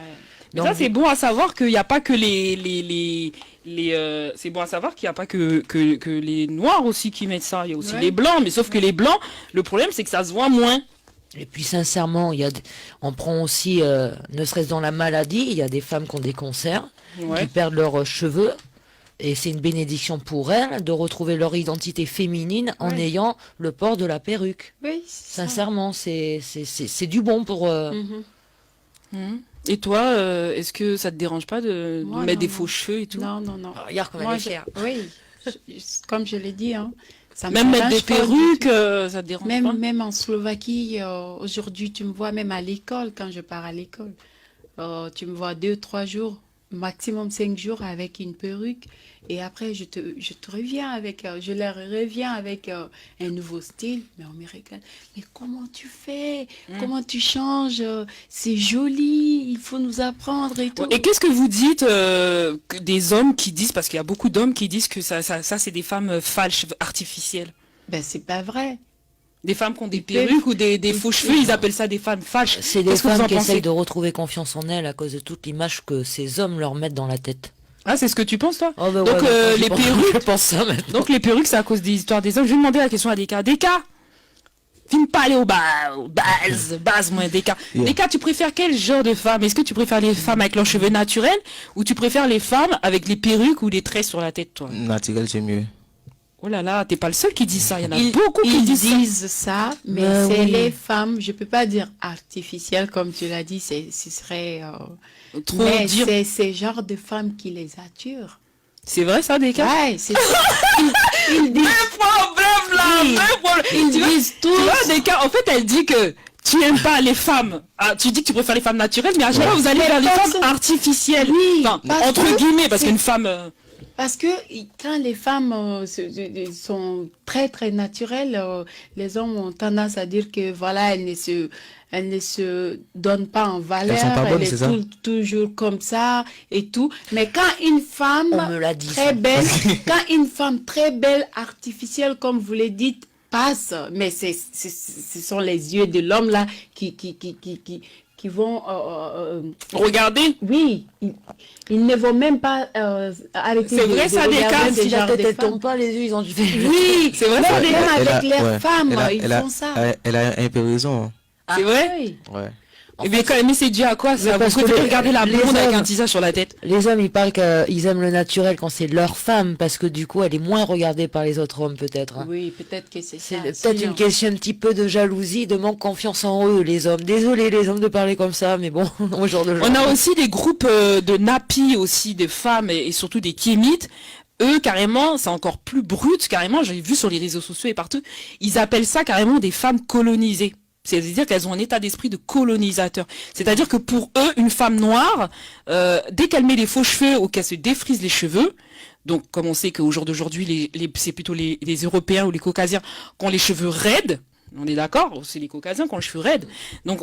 Mais ça, c'est bon à savoir qu'il n'y a pas que c'est bon à savoir qu'il n'y a pas que les noirs aussi qui mettent ça. Il y a aussi Ouais. les blancs, mais sauf que les blancs, le problème, c'est que ça se voit moins. Et puis sincèrement, on prend aussi, ne serait-ce dans la maladie, il y a des femmes qui ont des cancers, Ouais. qui perdent leurs cheveux. Et c'est une bénédiction pour elles de retrouver leur identité féminine en Ouais. ayant le port de la perruque. Oui, c'est ça. Sincèrement, c'est du bon pour... Et toi, est-ce que ça te dérange pas de Moi, mettre non, des non. faux cheveux et tout? Non, non, non. Regarde comme Moi, elle est fière. Oui, comme je l'ai dit, hein, ça me Même mettre dérange des pas du perruques, tout. ça te dérange pas? Même en Slovaquie, aujourd'hui, tu me vois même à l'école, quand je pars à l'école. Tu me vois 2-3 jours, maximum 5 jours avec une perruque. Et après, je te reviens avec, je leur reviens avec un nouveau style. Mais on me regarde. Mais comment tu fais? Comment tu changes? C'est joli, il faut nous apprendre et tout. Et qu'est-ce que vous dites que des hommes qui disent, parce qu'il y a beaucoup d'hommes qui disent que ça c'est des femmes falches, artificielles. Ben, c'est pas vrai. Des femmes qui ont des perruques ou des faux cheveux, ils appellent ça des femmes falches. C'est des Qu'est-ce que vous femmes en qui pensez? essayent de retrouver confiance en elles à cause de toute l'image que ces hommes leur mettent dans la tête. Ah, c'est ce que tu penses, toi? Oh, ben Donc, ouais, les je pense- perruques. je pense ça maintenant. Donc, les perruques, c'est à cause des histoires des hommes. Je vais demander la question à Deka. Deka! Viens pas aller aux bases, moi, Deka. Yeah. Deka, tu préfères quel genre de femme? Est-ce que tu préfères les femmes avec leurs cheveux naturels ou tu préfères les femmes avec les perruques ou les traits sur la tête, toi? Naturel, c'est mieux. Oh là là, t'es pas le seul qui dit ça. Il y en a beaucoup qui Ils disent ça. disent ça, mais Ben c'est oui. les femmes, je peux pas dire artificielles comme tu l'as dit, ce serait Trop mais dire. c'est ces genres de femmes qui les attirent. C'est vrai ça, Deka? Ouais, c'est ils disent Problème là, Oui. vrai problème. Ils Tu vois- disent Tu vois, Deka, en fait, elle dit que tu aimes pas les femmes. Ah, tu dis que tu préfères les femmes naturelles, mais à chaque fois, vous allez Mais vers les parce- femmes artificielles. Oui, Enfin, parce entre que guillemets, parce c'est- qu'une femme... parce que quand les femmes sont très très naturelles, les hommes ont tendance à dire que voilà, elles ne se donnent pas en valeur, Elles sont pas bonnes, elle c'est est ça? toujours comme ça et tout. Mais quand une femme On me l'a dit, très ça. belle, quand une femme très belle, artificielle, comme vous le dites, passe, mais ce sont les yeux de l'homme là qui vont Regardez. oui, ils ne vont même pas arrêter C'est vrai, ça, des regarder cas, ce Si la genre tête de elle femmes. tombe pas, les yeux ils ont dû faire. Oui, C'est vrai, même, ça, même elle avec leurs femmes, ils elle a- font ça. Elle a un peu raison. C'est vrai? Oui. Ouais. Eh bien, quand même, c'est dû à quoi ça? parce Vous que préférez les- regarder la les blonde avec hommes- un tisa sur la tête? Les hommes, ils parlent qu'ils aiment le naturel quand c'est leur femme, parce que du coup, elle est moins regardée par les autres hommes, peut-être. hein. Oui, peut-être que c'est C'est ça. peut-être Si, une question un petit peu de jalousie, de manque de confiance en eux, les hommes. Désolé, les hommes, de parler comme ça, mais bon, au jour de On a aussi des groupes de nappies aussi, des femmes et surtout des kémites. Eux, carrément, c'est encore plus brut, carrément, j'ai vu sur les réseaux sociaux et partout, ils appellent ça carrément des femmes colonisées. C'est-à-dire qu'elles ont un état d'esprit de colonisateur. C'est-à-dire que pour eux, une femme noire, dès qu'elle met les faux cheveux ou qu'elle se défrise les cheveux, donc comme on sait qu'au jour d'aujourd'hui, c'est plutôt les Européens ou les Caucasiens qui ont les cheveux raides, on est d'accord, c'est les Caucasiens qui ont les cheveux raides. Donc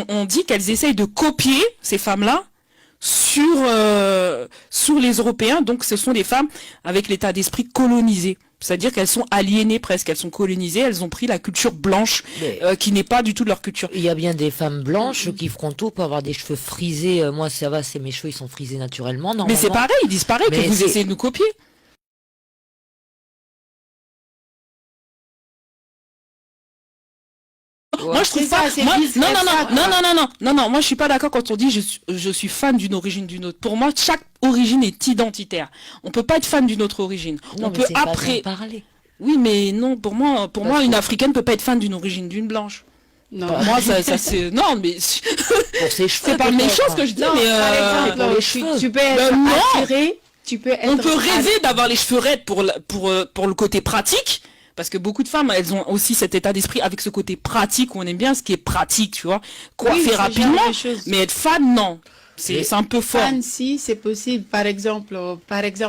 on dit qu'elles essayent de copier ces femmes-là sur les Européens, donc ce sont des femmes avec l'état d'esprit colonisé. C'est-à-dire qu'elles sont aliénées presque, elles sont colonisées, elles ont pris la culture blanche qui n'est pas du tout de leur culture. Il y a bien des femmes blanches qui feront tout pour avoir des cheveux frisés. Moi, ça va, c'est mes cheveux, ils sont frisés naturellement. Mais c'est pareil, ils disent pareil, Mais que vous c'est- essayez de nous copier. Moi je trouve C'est ça, pas. c'est Moi, discret, non, non, ça, non, non, non, non, non, non, moi je suis pas d'accord quand on dit je suis fan d'une origine d'une autre. Pour moi, chaque origine est identitaire. On peut pas être fan d'une autre origine. Non, On mais peut c'est pas après. bien parler. Oui, mais non, pour moi, une africaine peut pas être fan d'une origine d'une blanche. Non. Pour moi, ça c'est. Non, mais. Pour ses cheveux, C'est pas peut-être, méchant ce que je dis, Non, mais. par exemple, pour les cheveux. tu peux être Ben non. attiré, tu peux être On peut rêver d'avoir les cheveux raides pour le côté pratique. Parce que beaucoup de femmes, elles ont aussi cet état d'esprit avec ce côté pratique où on aime bien ce qui est pratique, tu vois. Coiffer ce genre rapidement. de choses. Mais être fan, non. C'est un peu fort. Fan, si, c'est possible. Par exemple,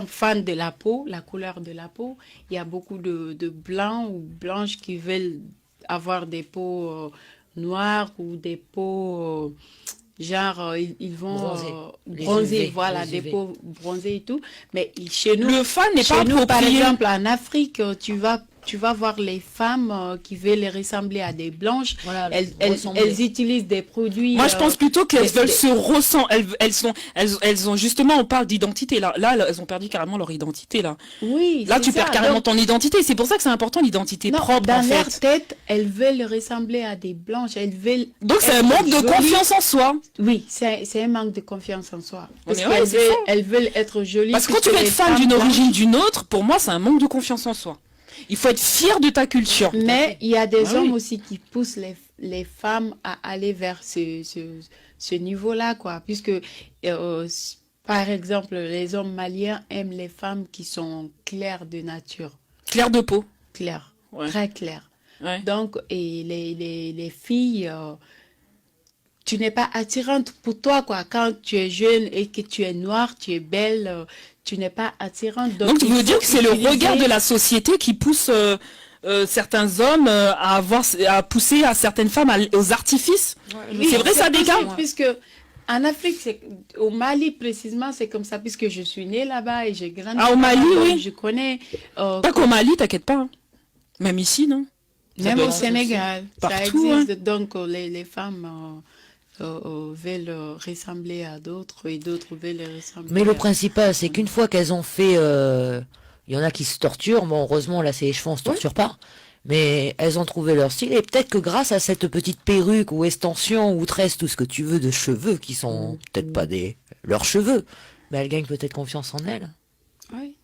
fan de la peau, la couleur de la peau. Il y a beaucoup de blancs ou blanches qui veulent avoir des peaux noires ou des peaux ils vont bronzer, voilà, des peaux bronzées et tout. Mais chez nous, le fan n'est pas nous, par approprié. exemple, en Afrique, tu vas voir les femmes qui veulent les ressembler à des blanches. Voilà, elles utilisent des produits. Moi, je pense plutôt qu'elles veulent se ressembler. Elles ont justement, on parle d'identité là. Là, elles ont perdu carrément leur identité là. Oui. Là, tu perds carrément ton identité. C'est pour ça que c'est important l'identité propre. Dans en fait. leur tête, elles veulent ressembler à des blanches. Elles veulent. Donc c'est un manque de confiance en soi. Oui, c'est un manque de confiance en soi. Parce Ouais, elles veulent être jolies. Parce que quand tu veux être fan d'une origine d'une autre, pour moi, c'est un manque de confiance en soi. Il faut être fier de ta culture. Mais il y a des hommes aussi qui poussent les femmes à aller vers ce niveau-là, quoi. Puisque, par exemple, les hommes maliens aiment les femmes qui sont claires de nature. Claires de peau. Claires, Ouais. très claires. Ouais. Donc, et les filles, tu n'es pas attirante pour toi, quoi. Quand tu es jeune et que tu es noire, tu es belle, tu n'es pas attirante. Donc tu veux dire que c'est le regard de la société qui pousse certains hommes à pousser à certaines femmes aux artifices. Oui, c'est vrai ça, Deka? Puisque en Afrique, au Mali précisément, c'est comme ça, puisque je suis née là-bas et j'ai grandi. Ah, au Mali, oui. Je connais. Pas qu'au Mali, t'inquiète pas. Hein. Même ici, non? Même au Sénégal, partout, ça existe. Donc les femmes veulent ressembler à d'autres et d'autres veulent les ressembler. Mais le principal, c'est qu'une fois qu'elles ont fait... Il y en a qui se torturent. Bon, heureusement, là, c'est les cheveux, on se torture pas. Mais elles ont trouvé leur style. Et peut-être que grâce à cette petite perruque ou extension ou tresse, tout ce que tu veux de cheveux, qui sont peut-être pas leurs cheveux, mais elles gagnent peut-être confiance en elles. Oui.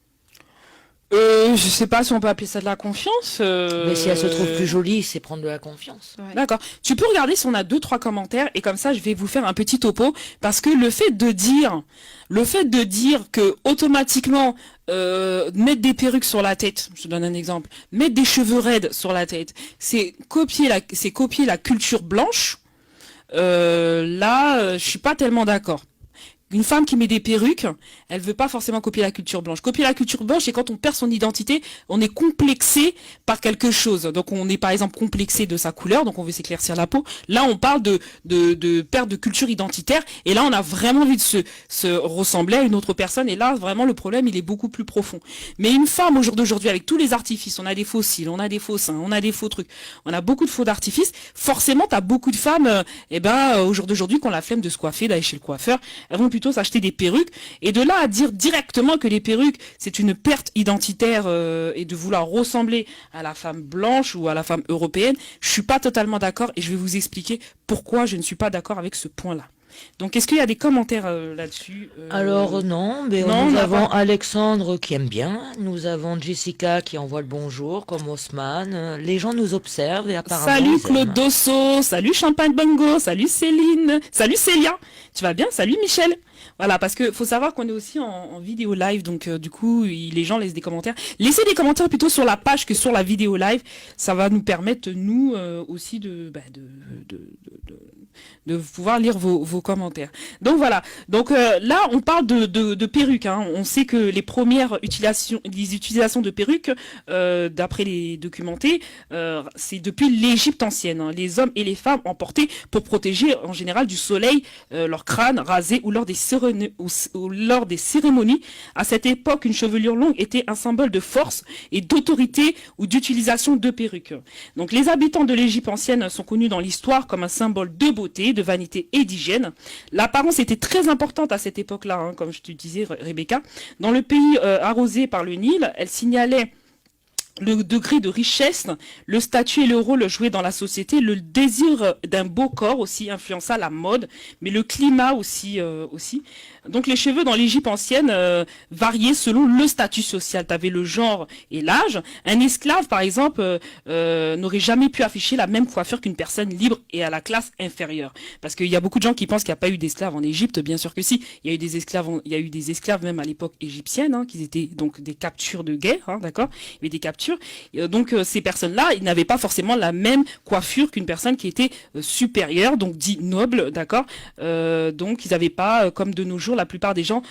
Je sais pas si on peut appeler ça de la confiance. Mais si elles se trouvent plus jolies, c'est prendre de la confiance. Ouais. D'accord. Tu peux regarder si on a 2-3 commentaires et comme ça je vais vous faire un petit topo parce que le fait de dire que automatiquement mettre des perruques sur la tête, je te donne un exemple, mettre des cheveux raides sur la tête, c'est copier la culture blanche. Je suis pas tellement d'accord. Une femme qui met des perruques, elle veut pas forcément copier la culture blanche. Copier la culture blanche, c'est quand on perd son identité, on est complexé par quelque chose. Donc on est par exemple complexé de sa couleur, donc on veut s'éclaircir la peau. Là, on parle de perte de culture identitaire, et là, on a vraiment envie de se ressembler à une autre personne. Et là, vraiment, le problème, il est beaucoup plus profond. Mais une femme au jour d'aujourd'hui, avec tous les artifices, on a des faux cils, on a des faux seins, on a des faux trucs, on a beaucoup de faux d'artifices. Forcément, t'as beaucoup de femmes, au jour d'aujourd'hui, qui ont la flemme de se coiffer, d'aller chez le coiffeur, elles vont plutôt s'acheter des perruques, et de là à dire directement que les perruques c'est une perte identitaire et de vouloir ressembler à la femme blanche ou à la femme européenne, je suis pas totalement d'accord et je vais vous expliquer pourquoi je ne suis pas d'accord avec ce point-là. Donc est-ce qu'il y a des commentaires là-dessus Alors non, mais nous avons Alexandre qui aime bien, nous avons Jessica qui envoie le bonjour, comme Haussmann. Les gens nous observent et apparemment... Salut Claude Dosso, salut Champagne Bongo, salut Céline, salut Célia, tu vas bien? Salut Michel. Voilà, parce que faut savoir qu'on est aussi en vidéo live, donc du coup les gens laissent des commentaires. Laissez des commentaires plutôt sur la page que sur la vidéo live, ça va nous permettre nous aussi de pouvoir lire vos commentaires. Donc voilà, donc là on parle de perruques, hein. On sait que les premières utilisations de perruques, d'après les documentés, c'est depuis l'Égypte ancienne, hein. Les hommes et les femmes en portaient pour protéger en général du soleil leur crâne rasé ou lors des cérémonies. À cette époque, une chevelure longue était un symbole de force et d'autorité ou d'utilisation de perruques. Donc les habitants de l'Égypte ancienne sont connus dans l'histoire comme un symbole de beauté, de vanité et d'hygiène. L'apparence était très importante à cette époque-là, hein, comme je te disais, Rebecca. Dans le pays arrosé par le Nil, elle signalait le degré de richesse, le statut et le rôle joué dans la société, le désir d'un beau corps aussi influença la mode, mais le climat aussi. Donc les cheveux dans l'Égypte ancienne variaient selon le statut social. Tu avais le genre et l'âge. Un esclave, par exemple, n'aurait jamais pu afficher la même coiffure qu'une personne libre et à la classe inférieure. Parce qu'il y a beaucoup de gens qui pensent qu'il n'y a pas eu d'esclaves en Égypte. Bien sûr que si. Il y a eu des esclaves, même à l'époque égyptienne, hein, qui étaient donc des captures de guerre, hein, d'accord. Il y avait des captures voiture. Donc ces personnes-là, ils n'avaient pas forcément la même coiffure qu'une personne qui était supérieure, donc dit noble, d'accord. Donc ils n'avaient pas, comme de nos jours, la plupart des gens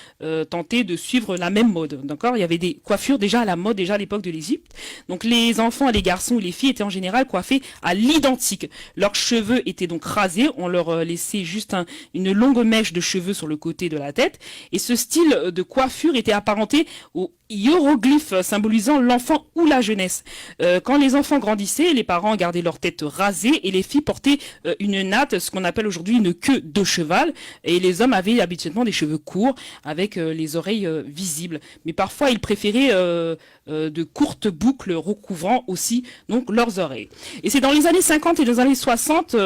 tenté de suivre la même mode, d'accord. Il y avait des coiffures déjà à la mode déjà à l'époque de l'Égypte. Donc les enfants, les garçons ou les filles étaient en général coiffés à l'identique. Leurs cheveux étaient donc rasés, on leur laissait juste une longue mèche de cheveux sur le côté de la tête, et ce style de coiffure était apparenté au hiéroglyphe symbolisant l'enfant ou la jeunesse. Quand les enfants grandissaient, les parents gardaient leur tête rasée et les filles portaient une natte, ce qu'on appelle aujourd'hui une queue de cheval, et les hommes avaient habituellement des cheveux courts avec les oreilles visibles. Mais parfois, ils préféraient de courtes boucles recouvrant aussi donc leurs oreilles. Et c'est dans les années 50 et les années 60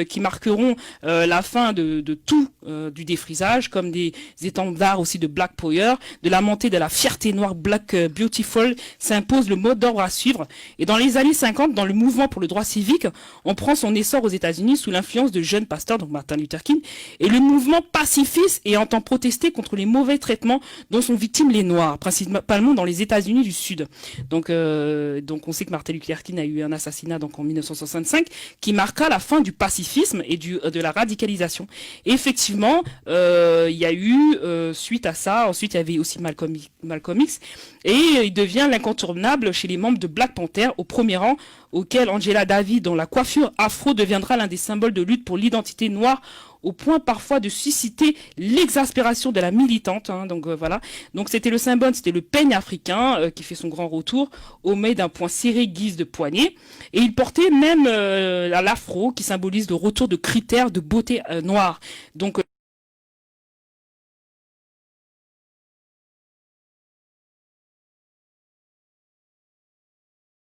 qui marqueront la fin de tout du défrisage, comme des étendards aussi de Black Power, de la montée de la fierté noire Black Beautiful s'impose le mot d'ordre à suivre. Et dans les années 50, dans le mouvement pour le droit civique, on prend son essor aux États-Unis sous l'influence de jeunes pasteurs, donc Martin Luther King, et le mouvement pacifiste et entend protester contre les mauvais traitements dont sont victimes les Noirs, principalement dans les États-Unis du Sud. Donc on sait que Martin Luther King a eu un assassinat donc en 1965 qui marqua la fin du pacifisme et de la radicalisation. Et effectivement, il y a eu suite à ça, ensuite il y avait aussi Malcolm X, et il devient l'incontournable chez les membres de Black Panther, au premier rang, auquel Angela Davis, dont la coiffure afro deviendra l'un des symboles de lutte pour l'identité noire, au point parfois de susciter l'exaspération de la militante. Donc voilà. Donc c'était le symbole, c'était le peigne africain qui fait son grand retour au mai d'un point serré guise de poignet. Et il portait même l'afro qui symbolise le retour de critères de beauté noire. Donc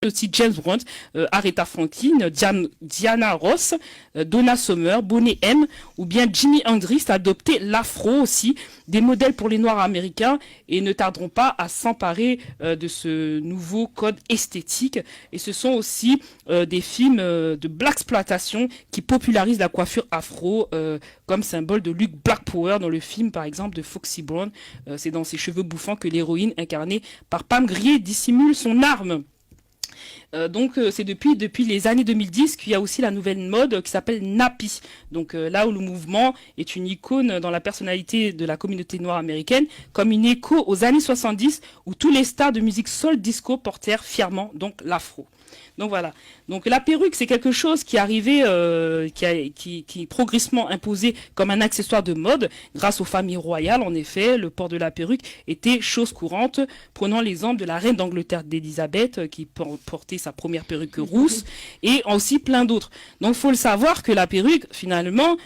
aussi James Brown, Aretha Franklin, Diana Ross, Donna Summer, Boney M, ou bien Jimi Hendrix a adopté l'afro aussi, des modèles pour les Noirs américains, et ne tarderont pas à s'emparer de ce nouveau code esthétique. Et ce sont aussi des films de blaxploitation qui popularisent la coiffure afro comme symbole de lutte Black Power. Dans le film par exemple de Foxy Brown, c'est dans ses cheveux bouffants que l'héroïne incarnée par Pam Grier dissimule son arme. Donc c'est depuis les années 2010 qu'il y a aussi la nouvelle mode qui s'appelle nappy. Donc là où le mouvement est une icône dans la personnalité de la communauté noire américaine, comme une écho aux années 70 où tous les stars de musique soul disco portèrent fièrement donc l'afro. Donc voilà. Donc la perruque, c'est quelque chose qui est arrivé, qui est progressivement imposé comme un accessoire de mode grâce aux familles royales. En effet, le port de la perruque était chose courante. Prenons l'exemple de la reine d'Angleterre d'Élisabeth qui portait sa première perruque rousse et aussi plein d'autres. Donc il faut le savoir que la perruque, finalement,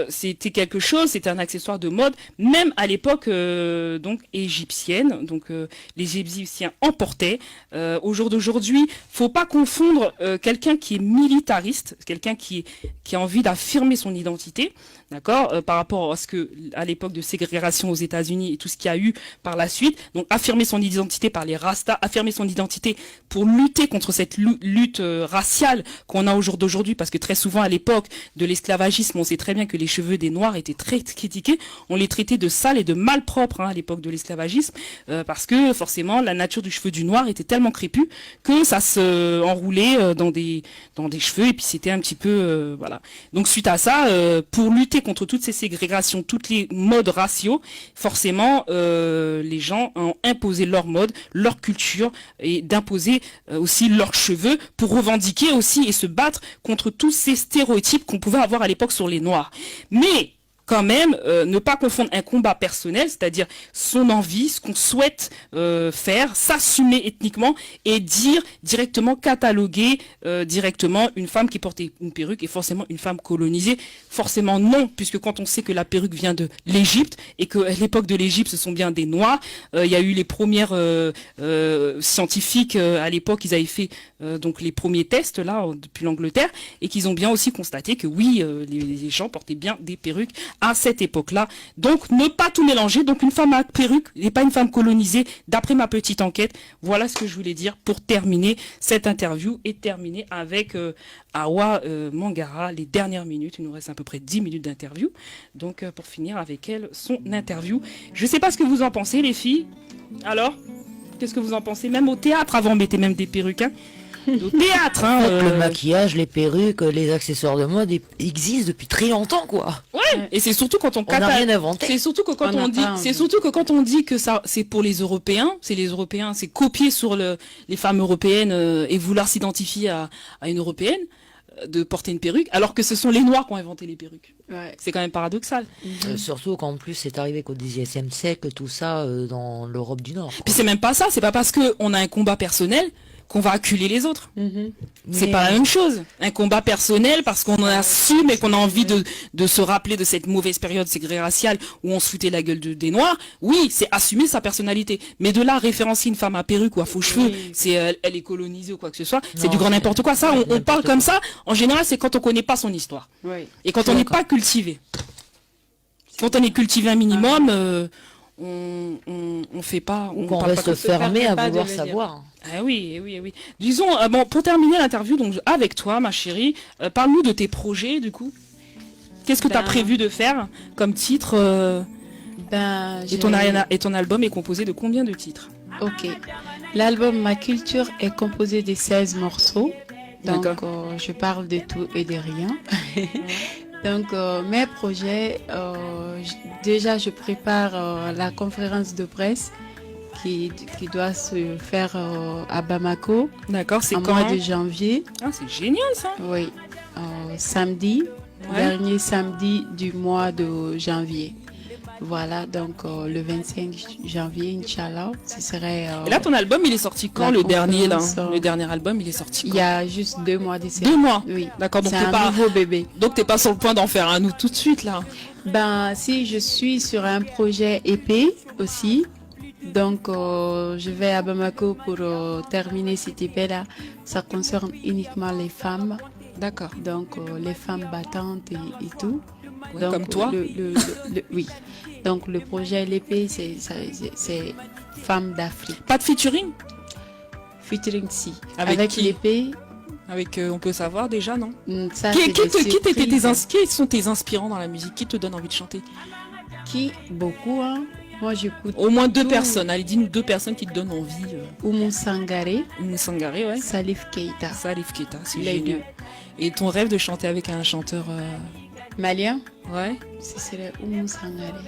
c'était quelque chose, c'était un accessoire de mode, même à l'époque donc égyptienne. Donc les Égyptiens en portaient. Au jour d'aujourd'hui, faut pas confondre quelqu'un qui est militariste, quelqu'un qui a envie d'affirmer son identité, d'accord, par rapport à ce que à l'époque de ségrégation aux États-Unis et tout ce qu'il y a eu par la suite. Donc affirmer son identité par les Rastas, affirmer son identité pour lutter contre cette lutte raciale qu'on a au jour d'aujourd'hui, parce que très souvent à l'époque de l'esclavagisme, on sait très bien que les cheveux des Noirs étaient très critiqués. On les traitait de sales et de malpropres à l'époque de l'esclavagisme, parce que forcément la nature du cheveu du Noir était tellement crépue que ça se enroulait dans des cheveux, et puis c'était un petit peu voilà. Donc suite à ça, pour lutter contre toutes ces ségrégations, toutes les modes raciaux, forcément les gens ont imposé leur mode, leur culture, et d'imposer aussi leurs cheveux pour revendiquer aussi et se battre contre tous ces stéréotypes qu'on pouvait avoir à l'époque sur les Noirs. Mais quand même, ne pas confondre un combat personnel, c'est-à-dire son envie, ce qu'on souhaite faire, s'assumer ethniquement et dire directement, cataloguer directement une femme qui portait une perruque et forcément une femme colonisée. Forcément non, puisque quand on sait que la perruque vient de l'Égypte et qu'à l'époque de l'Égypte, ce sont bien des Noirs, il y a eu les premières scientifiques à l'époque, ils avaient fait donc les premiers tests là depuis l'Angleterre, et qu'ils ont bien aussi constaté que oui, les gens portaient bien des perruques à cette époque-là. Donc, ne pas tout mélanger. Donc, une femme à perruque n'est pas une femme colonisée, d'après ma petite enquête. Voilà ce que je voulais dire pour terminer cette interview et terminer avec Awa Mangara, les dernières minutes. Il nous reste à peu près 10 minutes d'interview. Donc, pour finir avec elle, son interview. Je ne sais pas ce que vous en pensez, les filles. Alors, Qu'est-ce que vous en pensez? Même au théâtre, avant, on mettait même des perruques. Hein. Au théâtre, hein, Le maquillage, les perruques, les accessoires de mode existent depuis très longtemps, quoi. Ouais. Et c'est surtout quand on n'a rien inventé. C'est surtout que quand on dit que ça, c'est pour les Européens, c'est copier sur les femmes européennes et vouloir s'identifier à une Européenne de porter une perruque, alors que ce sont les Noirs qui ont inventé les perruques. Ouais. C'est quand même paradoxal. Surtout qu'en plus c'est arrivé qu'au XIXe siècle, tout ça dans l'Europe du Nord. Puis c'est même pas ça, c'est pas parce qu'on a un combat personnel qu'on va acculer les autres. C'est pas la même chose. Un combat personnel parce qu'on en assume et qu'on a envie de se rappeler de cette mauvaise période raciale où on se foutait la gueule des Noirs. Oui, c'est assumer sa personnalité. Mais de là à référencier une femme à perruque ou à faux cheveux, c'est elle est colonisée ou quoi que ce soit, c'est du grand n'importe quoi. Ça, on parle comme ça. En général, c'est quand on connaît pas son histoire. Et quand on n'est pas cultivé. Quand on est cultivé un minimum, on fait pas. On reste fermé à vouloir savoir. Ah oui. Disons, bon, pour terminer l'interview, donc avec toi, ma chérie, parle-nous de tes projets, du coup. Qu'est-ce que tu as prévu de faire comme titre et ton album est composé de combien de titres? Ok. L'album Ma Culture est composé de 16 morceaux. Donc, je parle de tout et de rien. Donc, mes projets, déjà, je prépare la conférence de presse qui doit se faire à Bamako. D'accord, c'est quand? Mois de janvier. Ah, c'est génial ça. Oui, samedi, dernier samedi du mois de janvier. Voilà, donc le 25 janvier, Inch'Allah, ce serait... Et là, ton album, il est sorti quand, le dernier là? Le dernier album, il est sorti quand? Il y a juste 2 mois d'essai. 2 mois? Oui. D'accord, donc c'est un nouveau bébé. Donc t'es pas sur le point d'en faire un autre tout de suite là? Ben, si, je suis sur un projet épais aussi. Donc, je vais à Bamako pour terminer cet épais-là. Ça concerne uniquement les femmes. D'accord. Donc, les femmes battantes et tout. Oui, donc, comme toi. Oui. Donc, le projet l'épée, c'est Femmes d'Afrique. Pas de featuring? Featuring, si. Avec qui? l'épée. Avec, on peut savoir déjà, non? Ça, qui sont tes inspirants dans la musique? Qui te donne envie de chanter? Qui? Beaucoup, hein. Moi, j'écoute. Au moins 2 personnes. Allez, dis-nous 2 personnes qui te donnent envie. Oumou Sangaré. Oumou Sangaré, ouais. Salif Keita. Salif Keita, c'est les génial. 2. Et ton rêve de chanter avec un chanteur malien? Ouais. Ce serait Oumou Sangaré.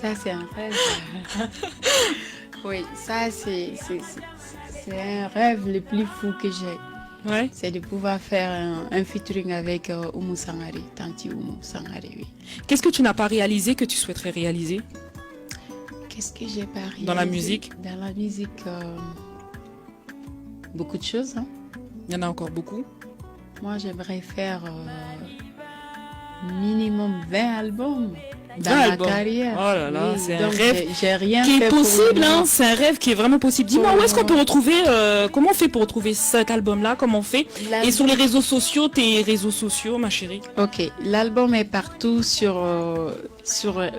Ça, c'est un rêve. Oui, ça, c'est un rêve le plus fou que j'ai. Ouais. C'est de pouvoir faire un featuring avec Oumou Sangaré, Tanti Oumou Sangaré, oui. Qu'est-ce que tu n'as pas réalisé que tu souhaiterais réaliser? Qu'est-ce que j'ai pas réalisé? Dans la musique? Dans la musique, beaucoup de choses. Hein. Il y en a encore beaucoup? Moi, j'aimerais faire minimum 20 albums. Dans ma carrière. Oh là là, oui, c'est un rêve j'ai rien qui fait est pour possible, le hein, moment. c'est un rêve qui est vraiment possible. Dis-moi, où est-ce qu'on peut retrouver, comment on fait pour retrouver cet album-là, comment on fait? Et sur les réseaux sociaux, tes réseaux sociaux, ma chérie? Ok, l'album est partout sur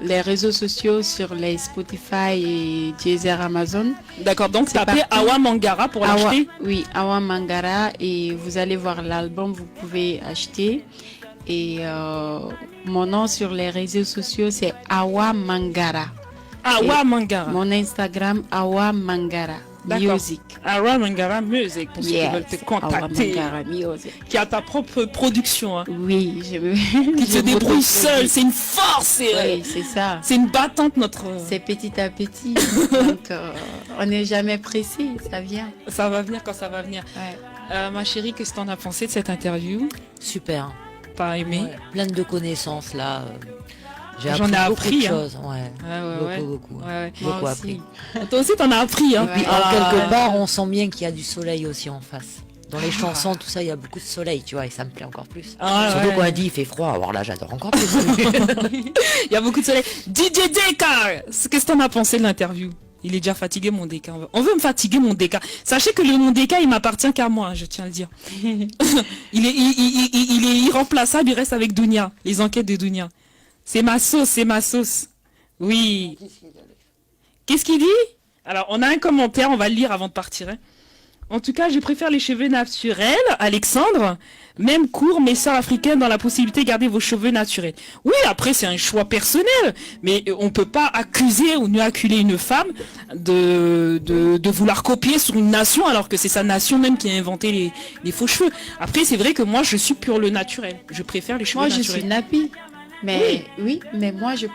les réseaux sociaux, sur les Spotify et Deezer, Amazon. D'accord, donc tapez Awa Mangara pour l'acheter? Oui, Awa Mangara, et vous allez voir l'album, vous pouvez acheter. Et mon nom sur les réseaux sociaux, c'est Awa Mangara. Awa Mangara. Mon Instagram, Awa Mangara Music. Awa Mangara Music, pour ceux qui veulent te contacter. Awa Mangara Music. Qui a ta propre production. Hein. Oui, qui se débrouille seule, c'est une force. Oui, c'est ça. C'est une battante, notre... C'est petit à petit. Donc, on n'est jamais pressé, ça vient. Ça va venir quand ça va venir. Ouais. Ma chérie, qu'est-ce que tu en as pensé de cette interview? Super. Pas aimé? Ouais, plein de connaissances là. J'en ai beaucoup appris. De choses. Beaucoup. Beaucoup appris. Toi aussi, t'en as appris. Hein. Et puis, quelque part, on sent bien qu'il y a du soleil aussi en face. Dans les chansons, tout ça, il y a beaucoup de soleil, tu vois, et ça me plaît encore plus. Surtout quand elle dit il fait froid, alors là, j'adore encore plus. Il y a beaucoup de soleil. DJ Deka, qu'est-ce que t'en as pensé de l'interview? Il est déjà fatigué, mon Deka. On veut me fatiguer, mon Deka. Sachez que le mon Deka, il m'appartient qu'à moi, je tiens à le dire. il est irremplaçable, il reste avec Dounia, les enquêtes de Dounia. C'est ma sauce. Oui. Qu'est-ce qu'il dit? Alors, on a un commentaire, on va le lire avant de partir. Hein. En tout cas, je préfère les cheveux naturels, Alexandre. Même court, mais sœurs africaines dans la possibilité de garder vos cheveux naturels. Oui, après, c'est un choix personnel. Mais on peut pas accuser ou ne acculer une femme de vouloir copier sur une nation, alors que c'est sa nation même qui a inventé les faux cheveux. Après, c'est vrai que moi, je suis pour le naturel. Je préfère les cheveux naturels. Moi, je suis nappie. Mais oui, mais moi je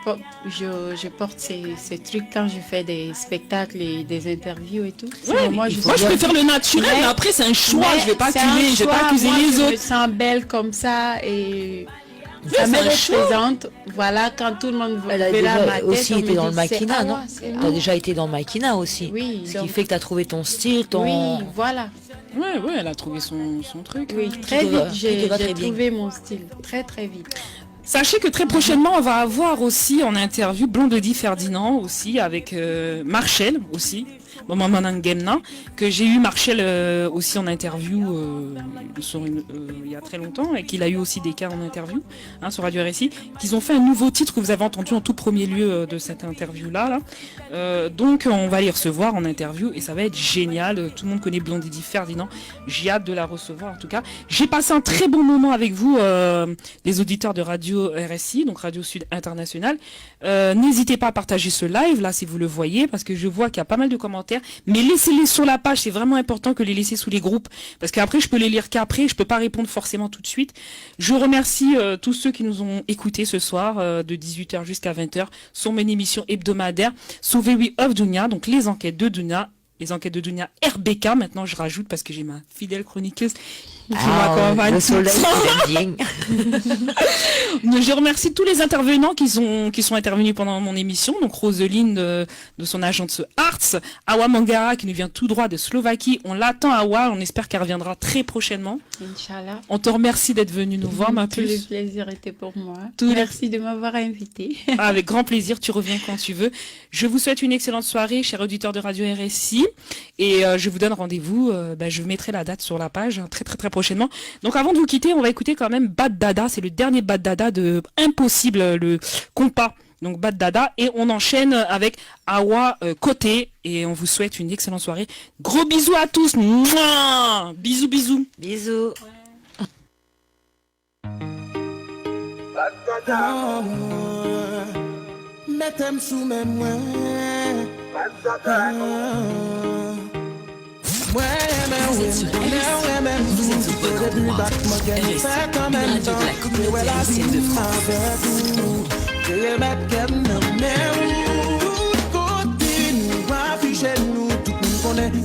porte ces trucs quand je fais des spectacles et des interviews et tout. Ouais, moi je préfère le naturel, mais après c'est un choix, je vais pas accuser les autres. Je me sens belle comme ça et ça me représente. Voilà, quand tout le monde verra ma tête, aussi on été me dans dit, le maquina, non? T'as déjà été dans le maquina aussi. Oui. Ce qui fait que t'as trouvé ton style, ton... Oui, voilà. Ouais, elle a trouvé son truc. Oui, très vite, j'ai trouvé mon style. Très, très vite. Sachez que très prochainement, on va avoir aussi en interview Blondie Ferdinand aussi, avec Marshall aussi, Maman Ngemna, que j'ai eu Marshall aussi en interview il y a très longtemps, et qu'il a eu aussi des cas en interview sur Radio RSI, qu'ils ont fait un nouveau titre que vous avez entendu en tout premier lieu de cette interview-là. Donc on va les recevoir en interview et ça va être génial. Tout le monde connaît Blondie Ferdinand, j'ai hâte de la recevoir en tout cas. J'ai passé un très bon moment avec vous, les auditeurs de Radio RSI, donc Radio Sud International. N'hésitez pas à partager ce live là si vous le voyez, parce que je vois qu'il y a pas mal de commentaires, mais laissez-les sur la page, c'est vraiment important que les laissez sous les groupes, parce qu'après je peux les lire qu'après, je peux pas répondre forcément tout de suite. Je remercie tous ceux qui nous ont écoutés ce soir de 18h jusqu'à 20h sur mon émission hebdomadaire Sauver of Dunia, donc les enquêtes de Dunia. Les enquêtes de Dunia RBK, maintenant je rajoute parce que j'ai ma fidèle chroniqueuse qui m'accompagne. Le soleil, Je remercie tous les intervenants qui sont intervenus pendant mon émission. Donc Roseline de son agence Arts, Awa Mangara qui nous vient tout droit de Slovaquie. On l'attend Awa, on espère qu'elle reviendra très prochainement. Inch'Allah. On te remercie d'être venu nous voir, ma puce. Tout le plaisir était pour moi. Merci de m'avoir invité. Avec grand plaisir, tu reviens quand tu veux. Je vous souhaite une excellente soirée, chers auditeurs de Radio RSI. Et je vous donne rendez-vous, je mettrai la date sur la page très très très prochainement. Donc avant de vous quitter, on va écouter quand même Bad Dada, c'est le dernier Bad Dada de Impossible, le compas. Donc Bad Dada, et on enchaîne avec Awa Côté, et on vous souhaite une excellente soirée. Gros bisous à tous. Mouah, bisous bisous. Bisous. Bad Dada, mettez-moi sous mes mains. Bad Dada. Vous êtes sur RSI, vous êtes au bon endroit. RSI, une radio de la communauté haïtienne de France.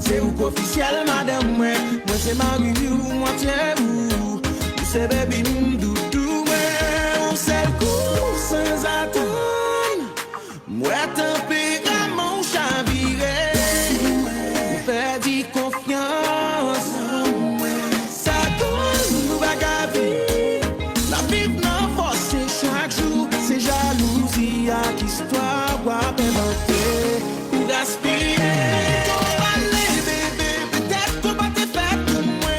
C'est vous officiel, madame. Moi, c'est Marie, moi, tiens, vous. C'est baby, doudou, moi. C'est le coup sans attendre. Moi, tempérament chaviré. Perdu confiance. Ça tourne, nous va gaver. La vie n'a force chaque jour. C'est jalousie à qui histoire va inventer ou gaspiller. Pour aller, bébé, peut-être qu'on va te faire pour moi.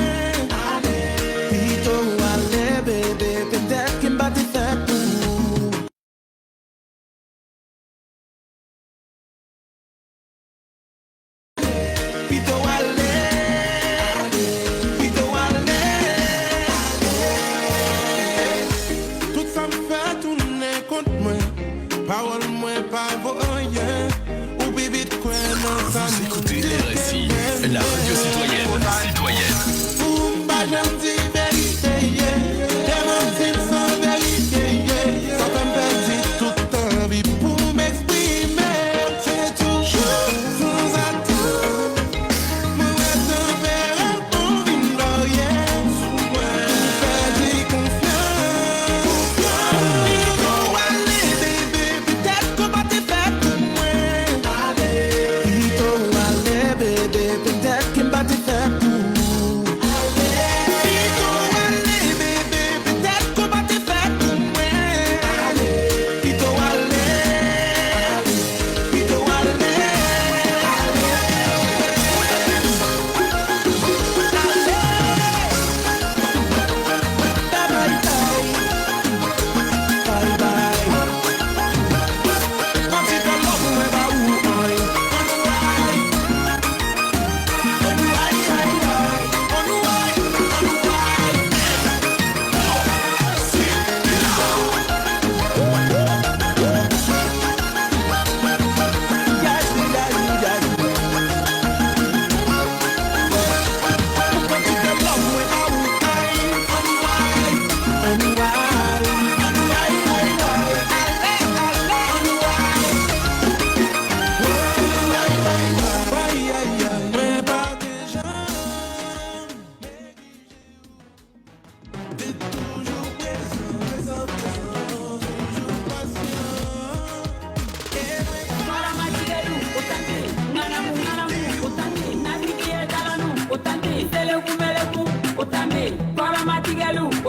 Plutôt aller,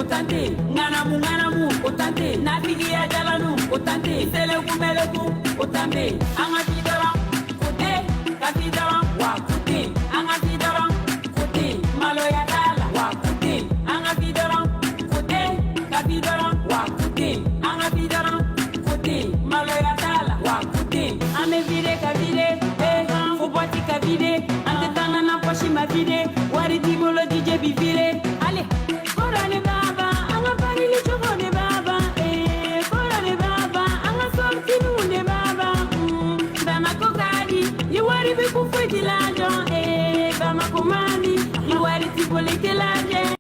otante nganamu otante nabigi ya jalanu otante seleku otambe angati dara kote kati dara wa kote angati dara kote malo ya dala wa kote angati dara kote kati dara wa kote angati dara kote malo ya dala wa kote ame vire kavire faut boire kavire ante tana na poshi ma vire wari dimolo DJ bivire